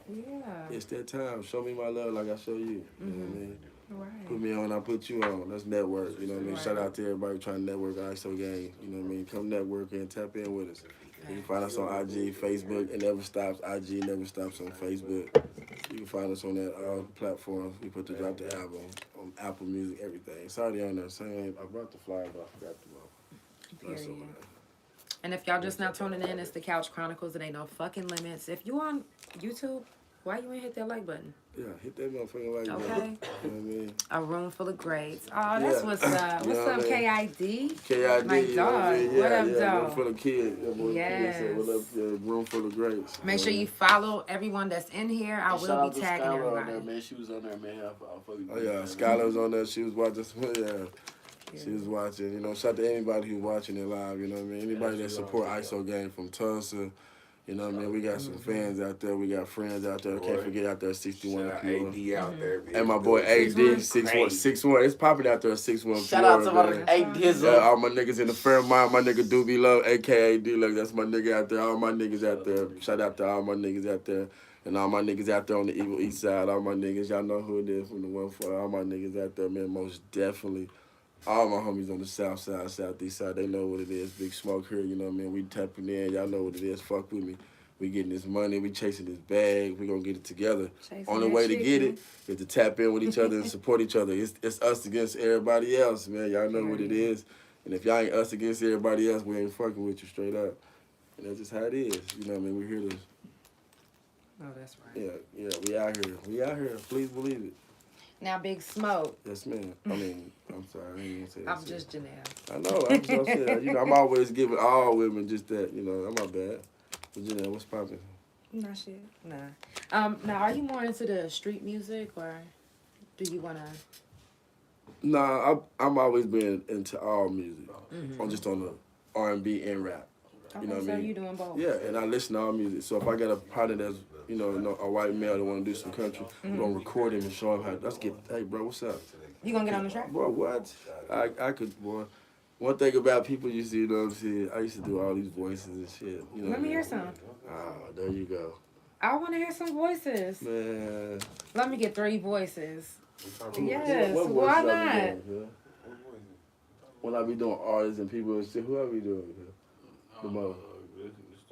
Yeah. It's that time. Show me my love like I show you. You know what I mean? Right. Put me on, I put you on. Let's network. You know what I mean? Right. Shout out to everybody trying to network ISO gang. You know what I mean? Come network and tap in with us. You can find us on IG, Facebook. It never stops. IG never stops on Facebook. You can find us on that all platforms. We put the Drop the Album on Apple Music, everything. It's already on there. Same. I brought the flyer, but I forgot the one. Period. And if y'all just now tuning in, it's the Couch Chronicles. It ain't no fucking limits. If you on YouTube, why you ain't hit that like button? Yeah, hit that motherfucking like button. Okay. You know what I mean? A room full of greats. Oh, that's what's up. You What's know up, what I mean? KID? KID, My you know what I dog. mean? What up, Room dog? full of kids. Yes. So what up, room full of greats. Make sure you follow everyone that's in here. I will be tagging everybody. On there, man. She was on there, man. I'll fuck you. Oh yeah, Skylar was on there. She was watching. She was watching. You know, shout out to anybody who's watching it live. You know what I mean? Anybody that support ISO game from Tulsa. You know what I mean? We got some fans out there. We got friends out there. Can't forget out there 61 people. AD out there. And my boy AD 61. It's popping out there 61. Shout out to my AD. Yeah, all my niggas in the Fairmont. My nigga Doobie Love, aka D-Lug. That's my nigga out there. All my niggas out there. Shout out to all my niggas out there. And all my niggas out there on the Evil East Side. All my niggas, y'all know who it is from the 1-4. All my niggas out there, man, most definitely. All my homies on the south side, southeast side, they know what it is. Big Smoke here, you know what I mean? We tapping in, y'all know what it is. Fuck with me. We getting this money, we chasing this bag, we gonna get it together. Only way to get it is to tap in with each other and support each other. It's us against everybody else, man. Y'all know what it is. And if y'all ain't us against everybody else, we ain't fucking with you straight up. And that's just how it is. You know what I mean? We're here to... Oh, that's right. Yeah, we out here. We out here. Please believe it. Now, Big Smoke. Yes, ma'am. I mean, I'm sorry. I ain't gonna say that. I'm just Janelle. I know. I'm just saying. You know, I'm always giving all women just that. You know, I'm not bad. But Janelle, what's poppin'? Nah, shit. Nah. Now, are you more into the street music, or do you wanna? Nah, I'm always been into all music. I'm just on the R&B and rap. Okay, You know what so I mean? you doing both? Yeah, and I listen to all music. So if I got a partner that's, you know, a white male that want to do some country, I'm gonna record him and show him how. Hey, bro, what's up? You gonna get on the track? Bro, what? I could, boy. One thing about people, you see, you know what I'm saying? I used to do all these voices and shit. You know Let me hear some. Oh, there you go. I want to hear some voices. Man. Let me get 3 voices. Yes, What voices why I be not? doing, when I be doing artists and people and shit, who I be doing? Come on.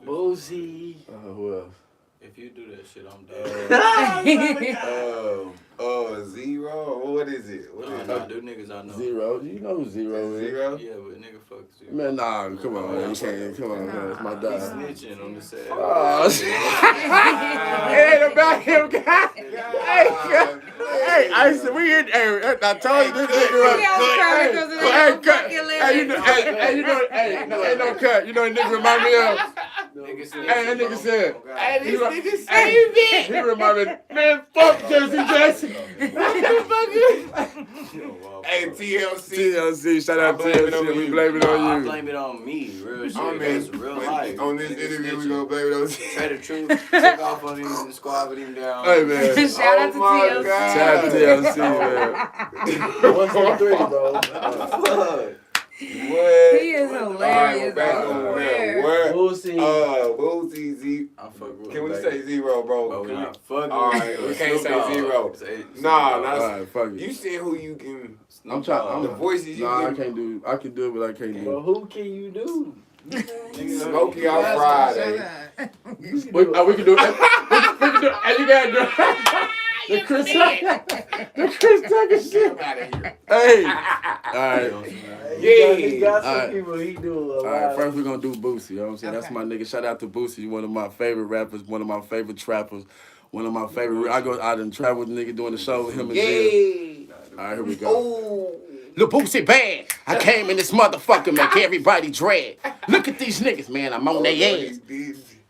Boosie. Who else? If you do that shit, I'm done. Zero. What is it? What is it? Nah, them niggas I know. Zero. You know who Zero is. Zero? Yeah, but nigga fuck Zero. Man, nah, come on, man. You can't. Come on, man. It's my He's dog. snitching on the set. Oh, shit. It ain't about him, guys. Hey, I said, we in. Hey, I told you this nigga. Ain't no cut. You know what nigga remind me of? Nigga Hey, that nigga said. Hey, this nigga saved it. He remind me, man, fuck Jesse Jackson. Hey, TLC. TLC, shout out I blame it on TLC. We you. blame it I on you. blame it on me. Real shit. I mean, That's real life. on this Niggas interview, we snitching. gonna blame it on Tell the truth. Took off on him and squabbed him down. Hey, man. Shout out to TLC. Shout out to TLC, man. 1, 2, 3, bro. Fuck. He is hilarious. Back I on swear. where? Boosie. Boosie, Z. I'm fucking with Can we him, say zero, bro? But we Can we- not fucking. All right, we can't say zero. Nah, All nah. right, fuck You it. see who you can? I'm trying. The voices you Nah, I can. can't do. I can do it, but I can't do But it. who can you do? Smokey on Friday. We can do it. We can do it. And you gotta do it. The Chris Tucker shit. Hey. All right. He got some Yeah. people he do a All lot. right, first we're gonna do Boosie, you know what I'm saying? That's Okay. my nigga. Shout out to Boosie, one of my favorite rappers, one of my favorite trappers, one of my favorite. I go out and travel with the nigga doing the show with him and Jill. Yeah. All right, here we go. Oh. Lil Boosie bad. I came in this motherfucker, make everybody dread. Look at these niggas, man. I'm on their ass.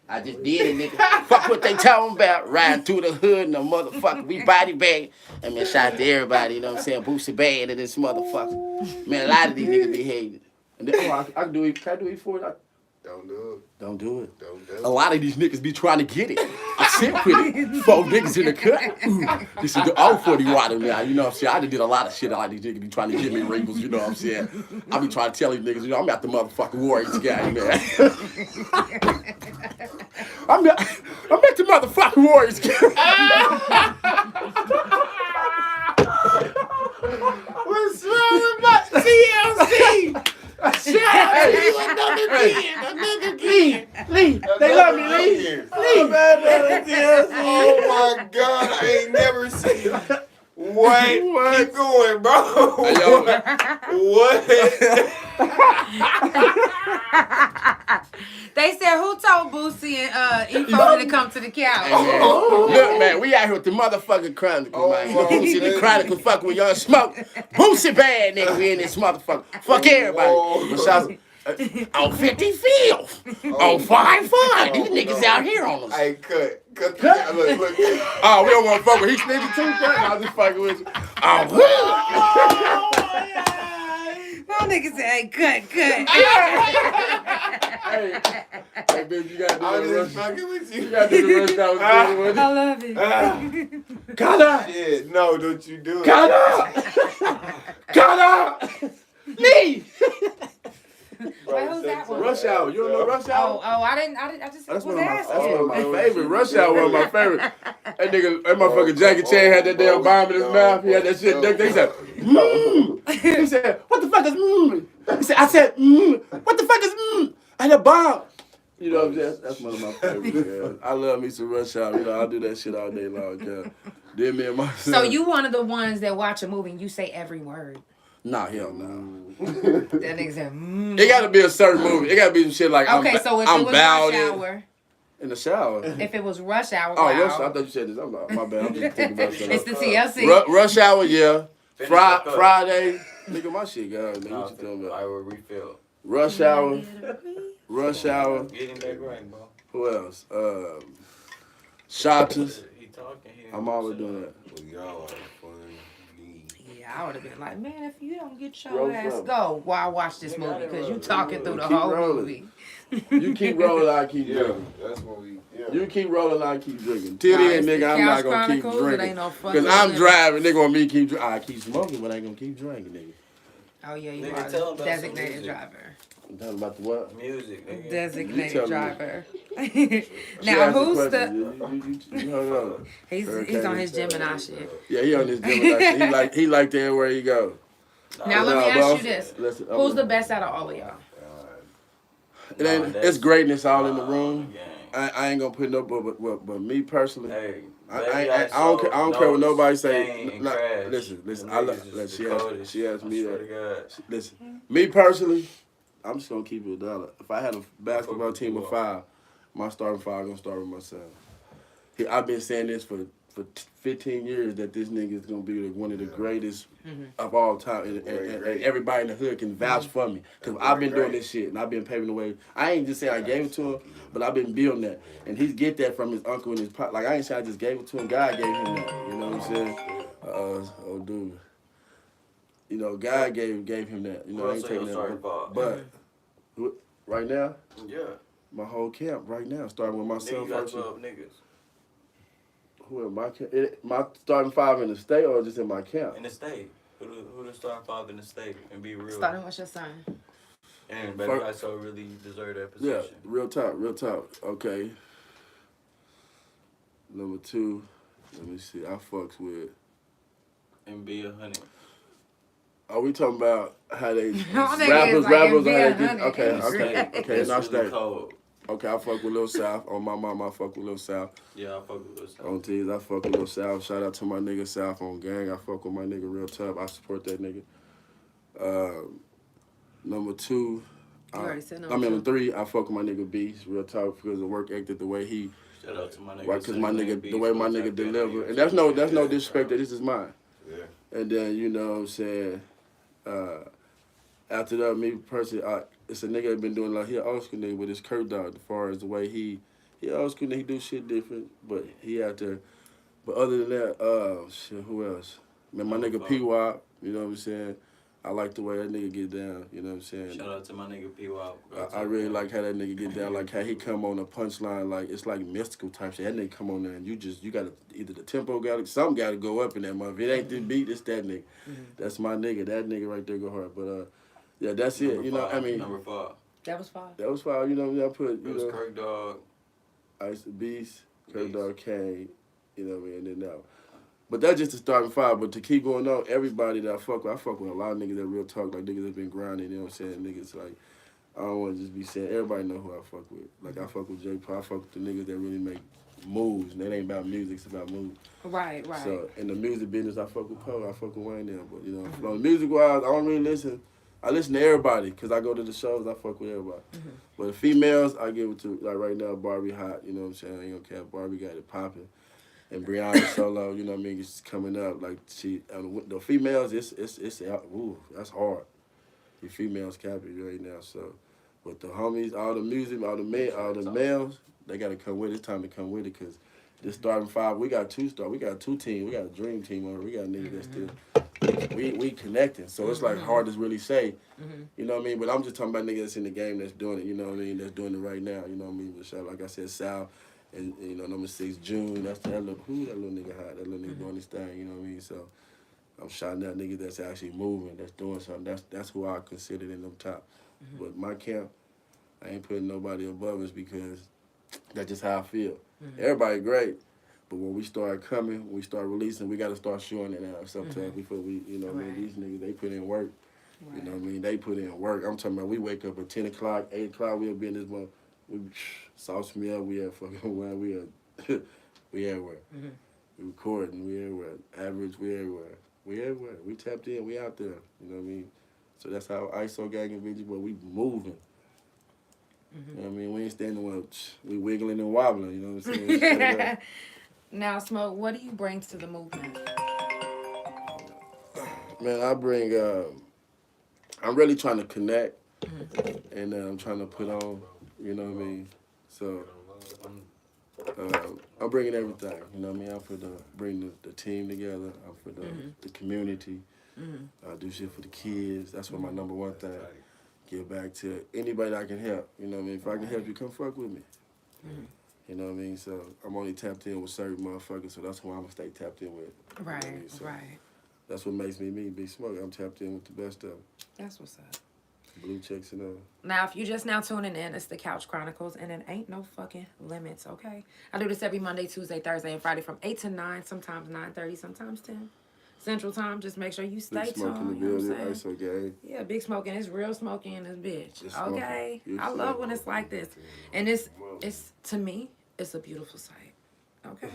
I just did it, nigga. Fuck what they talking about. Riding through the hood and the motherfucker. We body bag. And man, shout out to everybody, you know what I'm saying? Boosie bad in this motherfucker. Man, a lot of these niggas be hating. And then, I can do it. Can I do it for it? Don't do Don't do it. it. Don't do A it. lot of these niggas be trying to get it. I sit with it. 4 niggas in the cut. Ooh, this is the old 40 water now. You know what I'm saying? I done did a lot of shit. A lot of these niggas be trying to give me wrinkles. You know what I'm saying? I be trying to tell these niggas, you know, I'm at the motherfucking Warriors guy, man. I'm at the motherfucking Warriors guy. What's wrong with my TLC? Shout out to you another again. Lee, they love me, Lee. Oh my God, I ain't never seen. What? Keep going, bro. Hey, yo. What? They said, who told Boosie and E.96 to come to the couch? Hey, man. Look, man, we out here with the motherfucking Chronicles, Oh, man. my Boosie the goodness. Chronicles fucking with Young Smoke. Boosie bad, nigga. We in this motherfucker. Fuck everybody. Whoa. But shout on 50 Field. On 5-5. These niggas out here on us. Hey, cut. Look. Oh, we don't want to fuck with. He's snitching too, cut. I'll just fucking with you. Oh, No nigga said, hey, cut. hey, bitch, you gotta do I'm the just rush. fucking with you. You gotta do the rush that was good with I love it. Cut up! Shit, no, don't you do it. Cut up! Cut up! Lee! Wait, who's that one? Rush Hour. You don't know Rush Hour? Oh, I just That's was one of asking. my favorite. Rush Hour, one of my favorite. That nigga, that motherfucker Jackie Chan had that damn bomb in his mouth. He had that shit. They said, He said, what the fuck is He said, I said, what the fuck is I had a bomb. You know what I'm saying? That's one of my favorites, man. I love me some Rush Hour. You know, I'll do that shit all day long, yeah. Then me and my So you one of the ones that watch a movie and you say every word. Nah, hell no. That nigga said, It gotta be a certain movie. It gotta be some shit like Okay, so if it was bowed Rush in. Hour, In the shower. if it was Rush Hour, Oh, wow. Rush, I thought you said this. I'm not, my bad. I'm just thinking about something. It's the TLC. Rush Hour, yeah. Finish that cup. Friday. Nigga, my shit, God. Nigga, Nah, what you talking I about? will refill. Rush Hour. Rush Hour. Get him back right, bro. Who else? Shotters. He talking. He I'm always doing that. Well, y'all are funny. Yeah, I would have been like, man, if you don't get your Roll ass, some. go while I watch this movie because you talking through the Keep whole rolling. movie. You keep rolling, I keep Yeah, drinking. that's what we. Yeah. You keep rolling, I keep drinking. Till Nah, then, it's the nigga, I'm Couch not gonna keep Chronicles. It drinking. ain't no Because fucking I'm limit. driving, they gonna me keep drinking. I keep smoking, but I ain't gonna keep drinking, nigga. Oh, yeah, you Nigga, are tell him a about designated some driver. I'm talking about the what? Music, nigga. You Designated tell me. driver. She Now, asked who's question. the... You hold on. He's Okay. on his Gemini shit. Yeah, he on this Gemini shit. He like that everywhere he go. Now, let me Nah, ask bro. you this. Listen, Who's the best out of all of y'all? It ain't. It's greatness all in the room. I ain't gonna put no, but me personally, Hey, I don't care what nobody say. Listen. She asked me that. Listen, me personally, I'm just gonna keep it $1. If I had a basketball team of 5, my starting 5 gonna start with myself. I've been saying this for 15 years that this nigga is gonna be one of the greatest of all time, and everybody in the hood can vouch for me because I've been doing this shit and I've been paving the way. I ain't just saying I gave it to him, but I've been building that, and he get that from his uncle and his pop. Like I ain't saying I just gave it to him. God gave him that. You know what I'm saying? Oh dude, you know God gave him that. You know I ain't taking that. But right now, my whole camp right now, starting with myself first. Niggas. Who in my camp? My starting 5 in the state or just in my camp? In the state. Who the starting 5 in the state? And be real. Starting with your son. And baby ISO really deserve that position. Yeah, real talk. Okay. Number 2, let me see. I fucks with. And be 100. Are we talking about how they rappers, how they get get? Okay. It's Now really stay. cold. Okay, I fuck with Lil South. On my mom, I fuck with Lil South. Yeah, I fuck with Lil South. On T's, I fuck with Lil South. Shout out to my nigga South on gang. I fuck with my nigga real tough. I support that nigga. Number 2, You already said number 2. Number 3, I fuck with my nigga Beast real tough because of the work ethic, the way he. Shout out to my nigga. Right, because my nigga, the way my nigga deliver, and that's no disrespect that this is mine. Yeah. And then you know what I'm saying. After that, me personally, it's a nigga that been doing like he an old school nigga, but it's Kurt Dog as far as the way he old school nigga, he do shit different, but he out there. But other than that, shit, who else? Man, my nigga P-Wop, you know what I'm saying. I like the way that nigga get down, you know what I'm saying. Shout out to my nigga P-Wop. I really like how that nigga get down, like how he come on a punchline, like it's like mystical type shit. That nigga come on there and you gotta, either the tempo something gotta go up in that motherfucker. If it ain't the beat, it's that nigga. That's my nigga. That nigga right there go hard. But yeah, that's it. You know, I mean. Number 5. That was 5. That was 5. You know, I put It was Kirk Dog. Ice Beast, Kirk Dog Kane. You know what I mean, and then now. But that's just the starting 5. But to keep going on, everybody that I fuck with a lot of niggas that real talk, like niggas that been grinding, you know what I'm saying? Niggas like, I don't want to just be saying, everybody know who I fuck with. Like, I fuck with J. Paul, I fuck with the niggas that really make moves. And it ain't about music, it's about moves. Right. So, in the music business, I fuck with Poe, I fuck with Wayne now. But, you know, music-wise, I don't really listen. I listen to everybody, because I go to the shows, I fuck with everybody. But the females, I give it to, like right now, Barbie hot, you know what I'm saying? I ain't gonna care, Barbie got it popping. And Brianna Solo, you know what I mean, it's coming up. Like, the females, ooh, that's hard. The females copy right now, so. But the homies, all the music, all the males, they got to come with it. It's time to come with it, because this starting 5, we got 2 we got 2 teams. We got a dream team on it. We got niggas that still, we connecting. So it's like hard to really say, you know what I mean? But I'm just talking about niggas that's in the game that's doing it, you know what I mean? That's doing it right now, you know what I mean? But like I said, Sal, and you know, number 6, June, that little nigga hot, that little nigga doing his thing, you know what I mean? So I'm shouting out niggas that's actually moving, that's doing something. That's who I consider in them top. But my camp, I ain't putting nobody above us because that's just how I feel. Everybody great, but when we start coming, when we start releasing, we got to start showing it out sometimes before we, you know what I mean? These niggas, they put in work. You know what I mean? They put in work. I'm talking about we wake up at 10 o'clock, 8 o'clock, we'll be in this month. We sauce me up, we at fucking where we at. We everywhere. We recording, we everywhere. Average, we everywhere. We everywhere. We tapped in, we out there. You know what I mean? So that's how ISO gang and VG, but we moving. You know what I mean? We ain't standing we wiggling and wobbling, you know what I'm saying? Now, Smoke, what do you bring to the movement? Man, I bring, I'm really trying to connect, and I'm trying to put on, you know what I mean? So, I'm bringing everything, you know what I mean? I'm for bring the team together. I'm for the community. I do shit for the kids. That's what my number one thing. Give back to anybody that I can help. You know what I mean? If I can help you, come fuck with me. You know what I mean? So I'm only tapped in with certain motherfuckers, so that's who I'm going to stay tapped in with. Right, you know what I mean? So right. That's what makes me Big Smoke. I'm tapped in with the best of them. That's what's up. Blue checks and all. Now, if you just now tuning in, it's the Couch Chronicles, and it ain't no fucking limits, okay? I do this every Monday, Tuesday, Thursday, and Friday from 8 to 9, sometimes 9:30, sometimes 10. Central Time. Just make sure you stay Big Smoke in the tuned. You know what I'm building. saying? ISO gang. Yeah, big smoking. It's real smoking in this bitch. It's smoking. Okay. You I see love it. when it's like this. And it's to me, it's a beautiful sight. Okay.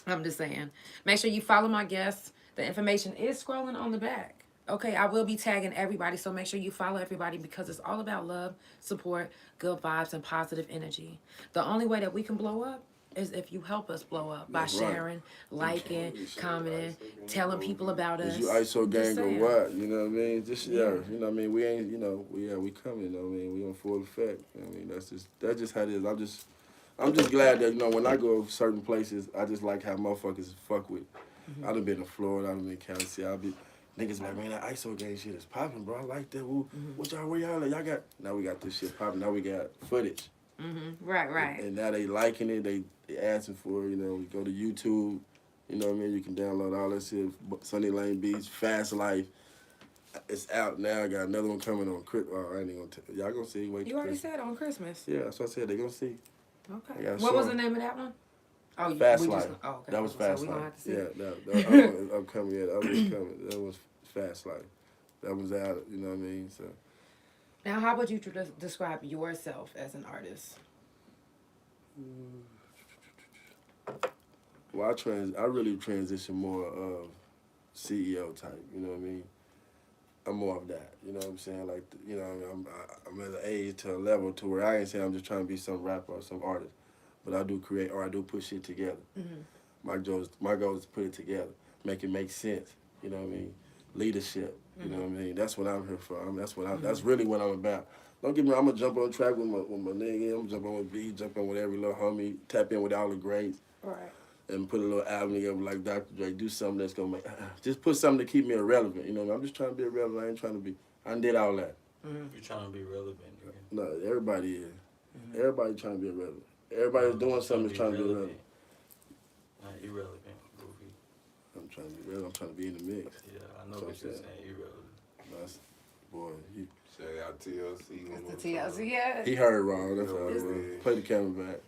I'm just saying. Make sure you follow my guests. The information is scrolling on the back. Okay, I will be tagging everybody, so make sure you follow everybody because it's all about love, support, good vibes, and positive energy. The only way that we can blow up is if you help us blow up by That's right. sharing, liking, commenting, telling people about us. Is you ISO I'm just gang or saying. what? You know what I mean? Just yeah, Yeah. you know what I mean? We ain't, you know, we coming, you know what I mean? We on full effect. You know what I mean? That's just how it is. I'm just glad that, you know, when I go certain places, I just like how motherfuckers fuck with. I done been to Florida, I done been to Cali, I'll be niggas like, man, that ISO gang shit is popping, bro. I like that. What y'all, where y'all at? Y'all got, now we got this shit popping. Now we got footage. Right. And now they liking it. They asking for it. You know, we go to YouTube. You know what I mean? You can download all that shit. Sunny Lane Beats, Fast Life. It's out now. I got another one coming on. I ain't even gonna tell y'all. Gonna see. Wait. You already said on Christmas. Yeah, that's what I said. They gonna see. Okay. got a What was song. the name of that one? Oh, Fast we Life. just. Oh, okay. That was So Fast we Life. gonna have to see. Yeah, it. that upcoming. Yeah, that was coming. That was Fast Life. That was out. You know what I mean? So. Now, how would you describe yourself as an artist? Well, I really transition more of CEO type. You know what I mean? I'm more of that. You know what I'm saying? Like, you know, I'm at an age to a level to where I ain't saying I'm just trying to be some rapper or some artist, but I do create or I do put shit together. My goal is to put it together, make it make sense. You know what I mean? Leadership. You know what I mean? That's what I'm here for. That's really what I'm about. Don't get me wrong, I'm gonna jump on track with my nigga. I'm gonna jump on with B, jump on with every little homie, tap in with all the greats. Right. And put a little album together like Dr. Dre, do something that's gonna make, just put something to keep me irrelevant. You know, I'm just trying to be irrelevant. I ain't trying to be, I done did all that. You're trying to be relevant. No, everybody is. Everybody trying to be irrelevant. Everybody's doing something that's trying to be irrelevant. Not irrelevant, goofy. I'm trying to be relevant. I'm trying to be in the mix. Yeah, I know what you're saying, irrelevant. That's, boy, Shout out TLC. It's the TLC, yeah. he heard wrong. That's all. Yeah. Play the camera back.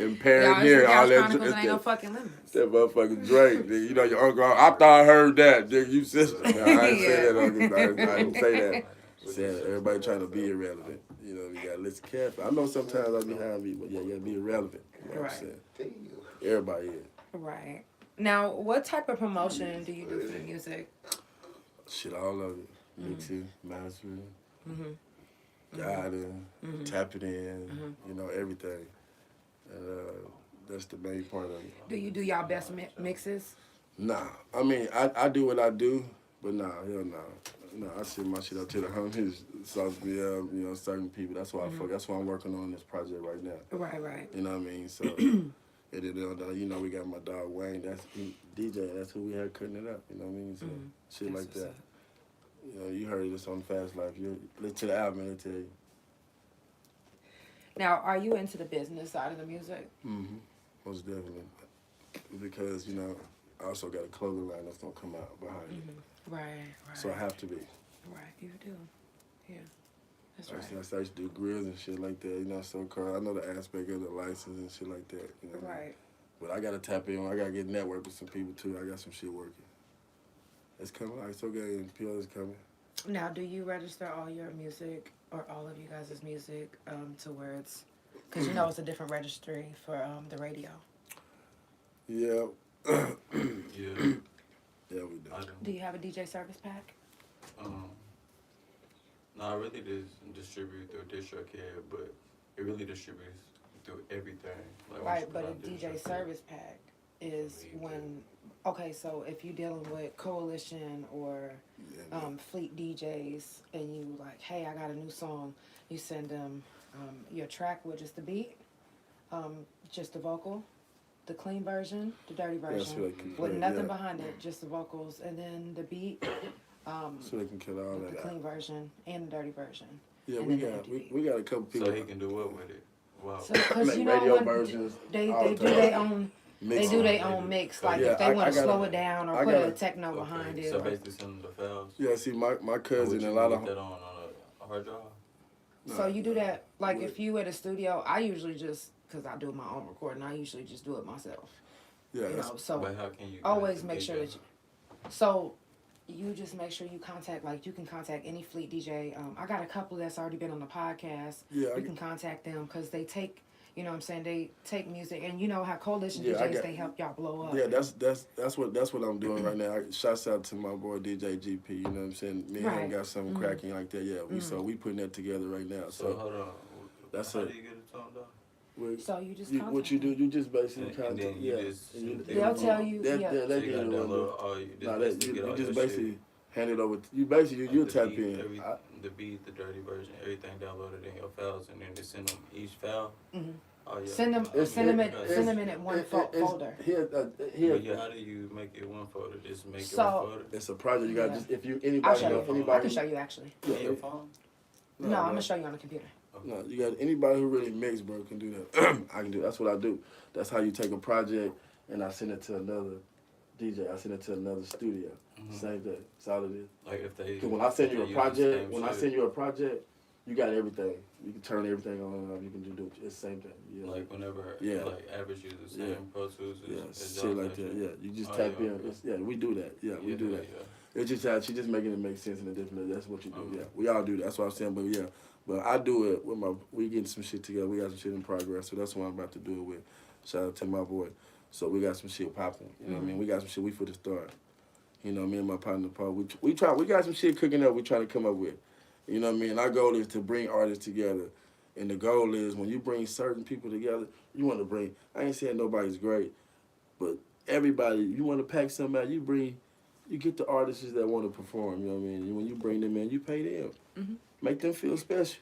Impaired here, all that. Chronicles ain't no fucking limits. That motherfucking Drake, nigga. You know your uncle. I thought I heard that, nigga. You sister. No, I didn't say that, uncle. I didn't say that. Saying everybody trying to be irrelevant. You know, you gotta listen carefully. I know sometimes I be behind me, but yeah, you gotta be irrelevant. You know what I'm saying? Everybody is. Right. Now, what type of promotion do you do for the music? Shit, all of it. Mixing, mastering, guiding, tapping in, you know, everything. And that's the main part of it. Do you do y'all best mixes? Nah, I mean, I do what I do, but nah, hell nah. No, I send my shit up to the homies, sauce me up, you know, certain people. That's why I fuck. That's why I'm working on this project right now. Right. You know what I mean? So, and then, you know, we got my dog Wayne. That's DJ. That's who we had cutting it up. You know what I mean? So, shit like that. You know, you heard this on Fast Life. You listen to the album and they tell you. Now, are you into the business side of the music? Most definitely. Because, you know, I also got a clothing line that's going to come out behind it. Right. So I have to be. Right, you do. Yeah, that's I right. used to do grills and shit like that, you know, so I know the aspect of the license and shit like that, you know. Right. But I got to tap in. I got to get network with some people, too. I got some shit working. It's coming. It's okay. And PO is coming. Now, do you register all your music or all of you guys' music to where it's... Because you know it's a different registry for the radio. Yeah. Yeah. Yeah, we do. Do you have a DJ service pack? No, I really just distribute through DistroKid, but it really distributes through everything. Like, Right, but a DJ service pack is when... Okay, so if you're dealing with Coalition or Fleet DJs and you like, hey, I got a new song, you send them your track with just the beat, just the vocal, the clean version, the dirty version, with nothing behind it, just the vocals, and then the beat, so they can kill all with that the clean version and the dirty version. Yeah, and we then got the MTV. we got a couple people. So he can do what with it? Wow. So, because Make you know radio when versions, they all do the time. their own. They Mix do it. their own mix. Like Yeah, if they I want to gotta- slow it down or I put a gotta- techno behind it. So or, basically send them the files. Yeah, see, my Would cousin you and a lot put of that on a hard drive? so you do that, like What? if you at a studio, I usually just, because I do my own recording, I usually just do it myself. Yeah, you that's- know, so But how can you always get make the sure DJ? that you just make sure you contact, like, you can contact any fleet DJ. I got a couple that's already been on the podcast. Yeah, You can contact them because they take, you know what I'm saying, they take music, and you know how coalition Yeah, I DJs, got- they help y'all blow up. Yeah, that's what I'm doing right now. Shouts out to my boy DJ GP. You know what I'm saying? Me and him Right. got something cracking like that. Yeah, we putting that together right now. So So hold on. That's how it. do you get it to them though? So you just what you do, contact you just basically And contact. then you Yeah, just and you- send They'll tell you, That, yeah. that, So they you get got it that on little, oh, you just Nah, basically get you all just your basically shit. hand it over. You basically you The tap beat, in. the beat, the dirty version, everything downloaded in your files, and then just send them each file. Mhm. Oh yeah. Send them, It's- send them in, it's- send them in at one folder. Here, But yeah, how do you make it one folder? Just make it So- one folder. it's a project. You got Yeah. just if you I'll anybody show know you. I anybody. can show you actually. Yeah, In your phone? No, I'm gonna show you on the computer. No, you got anybody who really mix, bro, can do that. I can do. That's what I do. That's how you take a project and I send it to another DJ. I send it to another studio. Same thing. That's all it is. Like if they. Because when I send you a use the project, same when I shit, send you a project, you got everything. You can turn everything on and off. You can do it's the same thing. Yeah. Like whenever, Yeah. like average use the same Yeah. Pro Tools Yeah, as shit y'all like type that. shit. Yeah, you just Oh, tap yeah, in. okay. Yeah, we do that. Yeah, we do that. Yeah. It's just how she just making it make sense in a different. That's what you do. Okay. Yeah, we all do that. That's what I'm saying. But yeah, but I do it with my. We getting some shit together. We got some shit in progress. So that's what I'm about to do it with. Shout out to my boy. So we got some shit popping. You know what I mean? We got some shit. We for the start. You know, me and my partner Paul. We got some shit cooking up. We trying to come up with. You know what I mean? Our goal is to bring artists together. And the goal is when you bring certain people together, you want to bring. I ain't saying nobody's great, but everybody. You want to pack somebody. You get the artists that want to perform. You know what I mean? When you bring them in, you pay them. Make them feel special.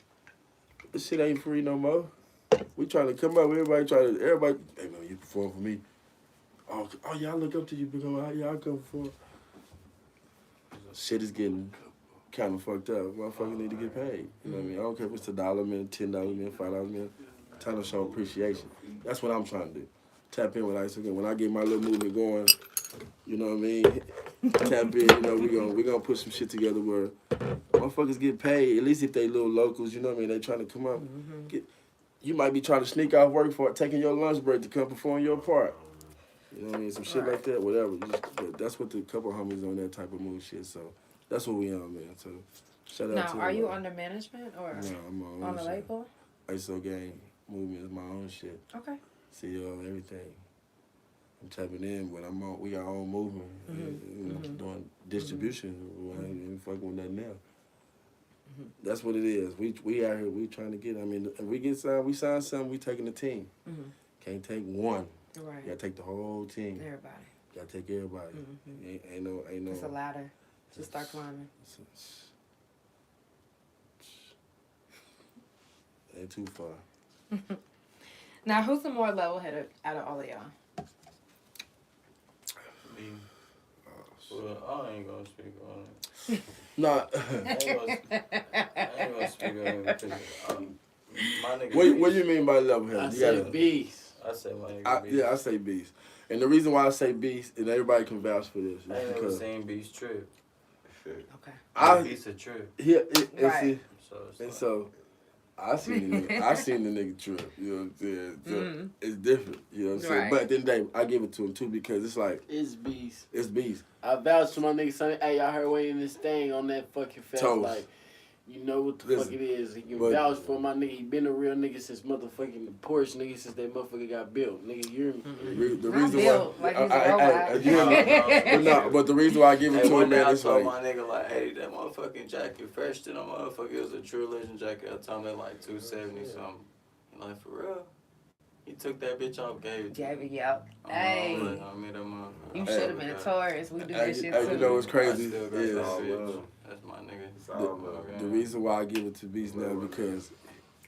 This shit ain't free no more. We trying to come up. Everybody, hey man, you perform for me. Oh yeah, I look up to you. Yeah, I come perform. Shit is getting kind of fucked up. Motherfuckers need to get paid. You know what I mean? I don't care if it's $1 man, $10 man, $5 man. Time to show appreciation. That's what I'm trying to do. Tap in with Ice again. When I get my little movement going, you know what I mean? Tap in. You know we gonna put some shit together where motherfuckers get paid. At least if they little locals, you know what I mean? They trying to come up. You might be trying to sneak off work for it, taking your lunch break to come perform your part. You know what I mean? Some shit like that, whatever. But that's what the couple homies on that type of move shit. So that's what we on, man. So shout out Now, to are you under management or No, I'm on on the shit. label? ISO gang movement is my own shit. Okay. CEO, everything. I'm tapping in, but we got our own movement. You know, doing distribution. I ain't even fucking with nothing else. That's what it is. We out here, we trying to get, I mean, if we get signed, we sign something, we taking the team. Can't take one. Right. You gotta take the whole team. Everybody. You gotta take everybody. Ain't no. It's a ladder. Just start climbing. Ain't too far. Now, who's the more level-headed out of all of y'all? Me. Well, I ain't gonna speak on it. Nah. I ain't gonna speak on it because my nigga. What Beast. you mean by level I headed? said beast. I say my nigga. Beast. I say beast. And the reason why I say beast, and everybody can vouch for this, I is ain't never because seen Beast trip. Okay. Beast a trip. Right. So I seen the nigga trip. You know what I'm saying? So it's different. You know what I'm saying? Right. But at the end of the day, I give it to him too because it's like It's beast. it's beast. I vouch for my nigga son. Hey, I heard waiting this thing on that fucking fest. Toast. Like, you know what the Listen, fuck it is. He can but- vouch for my nigga. He been a real nigga since motherfucking the Porsche nigga since that motherfucker got built. Nigga, you're The Not reason built why, like he's a robot. you hear me? But the reason why I give it Hey, to one him, day man, I it's told like my nigga like, hey, that motherfucking jacket fresh to the motherfucker. It was a True Legend jacket. I told him like 270 something. And like, for real? He took that bitch off, gave it to Gave me. it, yep. Hey, I made that motherfucker. you Hey, should have been a Taurus. We do Hey, this shit hey, too. you know what's crazy? I still got Is that all bitch. love. That's my nigga. It's all love. the reason why I give it to Beast now because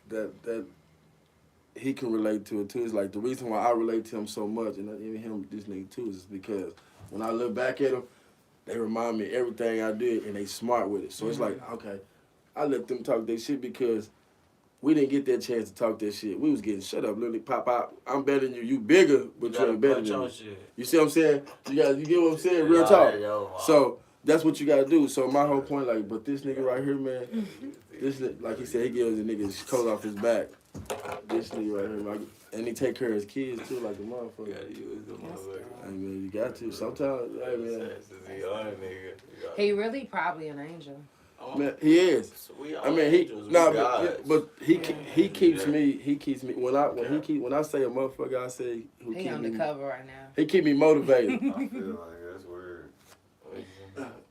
that he can relate to it too. It's like the reason why I relate to him so much, and even him, this nigga too, is because when I look back at him, they remind me of everything I did, and they smart with it. So it's like, okay, I let them talk their shit because we didn't get that chance to talk that shit. We was getting shut up, literally pop out. I'm better than you. You bigger, but you ain't better than me. You see what I'm saying? You get what I'm saying? Real talk. So that's what you gotta do. So my whole point, like, but this nigga right here, man, this like he said, he gives the nigga his coat off his back. This nigga right here, and he take care of his kids too, like a You motherfucker. gotta use the motherfucker. I mean, you got to. Sometimes, hey man, This is the young nigga. He really probably an angel. man, he is. So we all I mean, he angels, we no, gods. but he keeps Yeah. me. He keeps me when I say a motherfucker, I say who He keep on me. the cover right now. He keep me motivated. I feel like that's weird.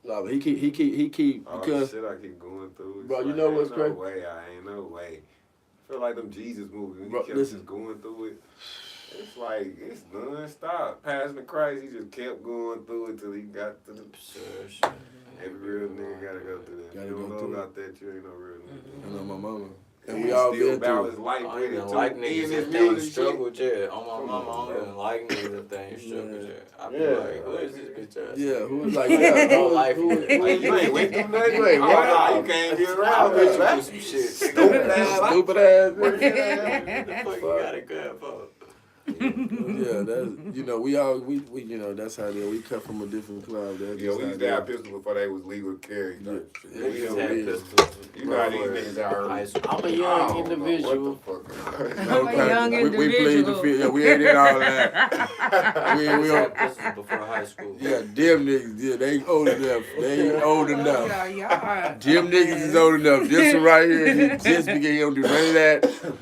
No, but he keep All the because shit I keep going through. It's Bro, you like, know what's ain't crazy? No way, I ain't no way. I feel like them Jesus movies. When Bro, he kept listen. just going through it. It's like it's non-stop. Passing the Christ, he just kept going through it till he got to the. Sure. Every real nigga gotta go through that. Gotta If you don't go know through about that, you ain't no real nigga. I know my mama, and He we all still been balance through. life I with don't it even too. like In niggas his if they music struggle shit. with that. On my Come mama, on, I don't bro. even like niggas if they ain't struggle with that. I be Yeah. like, who is this bitch ass? Yeah, nigga? who was like Whole that? life, Who man. Like, you ain't went through nothing. Wait, Oh, what? nah, you can't get I'll around bet with you that. do some shit. Stupid ass. Stupid ass. What the nigga. fuck you got it good for? Yeah, that's we all that's how they we cut from a different cloud. That's Yeah, just we how used they to have are. pistols before they was legal to carry. Yeah. Niggas Yeah, had we- pistols. You know how these niggas are. High school. I'm a I young don't know individual. what the fuck. I'm a young we plead the individual. fifth. Yeah, we ain't in all that. we Niggas don't- had pistols before high school. Yeah, them niggas, yeah, they old enough. They ain't old enough. Yeah, y'all. Them niggas is old enough. This one right here, he just began to do none of that.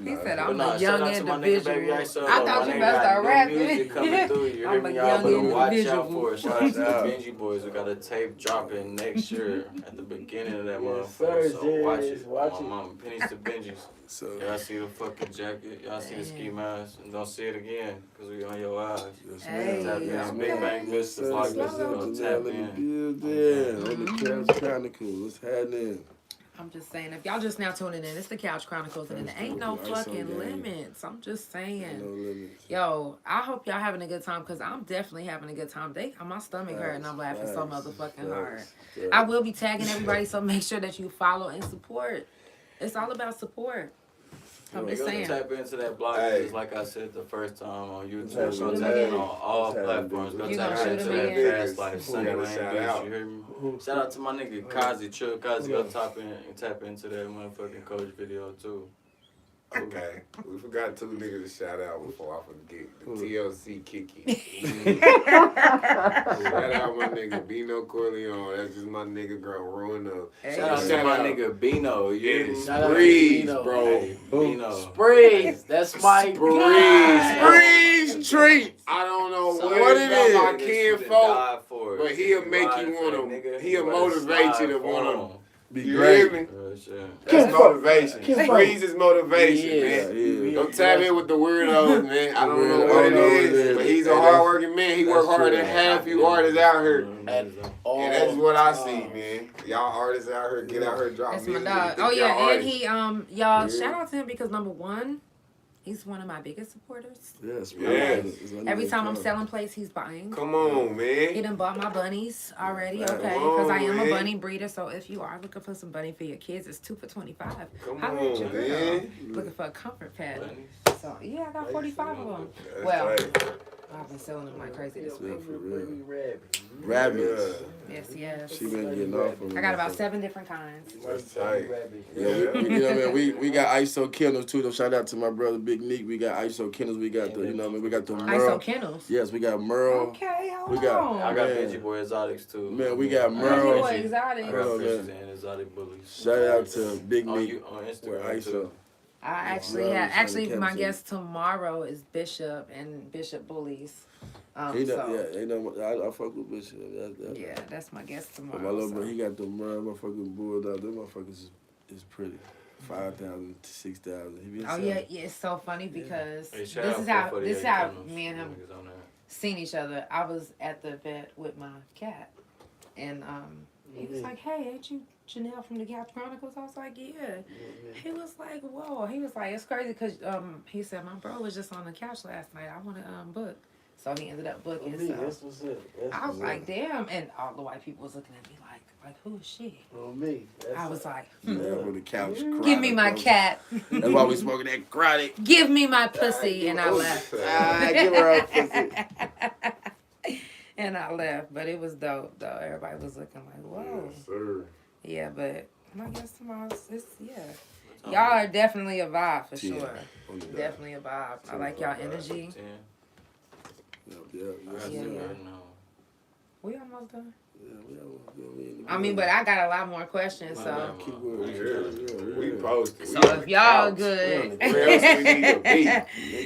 He said, But I'm nah, a shout young out to my nigga individual. Baby Ice. I thought you must have rapping. Music coming through. You hear I'm a me? Y'all young better watch out individual. for it. Shout out to the Yeah. Benji Boys. We got a tape dropping next year at the beginning of that Yes, motherfucker. sir, So watch Jazz, it. watch My it. mama. Pennies to Benji's. So Y'all see the fucking jacket. Y'all see the ski mask. And don't see it again because we on your eyes. yes, Hey, Tap in. yes, Big okay. Bang Mr. Vlog. Slow Let's down. go tap in in. the building on the Couch Chronicles. What's happening? I'm just saying, if y'all just now tuning in, it's the Couch Chronicles, and there ain't no fucking limits. I'm just saying. No limits. Yo, I hope y'all having a good time, because I'm definitely having a good time. My stomach hurt, and I'm laughing so motherfucking hard. I will be tagging everybody, so make sure that you follow and support. It's all about support. I'm just Go saying. tap into that blog. Hey. Just like I said the first time on YouTube. Tap Go in. tap in on Hey. all Tap in. platforms. Go You tap gonna into shoot him that again? Fast Life Sunday Gotta Lane shout Beats. out. You hear me? Shout out to my nigga Kazi, Chill Kazi. Go tap into that motherfucking coach video too. Okay, we forgot two niggas to shout out before I forget. The TLC Kiki. Shout out my nigga Bino Corleone. That's just my nigga growing up. Hey. Shout out to my nigga Bino. You hear me? Shout out to Breeze, Bino. bro. Hey, Bino. Breeze, that's my guy. Breeze treat. I don't know So what it it is. is. My kinfolk, For it. but he'll If you make ride you for wanna- that nigga, he'll you better motivate you slide to for wanna- him. Be you great. hear me? Real shit. That's Kinfolk. motivation. Kinfolk. Breeze is motivation, He is. man. He is. Don't tap in with the weirdos, man. I don't know Weirdo. what I don't know what it it is, is. but he's a Hey, hard-working man. He work that's harder true. than half you artists out here. At all And that's what I see, times. man. Y'all artists out here, get out here, drop That's my music. dog. Think Oh y'all yeah, and artists. he y'all Yeah. shout out to him because number one, he's one of my biggest supporters. Yes, Yes. Every time I'm selling plates, he's buying. Come on, He man. done bought my bunnies already, Come okay? Because I am a on, bunny breeder, so if you are looking for some bunny for your kids, it's 2 for $25. Come Holla at your on, girl. man. Looking for a comfort pad. Bunnies. So yeah, I got 45 of them. That's Well, right. I've been selling them like crazy this week. For real. Rabbit. Rabbits. Yes, yes. She been getting off on I got about 7 different kinds. That's tight. Yeah, you know what I mean? We got ISO kennels too. Though. Shout out to my brother Big Neek. We got ISO kennels. We got the you know what I mean? We got the ISO Merle. kennels. Yes, we got Merle. Okay, hold We got- on. I got Man. Benji Boy Exotics too. Man, we got I Merle. Benji Boy Benji. Exotics. I got Merle, Fishes man. and Exotic Bullies. Shout out to Big On Neek. you on With Instagram ISO. too. I actually Merle have. trying to Actually, my capture- guest tomorrow is Bishop and Bishop Bullies. He So, done, yeah, he done, I fuck with Bishop. That, yeah, that's my guest But tomorrow. my little so. bro, he got the Merle motherfucking bulldog. Them motherfuckers is pretty. 5,000 to 6,000. He been Oh selling. yeah, it's so funny because Hey, this shout is out how 448 channels. me and him Niggas on there. seen each other. I was at the vet with my cat, and he was like, "Hey, ain't you Janelle from the Couch Chronicles?" I was like, "Yeah." He was like, "Whoa!" He was like, "It's crazy because he said my bro was just on the couch last night. I want to book." So he ended up booking. So That's what's up. That's I was what's like, up. "Damn!" And all the white people was looking at me like, "Who is she?" On me. That's I was like, Yeah, with the couch. "Give me my cat. That's why we smoking that chronic. Give me my pussy," and I left. Give her a pussy. And I left, but it was dope though. Everybody was looking like, "Whoa." Yes, sir. Yeah, but my guess tomorrow is yeah. Y'all are definitely a vibe for 10 sure. on the dot. Definitely a vibe. I like y'all energy. Yeah. We almost done. Yeah, I mean, but I got a lot more questions, so. keep going. We here. We posted. So if y'all good, Where else we need to be?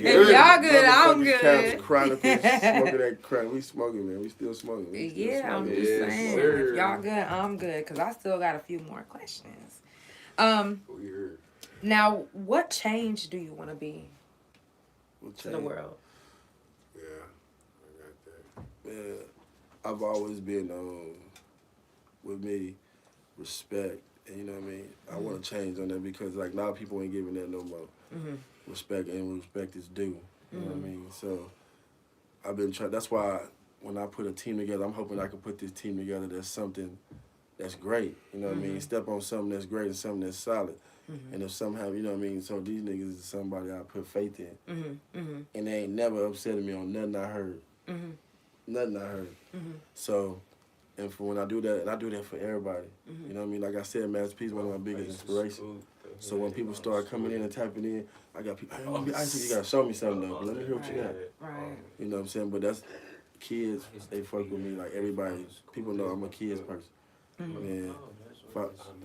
if y'all good, I'm Motherfucking good. Chronicles, smoking that crack. We smoking, man. We still smoking. We still Yeah, I'm smoking. just Yes, saying. sir. If y'all good, I'm good, cause I still got a few more questions. We here. Now, what change do you want to be We'll to the change. world? Yeah, I got that. Man, I've always been with me, respect, and you know what I mean. I want to change on that because like now people ain't giving that no more. Respect and respect is due. You know what I mean. So I've been trying. That's why when I put a team together, I'm hoping I can put this team together. That's something that's great. You know what I mean. Step on something that's great and something that's solid. And if somehow, you know what I mean. So these niggas is somebody I put faith in, and they ain't never upset me on nothing I heard. Nothing I heard. So. And for when I do that, and I do that for everybody. You know what I mean? Like I said, Master P is one of my biggest inspirations. So when people start coming in and tapping in, I got people, I think you got to show me something though. But let me hear what you got. Right. You know what I'm saying? But that's, kids, they fuck with me. Like everybody, people know I'm a kids person. Man,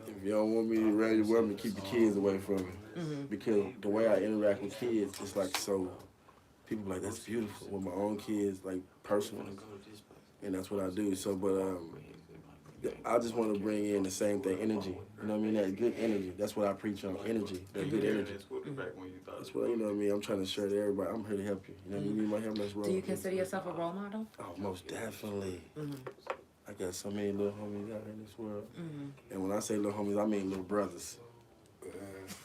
if you don't want me around your world, keep the kids away from me. Because the way I interact with kids, it's like so, people be like, that's beautiful. With my own kids, like personally. And that's what I do. So, but I just want to bring in the same thing, energy. You know what I mean? That good energy. That's what I preach on, energy. That good energy. That's what, you know what I mean? I'm trying to share to everybody. I'm here to help you. You know what I mean? You need my help, let's roll. Do you consider yourself a role model? Oh, most definitely. I got so many little homies out here in this world. And when I say little homies, I mean little brothers.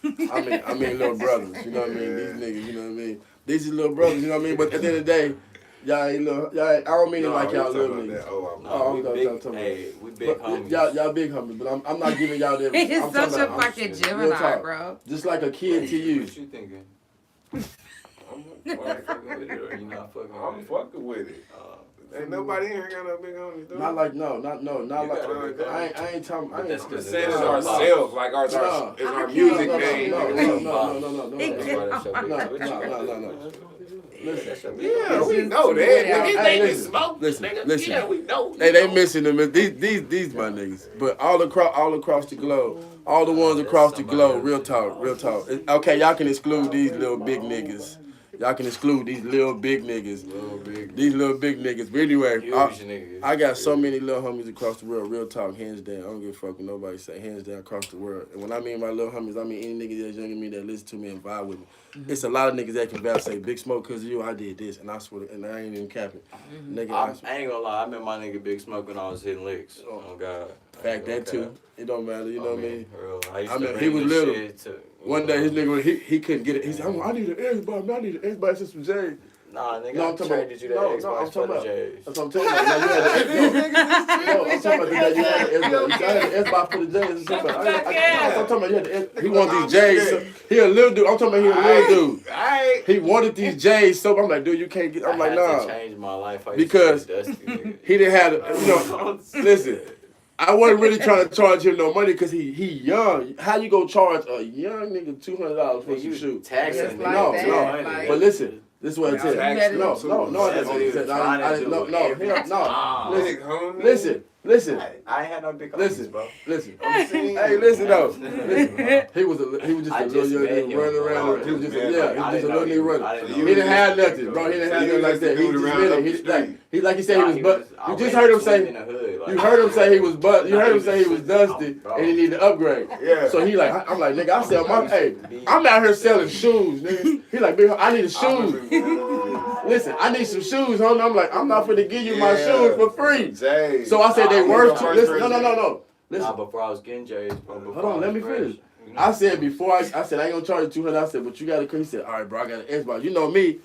I mean little brothers. You know what I mean? These niggas, you know what I mean? These are little brothers, you know what I mean? But at the end of the day, y'all ain't little, I don't mean it like y'all little niggas. We big homies. Y'all big homies, but I'm not giving y'all that. He's I'm such talking a about- fucking real Gemini, talk. bro. Just like a kid to you. What you thinking? I'm fucking with it, or you not fucking with I'm it? fucking with it. Ain't nobody in here got no big homies, though. Not like not You like gotta be good. I ain't talking. I ain't that's I'm 'cause just it's saying it's our ourselves, like No. it's our I music can't- name. No. That's why that's your big No. homies. Listen. Yeah, we Just know put that. it out. These Hey, niggas listen. smoke. Listen. Nigga. Yeah, we know. Hey, they missing them. These my niggas. But all across the globe, all the ones across the globe. Real talk. Okay, y'all can exclude these little big niggas. Y'all can exclude these little big niggas. These little big niggas. But anyway, Huge niggas. I got so many little homies across the world. Real talk, hands down. I don't give a fuck what nobody say. Hands down across the world. And when I mean my little homies, I mean any nigga that's younger than me that listen to me and vibe with me. It's a lot of niggas that can vouch say, Big Smoke, because of you, I did this. And I swear, and I ain't even capping. Nigga, I ain't gonna lie, I met my nigga Big Smoke when I was hitting licks. Oh God. fact that too. It don't matter, you know what I mean? I mean, he was little. One day his nigga, he couldn't get it. He said, I need an Xbox, man. I need an Xbox and some J's. Nah, nigga, No, I I'm talking traded you that about- no, Xbox I'm for the talking J's. That's what I'm talking about. Now, you had I'm talking about the day you had the Xbox. I had the Xbox for the J's. I'm talking about you had the he wanted these J's. So, he a little dude. I'm talking about he a little dude. Alright. He wanted these J's, so I'm like, dude, you can't get. I'm like, I had to nah. change my life. I used Because to be dusty, nigga. He didn't have, you know. Listen, I wasn't really trying to charge him no money because he young. How you gonna charge a young nigga $200 for some shoes? Taxing, like No, that, no. like- But listen, this is what I tell you. Tax No, them no, too. no. That's what he was trying to do every time. No. Big homie. Listen. I ain't had no big homies, Listen, bro. listen. I'm saying. Hey, listen though. Listen. He was just I a just little young met nigga him, running bro. around. He was just I a didn't little know nigga I running. didn't He know didn't have nothing, bro. He didn't have nothing like that. He just met him. He like he said he was butt. You just heard him say. You heard him say he was butt. You heard him say he was dusty and he needed to upgrade. Yeah. So he like, I'm like, nigga, I sell my. Hey, I'm out here selling shoes, nigga. He like, big, I need a shoes. Listen, I need some shoes, homie. I'm like, I'm not finna give you my shoes for free. So I said they worth. Listen, no. Listen. Nah, before I was getting J's, bro. Hold on, let me finish. I said before I said I ain't gonna charge you $200. I said, but you gotta. He said, all right, bro, I got an Xbox. You know me.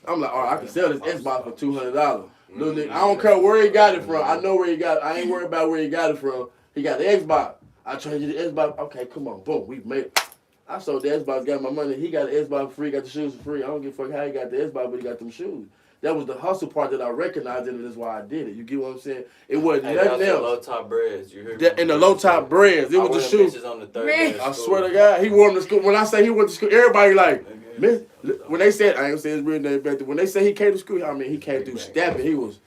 I'm like, all right, I can sell this Xbox for $200. Little nigga, I don't care where he got it from. I know where he got it. I ain't worried about where he got it from. He got the Xbox. I traded you the Xbox. Okay, come on, boom, we made it. I sold the Xbox, got my money. He got the Xbox for free, got the shoes for free. I don't give a fuck how he got the Xbox, but he got them shoes. that was the hustle part that I recognized, and that's why I did it. You get what I'm saying? It wasn't Hey, nothing that's the else. low top breads. You hear That, and the low top breads. It was the shoes. On the third Man. day of I school. swear to God, he wore them to school. When I say he went to school, everybody like, man, when they said, I ain't gonna say his real name back then, when they say he came to school, I mean, he came through stabbing. He was,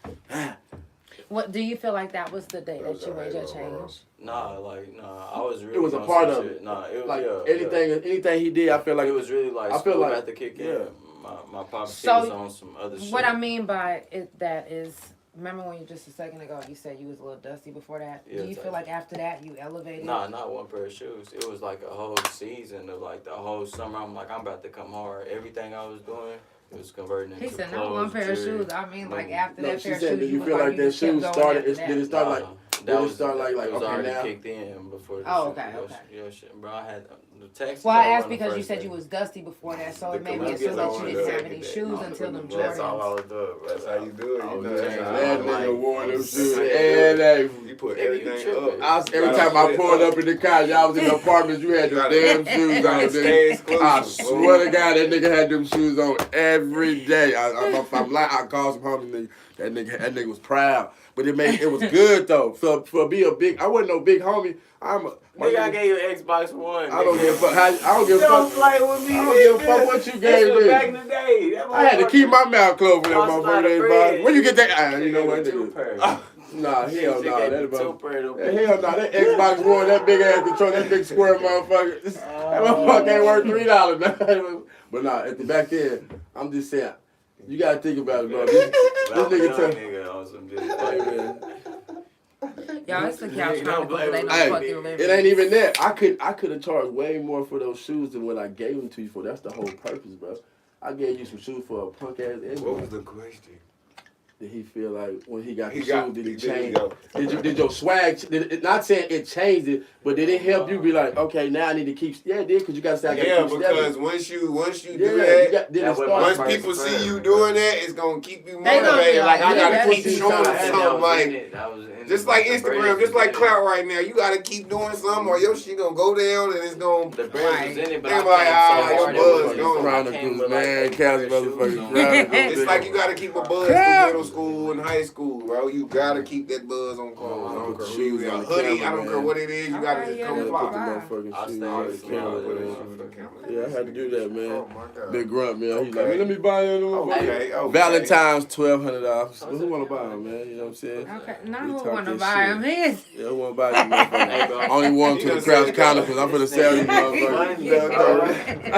What do you feel like that was the day that you made your change? Nah, I was really. it was a on part some of shit. it. Nah, it was Like, yeah. anything he did, I feel like It was really like I feel school like- had to kick in. yeah. My pop So, was on some other shit. What I mean by it, that is, remember when you just a second ago you said you was a little dusty before that? Yeah, Do you feel like after that you elevated? Nah, not one pair of shoes. It was like a whole season of like the whole summer. I'm like, I'm about to come hard. Everything I was doing, it was converting into He said clothes, not one pair of jewelry. shoes. I mean, like No, after that she pair of said, shoes, do you was feel like that just kept shoe going started, after did it that. start like, That did it was start like, it was okay, already now? kicked in before the Oh, shit. okay, okay. Your shit, bro. I had the Texas. Well, I got asked one the because you first said day. you was dusty before that, so The it made me Columbus assume I that you wanted didn't to have take any it shoes back. until them That's all I Jordans. was doing. That's how you do it. Oh, You know, yeah. that's how That I nigga like. wore them That's shoes how you and do they. it. You put Nigga, you everything tripping. up. Every time I pulled up in the car, y'all was in the apartments, you had them damn shoes You on. gotta stay exclusive. I swear to God, that nigga had them shoes on every day. I'm like, I called some homie nigga. That nigga was proud. But it was good though. For be a big, I wasn't no big homie. My Nigga, I nigga, gave you an Xbox One. I don't give a fuck. I don't give a Don't fuck. play with me. I don't give a fuck what you This gave was me. back in the day. That I had to keep my mouth closed for that Lost a lot of motherfucker. bread. Where you get that? You know what, Two nigga? pairs. Nah, hell no. That about. Two pairs. Hell no, that Xbox One, that big ass control, that big square motherfucker. That motherfucker ain't worth $3 now. But nah, at the back end, I'm just saying, you gotta think about it, bro. This nigga tell nigga on some hey, man, Y'all, it's the Couch Don't Chronicles. blame They me. don't Hey, fuck your living. it ain't even that. I could have charged way more for those shoes than what I gave them to you for. That's the whole purpose, bro. I gave you some shoes for a punk ass What was Xbox. the question? Did he feel like when he got the He got- shoes, did he there you change? go. Did your swag, not saying it changed it, but did it help you be like, okay, now I need to keep, yeah, it did, because you got to say, I got to Yeah, keep because stepping. once you Yeah, do you that, got, did it That was start? once first people see friend, you bro. doing that, it's gonna keep you They gonna be motivated. Like I like, gotta yeah, keep that's showing what you something. Like just like Instagram, just like clout right now. You gotta keep doing something, or your shit gonna go down, and it's gonna. The brand was in it, but They're I like, came ah, so your hard. buzz it was gone. Chronicles, man, Cal's motherfucking Chronicles. It's like you gotta keep a buzz through middle school and high school, bro. You gotta keep that buzz on clothes. I don't care who you are. Hoodie, I don't care what it is. You gotta Okay, just yeah, come that's Put the fly. fine. motherfucking I'll shoes stay on with the it. camera. Put it man. on the camera. Yeah, I had to do that, man. Oh my god. Big Grunt, man. He's like, Okay. man, let me buy you a Okay, okay. Valentine's $1,200. Who want to buy him, man? You know what I'm saying? Okay, not We who talk want to this buy shit. him. His. Yeah, who want to buy you, motherfucker? Hey, bro. Only one to the Crouch Chronicles. I'm finna sell these motherfuckers.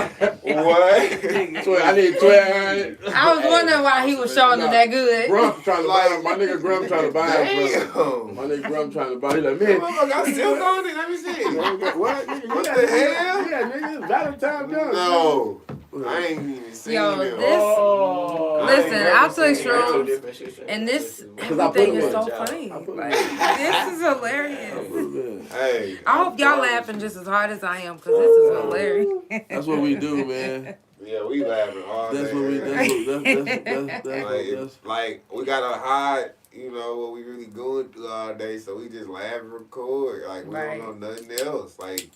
What? I need 1,200. I was wondering why he was showing it that good. Grump trying to buy him. My nigga Grump trying to buy him, bro. Damn. My nigga Grump trying to buy him. He like, Man, man. motherfucker, I still on it. Let me see. What? Nigga, What yeah, the nigga, hell? Yeah, nigga, it's Valentine's done. No. I ain't even seen Yo, them. this- Oh. Listen, I took Two shrooms, different shit. and this Cause I put everything him is in. so I funny. put him Like, in. this is hilarious. Hey. I hope y'all laughing just as hard as I am, because this is hilarious. That's what we do, man. Yeah, we laughing all That's day. what we. Like we gotta hide, you know, what we really going through all day, so we just laugh and record. Like we Right. don't know nothing else. Like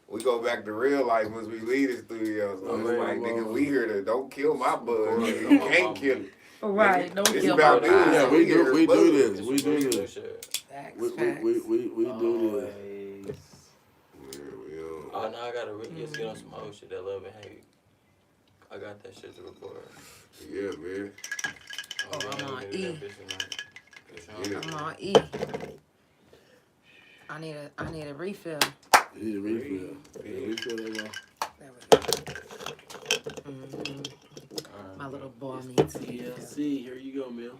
we go back to real life once we leave the studio. So it's like, nigga, we here to don't kill my buzz. You can't kill it. Right, don't It's kill about my this. vibe. Yeah, we do Buzz. this. We do this. Facts, We facts. do this. Oh, now I gotta really just get on some old shit, that love and hate. I got that shit to record. Yeah, man. Oh, I'm on Get E. that bitch in there. I'm on E. I need a refill. You need a refill. Yeah, refill that one. There we go. Mhm. My little boy needs TLC, here you go, man.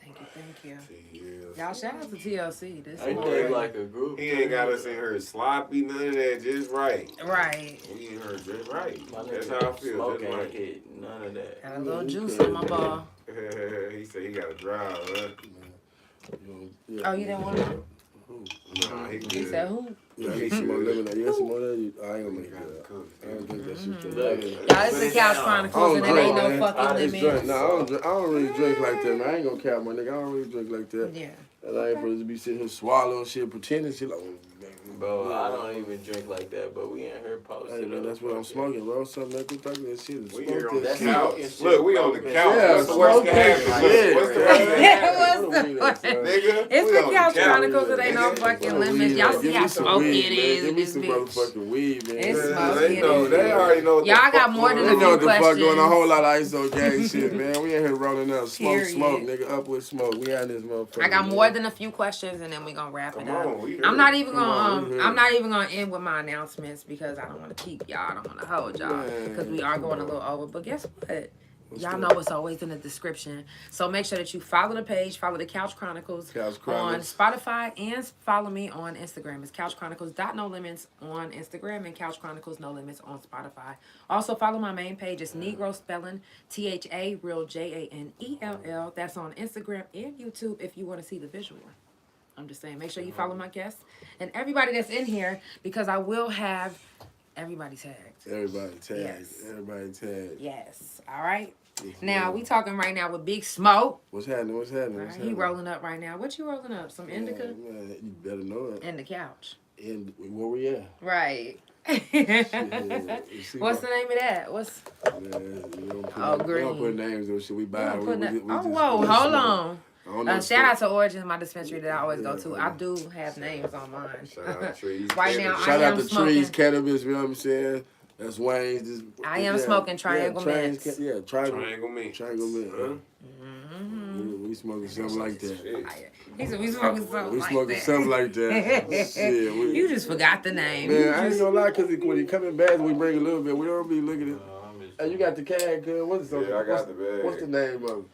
Thank you. Yeah. Y'all, shout out to TLC. This They is think like a group. He ain't got us in her sloppy, none of that, just right. right. We in her just right. My That's nigga how I feel, Smoke just ain't right. hit none of that. Got a little juice on my ball. He said he got to drive, huh? Oh, you didn't want to? Nah, he He good. said who? Yeah, I need some more lemonade. You got some more of that? I ain't gonna make that. I don't drink that shit. Y'all, it's the Couch Chronicles, and it ain't no fucking It's drink. limit. No, I don't really drink like that, man. I ain't gonna cap my nigga. I don't really drink like that. Yeah. And I ain't supposed to be sitting here swallowing shit, pretending shit like, Bro, I don't even drink like that, but we in here posted. Hey man, that's what I'm smoking, bro. Something that can talk that shit. We Smoke here on the that couch. shit. Look, we on the couch. Yeah, What's the worst smoke can happen? that Look, shit. what's the worst can happen? What's the worst? Nigga, It's we the on Couch couch. Chronicles. It ain't no Nigga. fucking limits. Y'all see Give how me some smoky weed, it man. is Give in me this some bitch. motherfucking weed, man. It's Yeah, smoky. they know. They already know. What Y'all the got fuck more than going They a on. know what the fuck questions. going on. A whole lot of ISO gang shit, man. We in here rolling up. Smoke, Period. smoke, nigga. Up with smoke. We had this motherfucker. I got man. more than a few questions, and then we gonna wrap it Come up. on, we here. I'm not even Come on, gonna. we here. I'm not even gonna end with my announcements because I don't want to keep y'all. I don't want to hold y'all Man, because we are come going a on. little over. But guess what? What's Y'all that? know it's always in the description. So make sure that you follow the page, follow the Couch Chronicles Couch on Chronicles. Spotify, and follow me on Instagram. It's Couch Chronicles No Limits on Instagram and Couch Chronicles No Limits on Spotify. Also follow my main page. It's Negro Spelling THA Real JANELL. That's on Instagram and YouTube if you want to see the visual. I'm just saying, make sure you follow my guests and everybody that's in here because I will have everybody tagged. Everybody tagged. Yes. Everybody tagged. Yes. All right. Yes, Now ma'am. we talking right now with Big Smoke. What's happening? What's happening? All What's right, he happening? rolling up right now. What you rolling up? Some indica Man, you better know it. and the couch. And where we at? Right. Yeah, you see What's my- the name of that? What's Man, we don't put, Oh, we green. don't put names on shit. We you buy. don't put that? we Oh, just- whoa, we just hold smoke. on. I don't know Shout out to Origins, my dispensary that I always go to. Yeah. I do have names on mine. Shout out to Trees. Right now, Shout I out am to smoking. Trees Cannabis, you know what I'm saying? That's Wayne's. Just, I am smoking Triangle Mints. Yeah, Triangle Mint. Triangle Mint. Huh? We smoking something like that. Shit. He said we smoking something We like smoking that. something like that. Shit, we, You just forgot the name. man, I ain't gonna lie, cause when he coming back, we bring a little bit. We don't be looking at. Hey, you got the can, cuz. What's the Yeah, I got the bag. What's the name of it?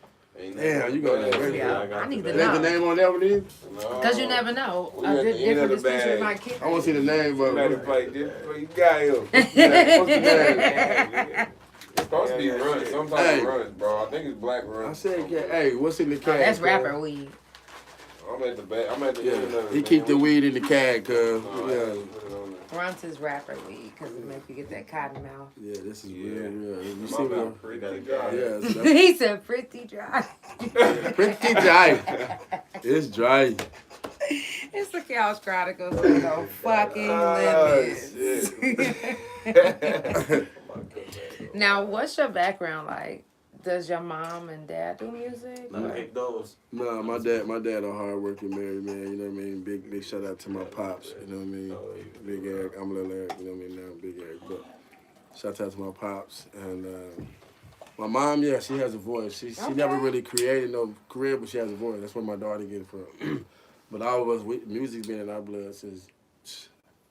Ain't Damn, nothing you got bad. that ready. Yeah, I got I need the to Ain't know. the name on that one, either? No. Because you never know. We at the end Different of the dispensary bag. might kick I want to see the name of Matter it. of fact, you got him. What's the name? It's supposed to be runs. Some type Hey. of runs, bro. I think it's black I runs. said, hey, what's in the can? That's cuz? rapper weed. I'm at the back. I'm at the end of Yeah, it. he man. keep the weed in the can, cuz. No, I Yeah. didn't put it on there. Runs is rapper weed because it make you get that cotton mouth. Yeah, this is Yeah. real. You My see mouth me? pretty dry. Yeah, so that's He said pretty dry. pretty dry. It's dry. It's the Couch Chronicles. With no fucking Oh, limits. Now, what's your background like? Does your mom and dad do music? No, Or- make those. Nah, my dad a hard-working married man, you know what I mean? Big shout out to my pops, you know what I mean? Big Eric, I'm Little Eric, you know what I mean? Now I'm Big Eric, but shout out to my pops. And my mom, yeah, she has a voice. She never Okay. really created no career, but she has a voice. That's where my daughter get it from. But all of us, music's been in our blood since,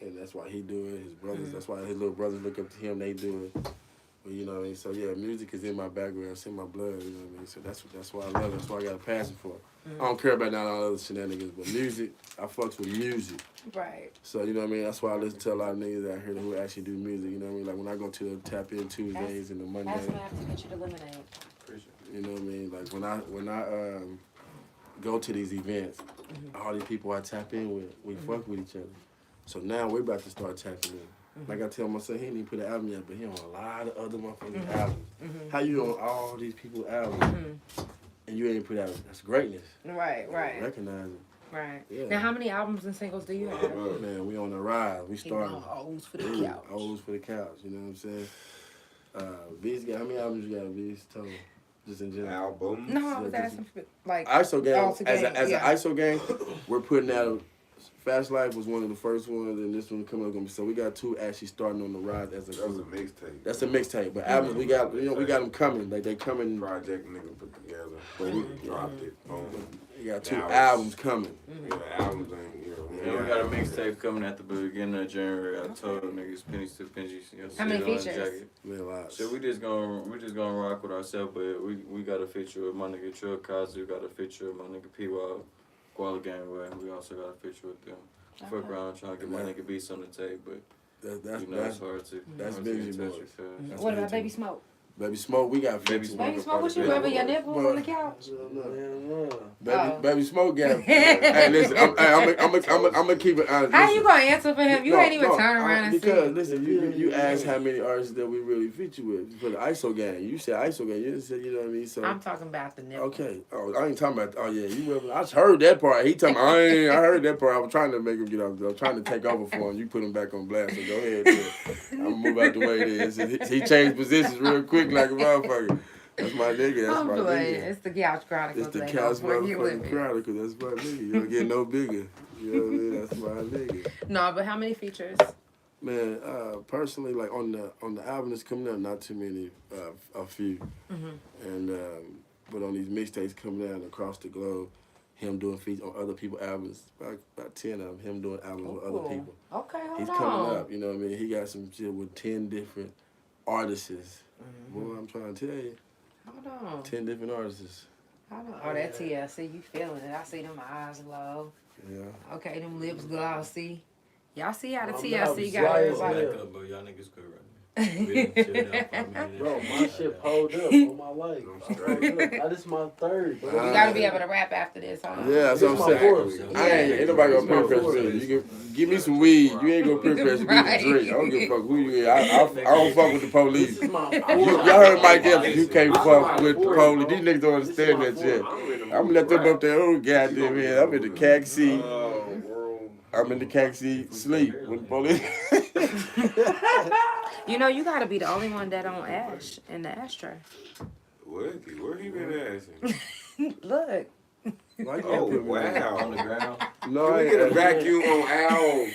and that's why he do it. His brothers, that's why his little brothers look up to him, they do it. But you know what I mean? So yeah, music is in my background, it's in my blood, you know what I mean? So that's why I love it, that's why I got a passion for it. I don't care about none of all other shenanigans, but music, I fucks with music. Right. So you know what I mean? That's why I listen to a lot of niggas out here who actually do music, you know what I mean? Like when I go to the Tap In Tuesdays and the Ask Mondays, me to get you the lemonade. you know what I mean? Like when I go to these events, all these people I tap in with, we fuck with each other. So now we're about to start tapping in. Like I tell my son, he didn't even put an album yet, but he on a lot of other motherfucking albums. How you on all these people's albums and you ain't put out? That's greatness. Right, right, Recognize it. right. Yeah. Now, how many albums and singles do you have? Man, we on the rise. We He started. on O's for the couch. O's for the couch. You know what I'm saying? Beast got how many albums you got? Beast total, just in general. Album. No, I was asking for, like, ISO gang. All together, As yeah. an ISO gang, we're putting out. Fast Life was one of the first ones, and this one coming up gonna be. So we got two actually starting on the rise as a. That was a mixtape. That's a mixtape, but albums we got. You know, we got them coming. Like they coming. Project nigga put together. But we Dropped it. Boom. We got two Now it's- albums coming. Yeah, the albums ain't, you know. Yeah, we got a mixtape coming at the beginning of January. I told niggas pennies to pinches. How many features? Man, a lot. So we just gonna rock with ourselves, but we got a feature with my nigga Trill Kazu, got a feature with my nigga P Wild, Guala Gangway. We also got a feature with them. Fuck around trying to get my nigga beats on the tape, but That's you know it's hard to that's hard to Benji get in touch Boys. with cuz. That's What what about they Baby do. Smoke? Baby Smoke, we got Baby features. Baby Smoke, what you rubbing your nipples on the couch? Baby Smoke got. Hey, listen, I'm gonna keep it honest. How Listen. you gonna answer for him? You ain't even turn around and because see. listen, you asked how many artists that we really feature with for the ISO gang. You said ISO gang. You didn't say, you know what I mean? So I'm talking about the nipple. okay. Oh, I ain't talking about. Oh yeah, you rubbing. I just heard that part. He talking. I heard that part. I was trying to make him get off. I was trying to take over for him. You put him back on blast. So go ahead. I'm gonna move out the way. Then he changed positions real quick like a motherfucker. That's my nigga. That's I'm my playing. nigga. It's the Couch Chronicles. It's the They Couch know where you motherfucking living. Chronicles. That's my nigga. You don't get no bigger. You know what I mean? That's my nigga. No, but how many features? Man, personally, like on the album that's coming out, not too many, a few, and but on these mixtapes coming out across the globe, him doing features on other people's albums, about 10 of them, him doing albums with other people. Okay, hold He's on. coming up, you know what I mean? He got some shit with 10 different artists. Boy, I'm trying to tell you, Hold on. 10 different artists. Hold on. Oh, that TLC, you feeling it. I see them eyes low. Yeah. Okay, them lips glossy. Y'all see how the I'm TLC not got dry as everybody? hell. Back up, bro. Y'all niggas good right now. We done chilled out 5 minutes. Bro, my shit pulled up on my life. This is my third. Bro. You gotta be able to rap after this, huh? Yeah, that's what I'm This saying. my I ain't nobody gonna peer pressure fourth. me. You can give me some weed. You ain't gonna peer pressure me to drink. I don't give a fuck who you is. I don't fuck with the police. This is my Y'all heard Mike Evans. You can't fuck with the police. These niggas don't understand that shit. I'm gonna let them up there. Oh goddamn man, I'm in the khaki seat. I'm in the khaki seat, sleep with the police. You know, you gotta be the only one that don't ash in the ashtray. Where he been asking? Look. Like Oh, that, wow. On the ground. No, Can I we ain't get a asking. vacuum on Al?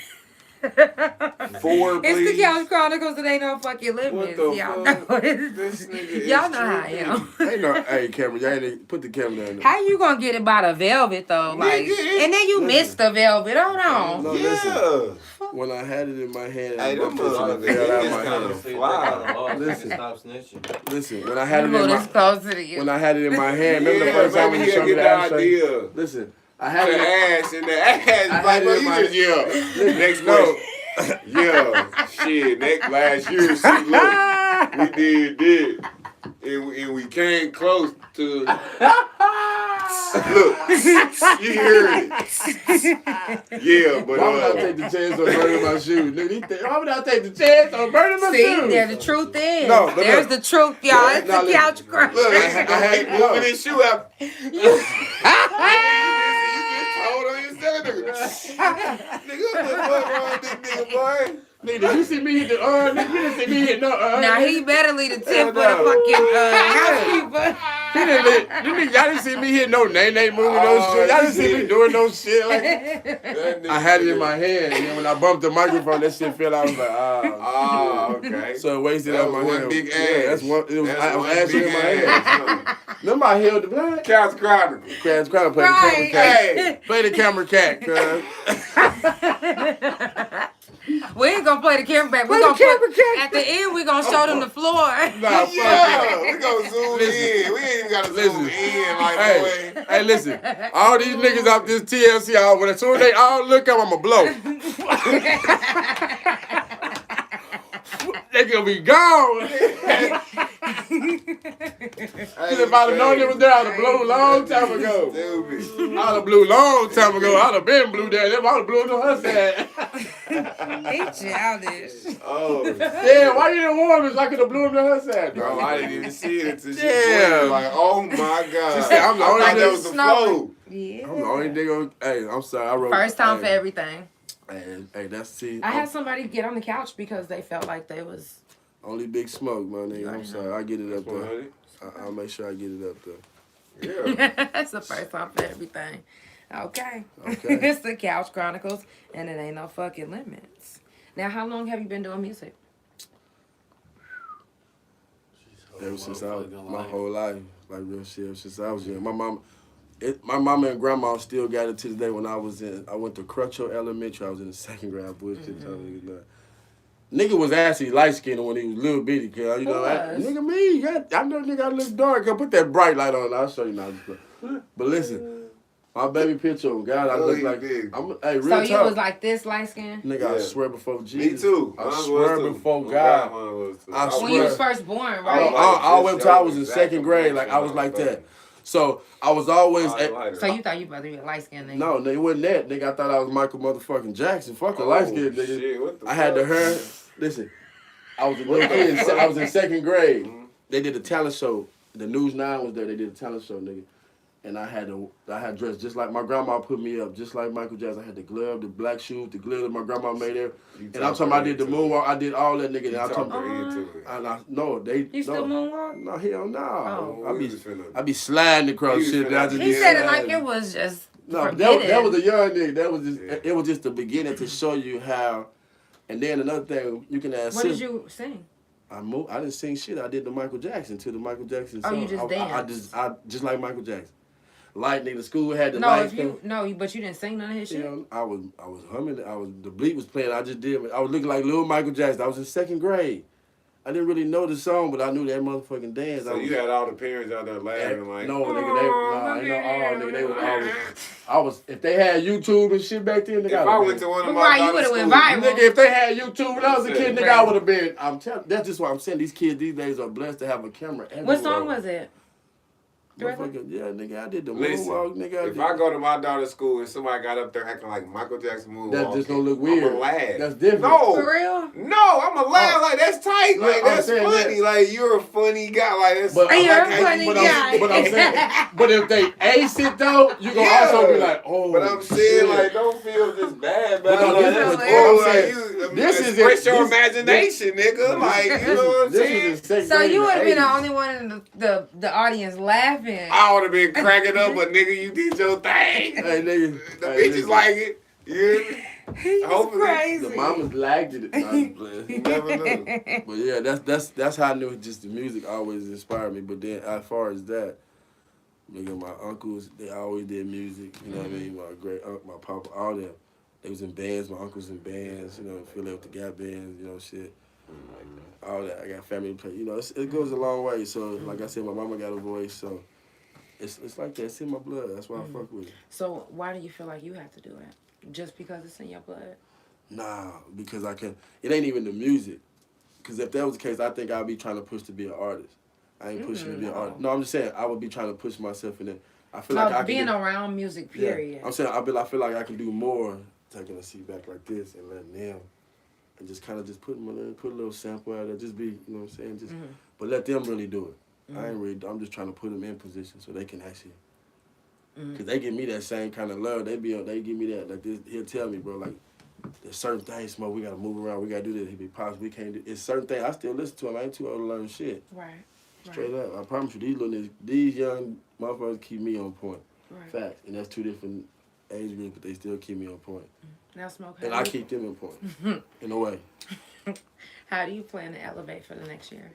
It's 4, please. the Couch Chronicles. It ain't no fucking limits. the Y'all fuck? know This it. nigga is Y'all know how I tripping. am. Ain't no, hey, camera, y'all ain't put the camera down there. How you gonna get it by the velvet though? Like, Nigga, and then you listen. missed the velvet. Hold on. No, Yeah. listen. When I had it in my hand, Hey, them my fist motherfuckers fell out is my kinda hand. fly. Listen. Stop snitching. Listen, when I had it Move in this my closer to you. when I had it in my hand, remember the Yeah, first time when maybe you showed me he'll the get the ashtray? idea. Listen, I The had it. ass and the ass. I Like, had bro, it in you my- just, yeah. Next No. question. Yeah, shit. Next last year, see, look, we did this, and we came close to. Look, you heard it. Yeah, but Why would I take the chance on burning my shoes? Nigga, why would I take the chance on burning my See, shoes? there the truth is. No, but There's look. the truth, y'all. It's Now the listen. Couch Chronicles. look, I had no. moving his shoe out. You just told on yourself, nigga. Nigga, what the fuck wrong with this nigga, boy? Nigga, did you see me hit the nigga, you didn't see me hit no Now he better leave the tip for the no. fucking housekeeper. He didn't hit, y'all didn't see me hit no nay moving no shit. Y'all didn't see me doing no shit like I had it in my hand, and then when I bumped the microphone, that shit fell out. I was like, Oh, okay. So it wasted That out my was one hand. big ass. Yeah, that's one. It was, That's I was one ashing big in my hand. ass. Remember I held the black? Couch Chronicles. Crash Crowder play Right. the camera cat. Hey. Play the camera cat, cuz. We ain't gonna play the camera back. We Play the gonna camera put, cat. at the end, we gonna show them the floor. Nah, fuck Yeah, that. we gonna zoom in. We ain't even gotta zoom Listen. in like Hey, listen. All these niggas off this TLC, as soon as they all look up, I'ma blow. They gonna be gone. If I'd have known it was there, I'd have blew a long time ago. Stupid. I'd have blew long time ago. I'd have been blew there. I'd have blew to her side. He childish. Oh, Yeah, why you didn't warn me so I could have blew him to her side? bro, I didn't even see it until she Damn. played. Like, oh my god. She said, I'm the I only thought that nigga was the snowing. flow. Yeah. I'm the only nigga. Hey, I'm sorry. I wrote. First time for hey, everything. Hey, that's see. I had somebody get on the couch because they felt like they was. Only Big Smoke, my nigga. I'm sorry. I get it up there. 100. I'll make sure I get it up there. Yeah. That's the first time for everything. Okay. Okay. It's the Couch Chronicles, and it ain't no fucking limits. Now, how long have you been doing music? Ever since I was my whole life, like real shit. Ever since I was young, my mama and grandma still got it to this day. When I went to Crutcho Elementary. I was in the second grade. Bullshit, telling niggas that. Nigga was actually light skinned when he was little bitty, cuz. You know, was? nigga me. I know nigga I look dark. Cuz put that bright light on. I'll show you now. But listen, My baby picture, God, I Oh, look he like. big. Hey, real So you talk. was like this light skin? Nigga, Yeah. I swear before Me Jesus. too. I Mine was swear too. before Oh, God. mine was too. I When you was swear. first born, I, right? all the way Just until I your was in exact second grade, like I was complexion like on that. the So I was always. Highlighter. So you thought you about to be a light skinned nigga? No, nigga, it wasn't that. Nigga, I thought I was Michael motherfucking Jackson. Fuck a Oh, light skinned nigga. shit, what the I had the fuck? hair. Listen, I was a little kid. I was in second grade. Mhm. They did a talent show. The News 9 was there. They did a talent show, nigga. And I had dressed just like my grandma put me up, just like Michael Jackson. I had the glove, the black shoes, the glitter my grandma made there. You And I'm talking about I did the talked her moonwalk. I did all that, nigga. into And it. I'm You talking talked her into it. and no, they You still no, moonwalk? no, hell no. Oh. I be sliding across He was shit. finna I just He be said it sliding. like it was just No, forbidden. that was a young nigga. That was just Yeah. it was just the beginning to show you how. And then another thing you can ask. What did you sing? I didn't sing shit. I did the Michael Jackson to the Michael Jackson Oh, song. you just danced. I just like Michael Jackson. Light nigga, the school had the No, lights. but you didn't sing none of his shit. You know, I was humming. The bleep was playing. I just did. I was looking like little Michael Jackson. I was in second grade. I didn't really know the song, but I knew that motherfucking dance. So you had all the parents out there laughing like, No, nigga, they was always. If they had YouTube and shit back then, nigga, if I went to one of my Right, you daughter's would've schools, went viral. Nigga, if they had YouTube when I was a kid, nigga, I Right. would have been. I'm telling. That's just why I'm saying these kids these days are blessed to have a camera everywhere. What song was it? Motherfucker, yeah, nigga, I did the Listen, moonwalk, nigga. if I go to my daughter's school and somebody got up there acting like Michael Jackson moonwalk, that just don't look weird. I'ma laugh. That's different. No, For real? no, I'ma laugh like that's tight, Yeah, like I'm that's saying funny, that. like you're a funny guy, like that's. But I You're like a how funny you- guy. But I'm saying, but if they ace it though, you gonna Yeah. also be like, oh. But I'm saying, shit. like, don't feel just bad, But man. no, Like, this that's is- cool. what I'm Like, saying, you this is express it. your This- imagination, nigga. Like, you know what I'm This saying? was in second So grade you in would have been the 80s. only one in the audience laughing. I would have been cracking up, but nigga, you did your thing. Hey, nigga. The hey, bitches listen. like it. You hear me? He's Hopefully, crazy. The mamas liked it. No, I'm just playing. You never know. But yeah, that's how I knew just the music always inspired me. But then as far as that, nigga, my uncles, they always did music. You know what I mean? My great uncle, my papa, all them. They was in bands. My uncles in bands. You know, Philly with the Gap bands. You know, shit. All that. I got family to play. You know, it goes a long way. So like I said, my mama got a voice. So it's like that. It's in my blood. That's why I fuck with it. So why do you feel like you have to do it? Just because it's in your blood? Nah, because I can. It ain't even the music. Because if that was the case, I think I'd be trying to push to be an artist. I ain't pushing to be an artist. No, I'm just saying I would be trying to push myself in it. I feel like I can being do, around music, period. I'm saying I feel like I can do more taking a seat back like this and letting them and just kind of just put a little sample out there. Just be, you know what I'm saying? Just but let them really do it. I'm just trying to put them in position so they can actually. Cause they give me that same kind of love. They give me that like this. He'll tell me, bro, like there's certain things, Smoke. We gotta move around. We gotta do this. He be positive. We can't do. It's certain things. I still listen to him. I ain't too old to learn shit. Right. Straight up. I promise you, these young motherfuckers keep me on point. Right. Facts. And that's two different age groups, but they still keep me on point. Now, Smoke, And I keep them on point. In a way. how do you plan to elevate for the next year?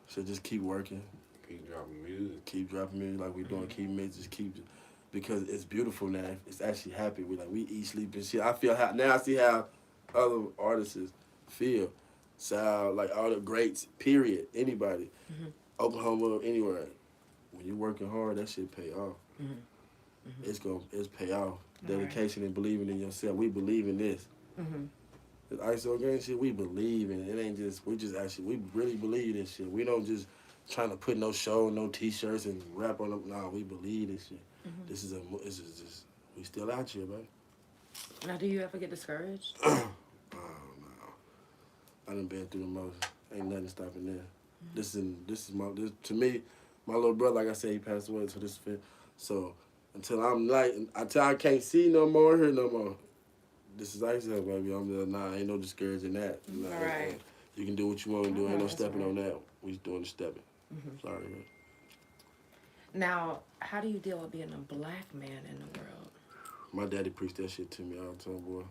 So just keep working. Keep dropping music. Keep dropping music like we doing. Keep making, just keep, because it's beautiful now. It's actually happy. We eat, sleep, and shit. I feel how now I see how other artists feel. So like all the greats, period. Anybody, Oklahoma, anywhere. When you're working hard, that shit pay off. It's pay off. Dedication and believing in yourself. We believe in this. The ISO game shit, we believe in it. It ain't just we really believe this shit. We don't just trying to put no show, no t-shirts and rap on them. Nah, we believe this shit. This is just we still out here, man. Now, do you ever get discouraged? Oh no, I done been through the most. Ain't nothing stopping there. This to me, my little brother. Like I said, he passed away. So this fit. So until I can't see no more, hear no more. This is ISO, baby. Ain't no discouraging that. Nah, Right. You can do what you want to do. Ain't no That's stepping right. on that. We just doing the stepping. Sorry, man. Now, how do you deal with being a black man in the world? My daddy preached that shit to me all the time, boy.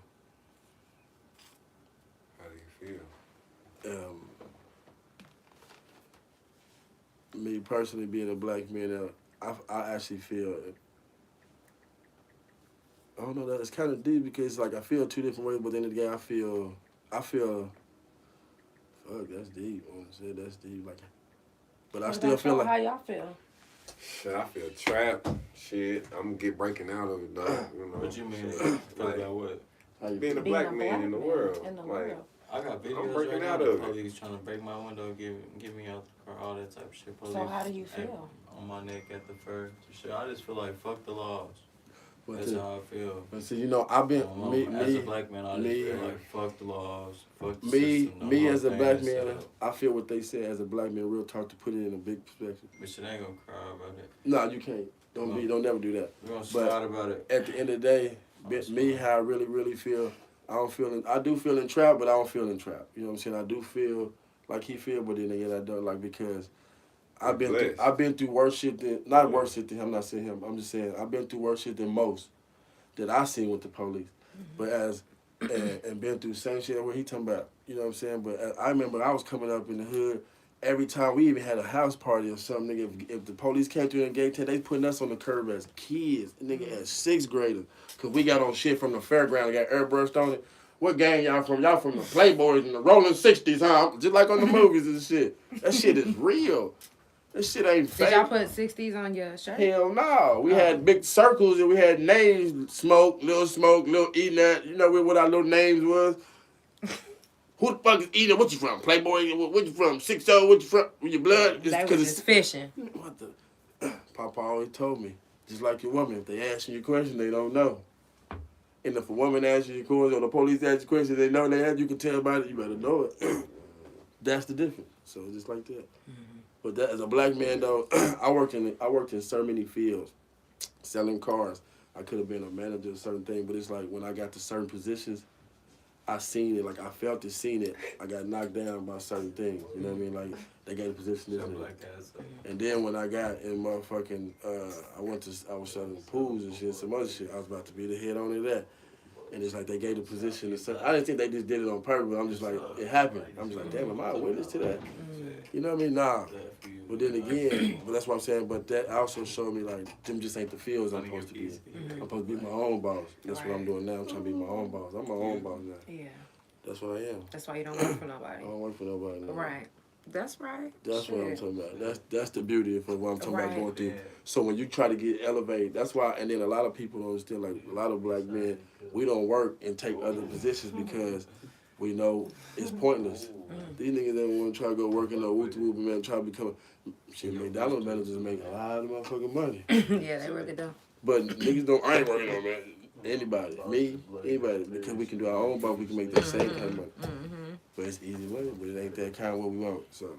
How do you feel? Me personally being a black man, I actually feel, I don't know, that it's kind of deep because like I feel two different ways, but then again I feel, fuck, that's deep. Honestly, that's deep. Like, but I What still about feel y'all? like How y'all feel? Shit, I feel trapped. Shit, I'm gonna get breaking out of it, though. You know. What you mean? Feel Like, about what? How you being a Being black man in the world. in the Like, world. I got videos I'm breaking right now out of of the it. police trying to break my window, get me out the car, all that type of shit. Police So how do you feel? on my neck at the first shit. I just feel like fuck the laws. But That's see, how I feel. but see, you know, I've been As a black man, I just me- feel like fuck the laws, fuck the me system. the me whole as a thing black is set man, up. I feel what they say as a black man. Real talk, to put it in a big perspective. But shit ain't gonna cry about it. No, you can't. Don't never do that. We're gonna But slide about it. at the end of the day, me how I really feel. I do feel entrapped, but I don't feel entrapped. You know what I'm saying? I do feel like he feel, but then again I don't, like, because I've been through worse shit than, not worse shit than him. I'm not saying him. I'm just saying I've been through worse shit than most that I seen with the police. But and been through same shit where he talking about. You know what I'm saying? But I remember I was coming up in the hood. Every time we even had a house party or something, nigga, if the police came through and gave 10, they putting us on the curb as kids, nigga, as 6th graders. Because we got on shit from the fairground, got airbrushed on it. What gang y'all from? Y'all from the Playboys and the Rolling 60s, huh? Just like on the movies and shit. That shit is real. That shit ain't fake. Did y'all put 60s on your shirt? Hell no. We had big circles and we had names, Smoke, Lil E.96, you know what our little names was? Who the fuck is Eden? What you from? Playboy? What you from? 6'0"? What you from? With your blood? They was just fishing. What the? Papa always told me, just like your woman, if they ask you a question, they don't know. And if a woman asks you a question or the police ask you a question, they know they ask, you can tell about it, you better know it. That's the difference. So just like that. But that, as a black man though, I worked in so many fields, selling cars. I could have been a manager of certain things, but it's like when I got to certain positions, I seen it, like I felt it, seen it. I got knocked down by certain things. You know what I mean? Like they gave a position Something this like that. So. and then when I got in motherfucking, I was selling pools and shit, some other shit. I was about to be the head on of that. And it's like they gave the position to some, I didn't think they just did it on purpose, but I'm just like, it happened. I'm just like, damn, am I a witness to that? You know what I mean? Nah. But then again, but that's what I'm saying, but that also showed me like, them just ain't the fields I'm supposed to be in. I'm supposed to be my own boss. That's what I'm doing now. I'm trying to be my own boss. I'm my own boss now. Yeah. That's what I am. That's why you don't work for I nobody. don't work for nobody now. Right. That's right. That's what I'm Shit. talking about. That's the beauty of what I'm talking about Right. going through. So when you try to get elevated, that's why. And then a lot of people don't understand. Like a lot of black men, we don't work and take other positions because we know it's pointless. These niggas don't want to try to go work in no whoop man, try to become. Shit, McDonald's managers make a lot of motherfucking money. Yeah, they really do. But niggas don't. I ain't working on man. Anybody, me, anybody, because we can do our own boss, we can make that same kind of money. But it's easy money, but it ain't that kind of what we want. So.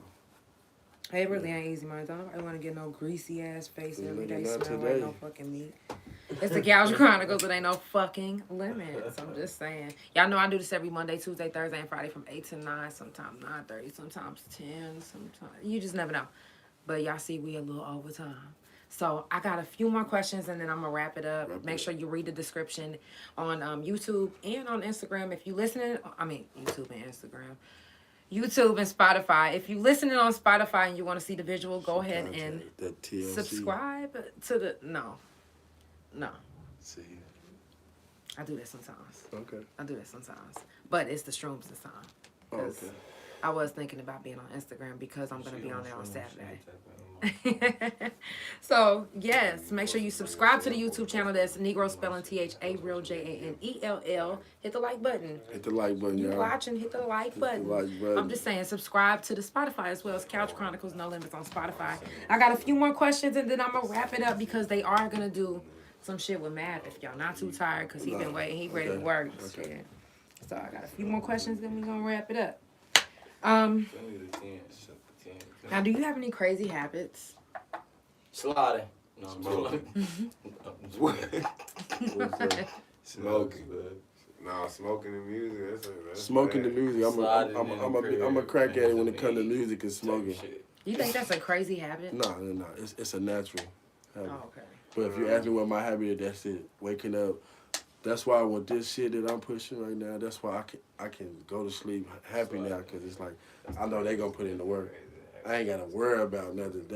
It really ain't easy money. Don't nobody want to get no greasy ass face every day Not smell today. like no fucking meat. It's the Gouge Chronicles. It ain't no fucking limits. I'm just saying. Y'all know I do this every Monday, Tuesday, Thursday, and Friday from 8 to 9, sometimes 9:30, sometimes 10, sometimes. You just never know. But y'all see we a little overtime. So I got a few more questions and then I'm going to wrap it up. Make sure you read the description on YouTube and on Instagram. If you listening, YouTube and Instagram. YouTube and Spotify. If you listening on Spotify and you want to see the visual, go ahead and that TLC. subscribe to the no. See. I do that sometimes. Okay. I do that sometimes. But it's the streams this time. Oh, 'Cause okay. I was thinking about being on Instagram because I'm going to be on there on Saturday. So, yes, make sure you subscribe to the YouTube channel. That's Negro spelling THA real JANELL. Hit the like button. Hit the like button, You y'all. watching, hit the like button. like button. I'm just saying, subscribe to the Spotify as well as Couch Chronicles No Limits on Spotify. I got a few more questions and then I'm going to wrap it up because they are going to do some shit with Matt if y'all not too tired because he been waiting. He ready to work. Okay. Shit. So I got a few more questions then we're going to wrap it up. Now, do you have any crazy habits? Sliding. No, Smoking. Nah, smoking the music. That's Smoking the bad. music. I'm a crack at it when it comes to music and smoking. You think that's a crazy habit? No. It's a natural habit. Oh, okay. But if you ask me what my habit is, that's it. Waking up. That's why with this shit that I'm pushing right now, that's why I can go to sleep happy now because it's like I know they gonna put in the work. I ain't gotta worry about nothing.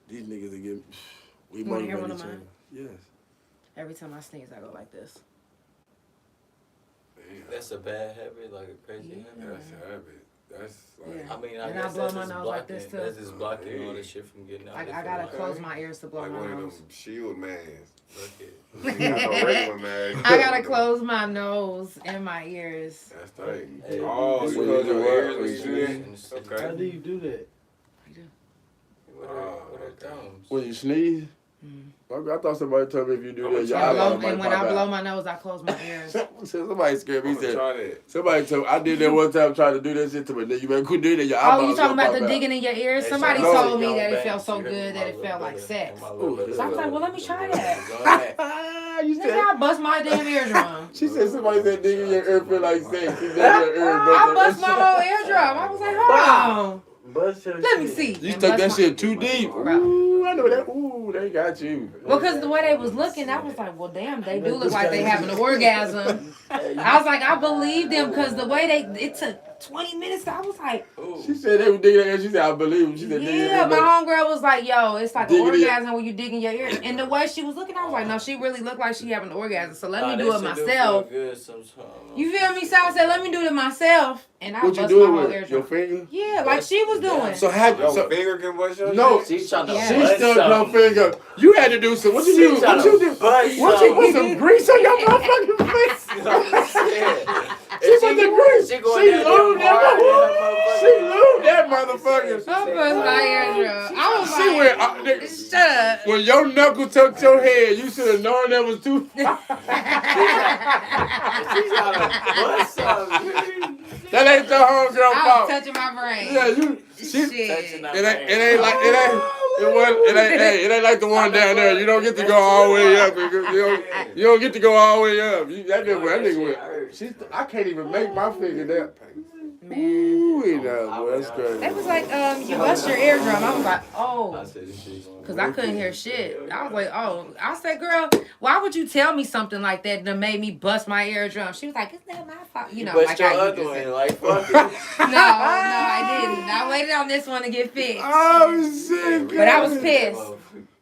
These niggas are getting. We You wanna hear motivate one of each other. mine? Yes. Every time I sneeze, I go like this. That's a bad habit, like a crazy habit. That's a habit. That's like. Yeah. I mean, I And guess I blow that's my just nose blocking. like this, too. That's just blocking all this shit from getting out. Like, there I for gotta life. close my ears to blow Like my one of them nose. shield masks. Fuck it. You got no regular mask. I gotta close my nose and my ears. That's tight. Hey, Oh, this you when close you your do ears what? when you do that? How Okay. do you do that? What are thumbs? When you sneeze? I thought somebody told me if you do that, your And, eyeball might and when pop I blow out. my nose, I close my ears. Somebody scared me. I'm He gonna said, try that. somebody told I did that one time trying to do that shit to me. Then you better quit doing that. Your Oh, eyeballs you talking gonna about pop the out. digging in your ears? Hey, Somebody shout out told to me Young that it Banks. felt so You heard me, good my that it little felt like brother. sex. My little brother. So I was like, well, let me try that. Go ahead. You Nigga, said, I bust my damn eardrum. she said somebody said digging your ear feel like sex. She said your ear I bust my whole eardrum. I was like, hold on. Bust your Let me shit. see. You And stuck bust that my- shit too deep. Bro. Ooh, I know that. Ooh, they got you. Well, because the way they was looking, I was like, well, damn, they do look like they having an orgasm. I was like, I believe them because the way it took 20 minutes. I was like, She said they were digging her ear. She said, I believe him. She said, digging yeah, her my ear. homegirl was like, yo, it's like an Digging it. orgasm when you dig in your ear. And the way she was looking, I was like, no, she really looked like she having an orgasm. So let me do it myself. You feel me? So I said, let me do it myself. And I What you bust doing my whole with it? eardrum. Your finger? Yeah, like she was doing. So how Your so, finger can bust your no, shit? She's trying to Yeah. she bust stuck her something. finger. You had to do some. What you do? She's What trying you to do? bust What you put something. some grease on your motherfucking face? She put the grease. She lubed that motherfucker. She lubed that motherfucker. I bust my eardrum. I was She like, went. shut up. When your knuckle touched your head, you should have known that was too. She's trying to bust something. That ain't your homegirl I was fault. touching my brain. Yeah, you. Shit. Touching her It ain't like the one down there. You don't get to go all the way up. You don't get to go all the way up. That nigga went. I can't even make my finger that. Man. Ooh, boy, that's crazy. They was like, you bust your eardrum. I was like, I oh. said, Because I couldn't hear shit. I was like, oh. I said, girl, why would you tell me something like that that made me bust my eardrum? She was like, it's not my fault. You know, bust like your how you other just one, said. like, fuck it. No, I didn't. I waited on this one to get fixed. Oh, shit. But I was pissed.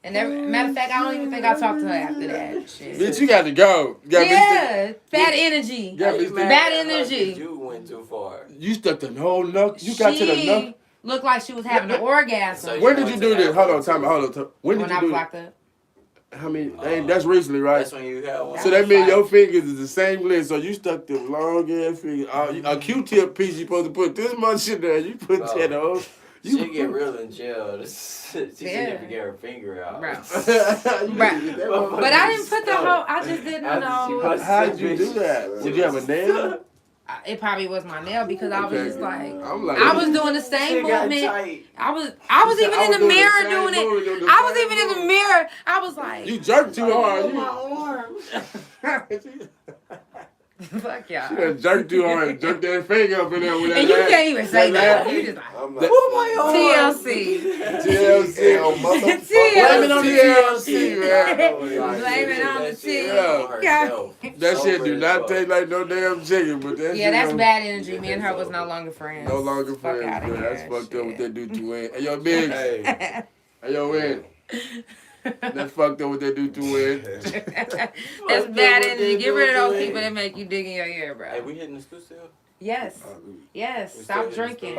And matter of fact, I don't even think I talked to her after that shit. Bitch, you got to go. You gotta Yeah, bad energy. Yeah, You bitch, mad bad at her 'cause energy. You went too far. You stuck the whole knuckle. You got to the She knuckle. looked like she was having an orgasm So When did you do this? Hold on, time. Hold on. When did when you I do was it? locked up. How many? That's recently, right? That's when you had one. So that means your fingers is the same length. So you stuck the long ass finger. A Q-tip piece, you supposed to put this much in there. You put that on. She get real in jail. She said if you get her finger out. Bro. Right. But I didn't put the whole. I just didn't know. How did you do that? Did you have a nail? It probably was my nail because I was just like, I'm like, I was doing the same movement. I was even in the doing the mirror same doing it. movement, I was even in the mirror. I was like, You jerked too hard. fuck y'all. She done jerked too hard. Jerked that finger up in there with that. And you last- can't even say that. last- You just like I'm like, TLC. TLC on Blame it on the TLC, man. Blame it on the T. Yeah. That shit do not taste like no damn chicken, but that Yeah, shit that's don't- bad energy. Me and her was no longer friends. No longer Fuck friends, outta man. here, That's fucked up what shit. they do to Wayne. Hey, yo, Biggs. hey, Hey, yo, Wayne. That's fucked up what they do to Wayne. That's bad energy. Get rid of those people that make you dig in your ear, Hey, bro. we hitting the school still? Yes. Yes. We Stop still drinking.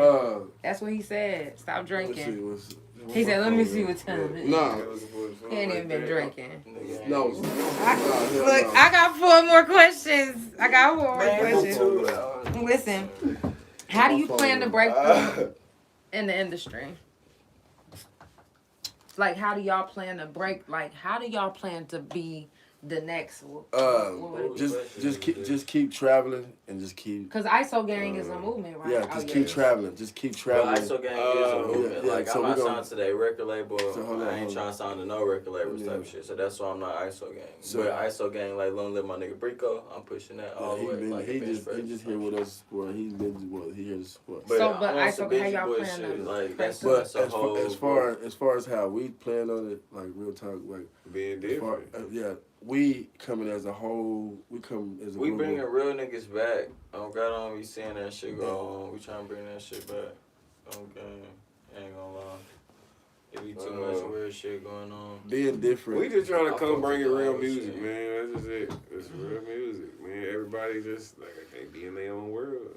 That's what he said. Stop Let's see, drinking. He said, let me see what time it is. No. He ain't even been drinking. No. Look, I got 4 more questions. I got 4 more questions. Listen, how do you plan to break through in the industry? Like, how do y'all plan to break? Like, how do y'all plan to be the next? Just keep traveling and just keep. Because ISO gang is a movement, right? Yeah, just keep traveling. Just keep traveling. ISO gang is a movement. yeah, Like, so I'm we not gonna- signed to their record label. So hold on, I ain't hold trying to sign to no record labels Yeah. type shit. So that's why I'm not ISO gang. So- But ISO gang, like, Long Live My Nigga Brico, I'm pushing that all the way. Like, he the just bench he just press here with type us. Well, he's been well. He here to support. But, So, but I'm on some ISO, how Benji y'all Boy plan shit. to Like, that's But that's a whole. as far as how we plan on it, like real talk, like being as far, different. yeah, we coming as a whole. We come as a We group. bringing real niggas back. God on, we seeing that shit go on. We trying to bring that shit back. Okay, ain't gonna lie. It be too much weird shit going on. Being different. We just trying to I come fuck bring you with real all music, shit. man. That's just it. It's real music, man. Everybody just like they be in their own world.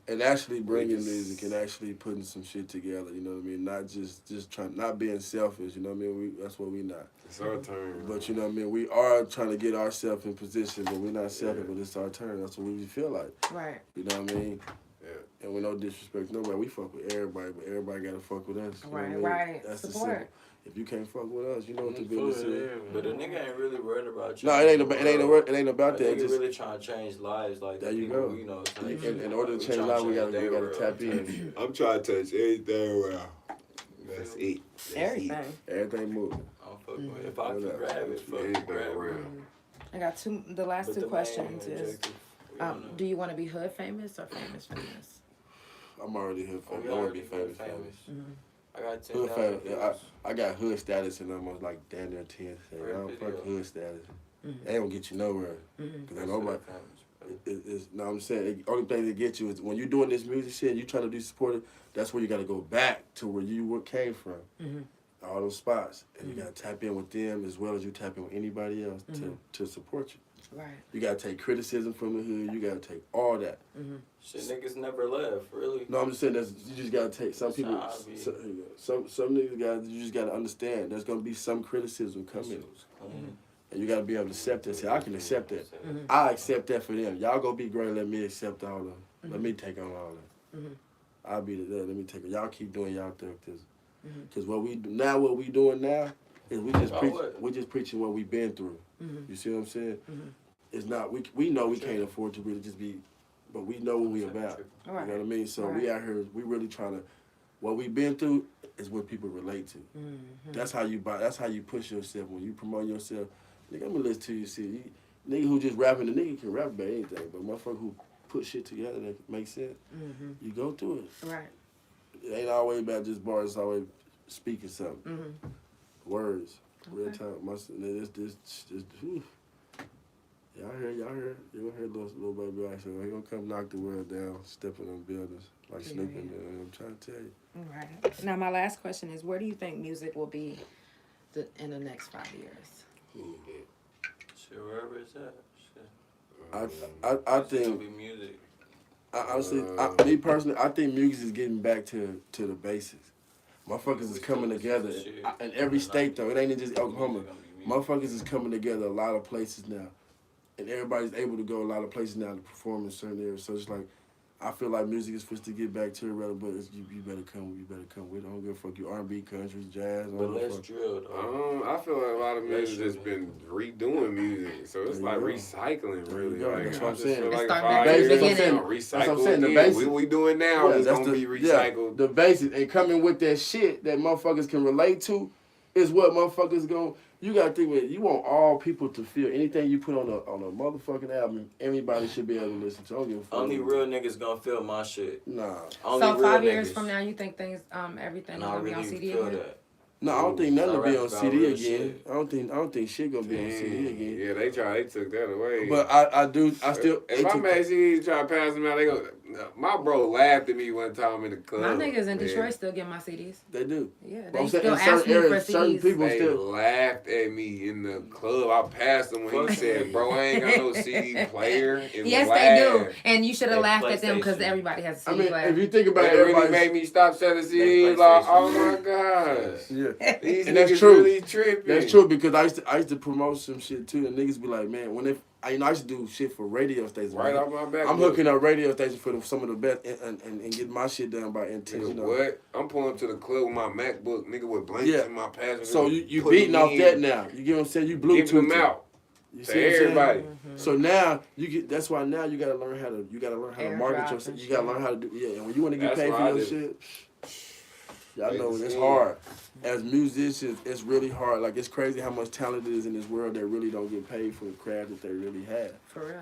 And actually bringing just- music and actually putting some shit together, you know what I mean? Not just trying, not being selfish, you know what I mean? That's what we not. It's our turn. But you know what I mean? We are trying to get ourselves in position, but we're not selfish, but it's our turn. That's what we feel like. Right. You know what I mean? Yeah. And with no disrespect to nobody, we fuck with everybody, but everybody gotta fuck with us. You know what I mean? Right. That's the Support. simple. If you can't fuck with us, you know what the business is. But the nigga ain't really worried about you. No, it ain't about that. Nigga Just, really trying to change lives. Like there you people, go. You know, in order to change lives, we gotta tap in. I'm trying to touch everything around. That's it. That's Everything. Everything move. I'm fucking with it. If I can grab it, fuck Everything grab it. around. I got two. The last But two the questions main is, objective, we don't know. do you want to be hood famous or famous famous? I'm already here Oh, famous. we I wanna already be famous. I got 10 Hood famous. Yeah, I got hood status and almost like damn near 10. I don't fuck hood status. They don't get you nowhere. Cause ain't nobody. No, I'm saying the only thing that get you is when you're doing this music shit, you trying to do supportive. That's where you got to go back to where you came from. All those spots, and you got to tap in with them as well as you tap in with anybody else to support you. Right. You got to take criticism from the hood. You got to take all that. Shit, niggas never left, really. No, I'm just saying that you just got to take some people. That's how I be. Some niggas got you just got to understand. There's gonna be some criticism coming. And you gotta be able to accept that. Say, I can accept that. I accept that for them. Y'all gonna be great. Let me accept all of them. Let me take on all of them. I'll be there. Let me take it. Y'all keep doing y'all thing. Cause what we doing now is we just preaching what we've been through. You see what I'm saying? It's not we know we can't afford to really just be, but we know what we about. You know what I mean? So we out here. We really trying to. What we've been through is what people relate to. That's how you buy. That's how you push yourself when you promote yourself. Nigga, I'm gonna listen to you. See, nigga who just rapping, the nigga can rap about anything, but motherfucker who put shit together that makes sense, you go through it. Right. It ain't always about just bars. It's always speaking something. Words, real time. Whew. Y'all hear? You gonna hear little baby I said, he gonna come knock the world down, step in them buildings like Snooping. I'm trying to tell you. Right. Now, my last question is, where do you think music will be in the next 5 years? Shit, wherever it's at. Shit. I It's gonna think. be music. Honestly, me personally, I think music is getting back to the basics. Motherfuckers is coming together in every state though. It ain't just Oklahoma. Motherfuckers is coming together a lot of places now, and everybody's able to go a lot of places now to perform in certain areas. So it's like, I feel like music is supposed to get back to it, rather, but you better come. You better come with it. I don't give a fuck. You R&B, country, jazz. But let's drill though. I feel like a lot of music just been redoing music, so it's like recycling, really. There you go. Like, That's I what I'm just saying. feel like It's starting 5 back years, from the it's beginning. gonna That's what I'm recycle saying, the again. basic. What we doing now is that's gonna be recycled. The basics and coming with that shit that motherfuckers can relate to is what motherfuckers gon'. You gotta think with. You want all people to feel anything you put on a motherfucking album. Everybody should be able to listen to. I don't give a fuck. Only real niggas gonna feel my shit. Nah. Only So real 5 years niggas. from now, you think everything is And I gonna be on really CD feel again? that. No, I don't think nothing will be on about CD real again. shit. I don't think shit gonna be on CD again. Yeah, they took that away. But I still. If I made CDs try to pass them out, they go. My bro laughed at me one time in the club. My niggas in man. Detroit still get my CDs. They do. Yeah, But they I'm saying still in ask certain me for areas, certain CDs. people They still. laughed at me in the club. I passed him when he said, "Bro, I ain't got no CD player." And Yes, laughed. they do. And you should have They laughed at them because PlayStation. everybody has a I CD mean, player. if you think about But it, it really everybody. made me stop selling They CDs. Like, PlayStation. oh my gosh, Yeah. these And that's niggas true. really tripping. That's true because I used to promote some shit too, and niggas be like, man, I used to do shit for radio stations. Right man. off my back. I'm hooking up radio stations for some of the best and getting my shit done by intent. Nigga, You know? what? I'm pulling up to the club with my MacBook, nigga, with blankets Yeah. in my passenger. So you putting beating off in, that now. You get what I'm saying? You Bluetooth giving them out You to see what I'm saying? everybody. So now that's why now you gotta learn how to market Airdrop yourself. and You gotta shit. learn how to do and when you wanna get That's paid why for I your just- shit, y'all know it's Yeah. hard. As musicians, it's really hard. Like it's crazy how much talent is in this world that really don't get paid for the craft that they really have. For real.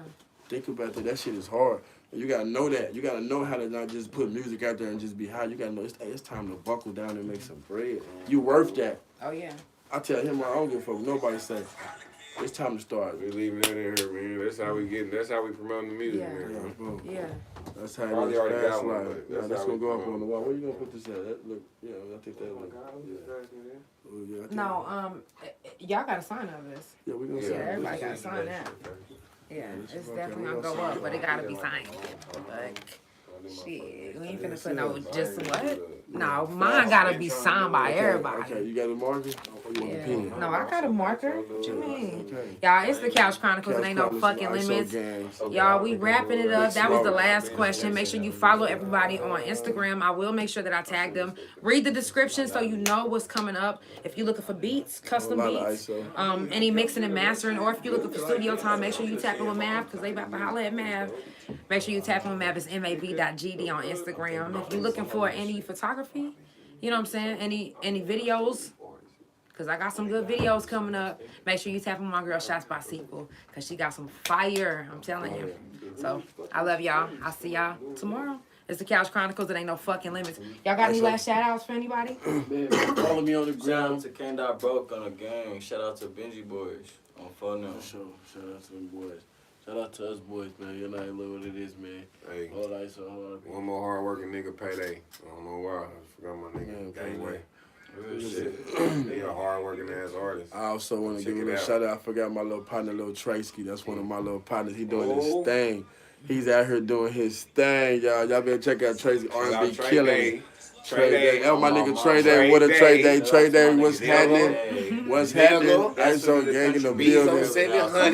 Think about that. That shit is hard. And you gotta know that. You gotta know how to not just put music out there and just be high. You gotta know it's time to buckle down and make some bread. You worth that. Oh, yeah. I tell him I don't give a fuck what nobody say. It's time to start. We leaving that in here, man. That's how we getting. That's how we promoting the music, Yeah. man. Yeah, boom. Yeah. That's how it Probably is. already Fast got one, life. but Yeah, that's that's how gonna we go up promote. on the wall. Where you gonna put this at? That look, yeah, I think that look. Oh, yeah, I think No, y'all gotta sign of this. Yeah, we gonna Yeah, say everybody gotta sign that. Yeah, it's definitely gonna go up, but it gotta be signed. But shit, we ain't finna put no just what? No, mine gotta be signed by everybody. Okay, you got a marker? Or you want a Yeah. pen? No, I got a marker. What you mean? Okay. Y'all, it's the Couch Chronicles and Couch ain't no Chronicles, fucking ISO limits. gangs. Y'all, we wrapping it up. That was the Smoke. last question. Make sure you follow everybody on Instagram. I will make sure that I tag them. Read the description so you know what's coming up. If you're looking for beats, custom A lot of beats, ISO. any mixing and mastering, or if you're looking for studio time, make sure you tap in with Mav because they about to holler at Mav. Make sure you tap in with Mav. It's mav.gd on Instagram. If you're looking for any photography, you know what I'm saying? Any videos? Because I got some good videos coming up. Make sure you tap on my girl Shots by Sequel. Because she got some fire. I'm telling you. So, I love y'all. I'll see y'all tomorrow. It's the Couch Chronicles. It ain't no fucking limits. Y'all got any last shout outs for anybody? Man, follow me on the Shout ground. out to K. Broke on the gang. Shout out to Benji Boys on phone now. For sure. Shout out to them boys. Shout out to us boys, man. You know what it is, man. Hey, All right, so hard. one more hard working nigga payday. I don't know why. I forgot my nigga. Yeah, Gangway. Real shit. He a hard working ass artist. I also want to Check give a it little out. shout out. I forgot my little partner, Lil Tracy. That's one of my little partners. He doing Oh. his thing. He's out here doing his thing, y'all. Y'all better check out Tracy Shout out R&B Trey killing Day. it. Trey Day. Oh, my nigga Trey Trey Day. What a Trey Day. Shout out Trey to Day. my What's nigga happening? Hey. What's Nigga, happening? that's ISO the gang in the country building. beats on 700.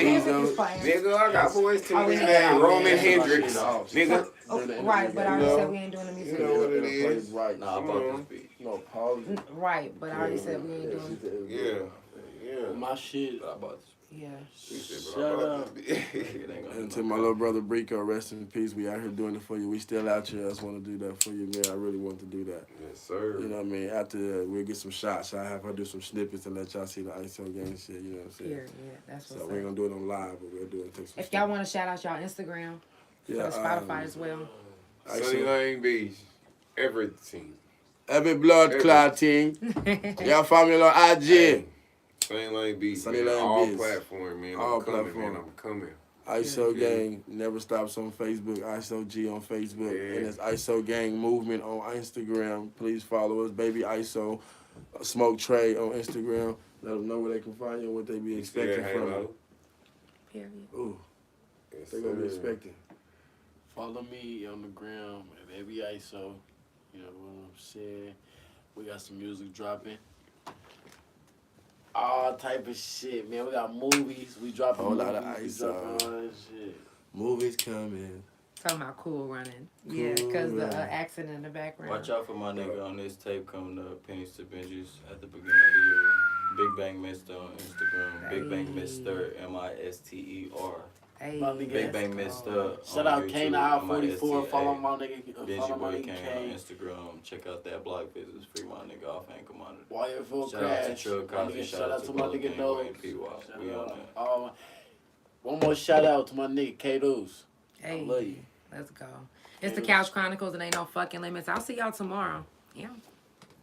Nigga, I got boys to Oh, this yeah. man. Roman Yeah. Hendricks. Yeah. Nigga. Right, but I already know. said we ain't doing the music. You know what it is. Right. Nah, I bought this beat. No, pause. Right, but I already said we ain't doing Yeah. My shit. But I bought this Yeah. He said, Shout bro, I bought out. this beat. It ain't gonna And do to no my good. little brother Brico, rest in peace. We out here doing it for you. We still out here. I just want to do that for you, man. I really want to do that. Yes, sir. You know what I mean? After that, we'll get some shots. I have her do some snippets and let y'all see the ISO gang shit. You know what I'm saying? Yeah, that's So what's we ain't up. gonna do it on live, but we'll do it. Take some If y'all want to shout out y'all Instagram, yeah, for the Spotify as well. Sunny Lane Beach. Everything. Every blood clotting. Y'all follow me on IG. Hey, Sunny Lane Beach. Sunny man. Lane All Beach. platform, man. All I'm coming, platform. man. I'm coming. ISO Yeah. gang never stops on Facebook. ISO G on Facebook, Yeah. and it's ISO gang movement on Instagram. Please follow us, baby ISO. Smoke Trey on Instagram. Let them know where they can find you and what they be expecting Yeah, from you. Halo. Period. Ooh, Yes, they gonna be sir. expecting. Follow me on the ground at Baby ISO. You know what I'm saying? We got some music dropping. All type of shit, man. We got movies. We dropping Whole lot movies. of We ISO. dropping all that shit. Movies coming. Talking about Cool Running. Yeah, Cool because the Running. accident in the background. Watch out for my nigga on this tape coming up. Pennies to Benji's at the beginning of the year. Big Bang Mister on Instagram. Big Bang Hey. Mister MISTER. Hey, My nigga, Big Bang let's Mister. go. Shout out Kane I-44. Follow my nigga. Benji Follow my Boy nigga Kane on Kane. Instagram. Check out that blog business. Free my nigga off ankle monitor. YFO Shout out to Crash. Trill My Cosby. nigga, Shout out to my Bolo nigga Gang, Nose. Wayne P. Wop. We on that. One more shout out to my nigga K-Deuce. Hey, I love you. let's go. It's the Couch Chronicles and ain't no fucking limits. I'll see y'all tomorrow. Yeah.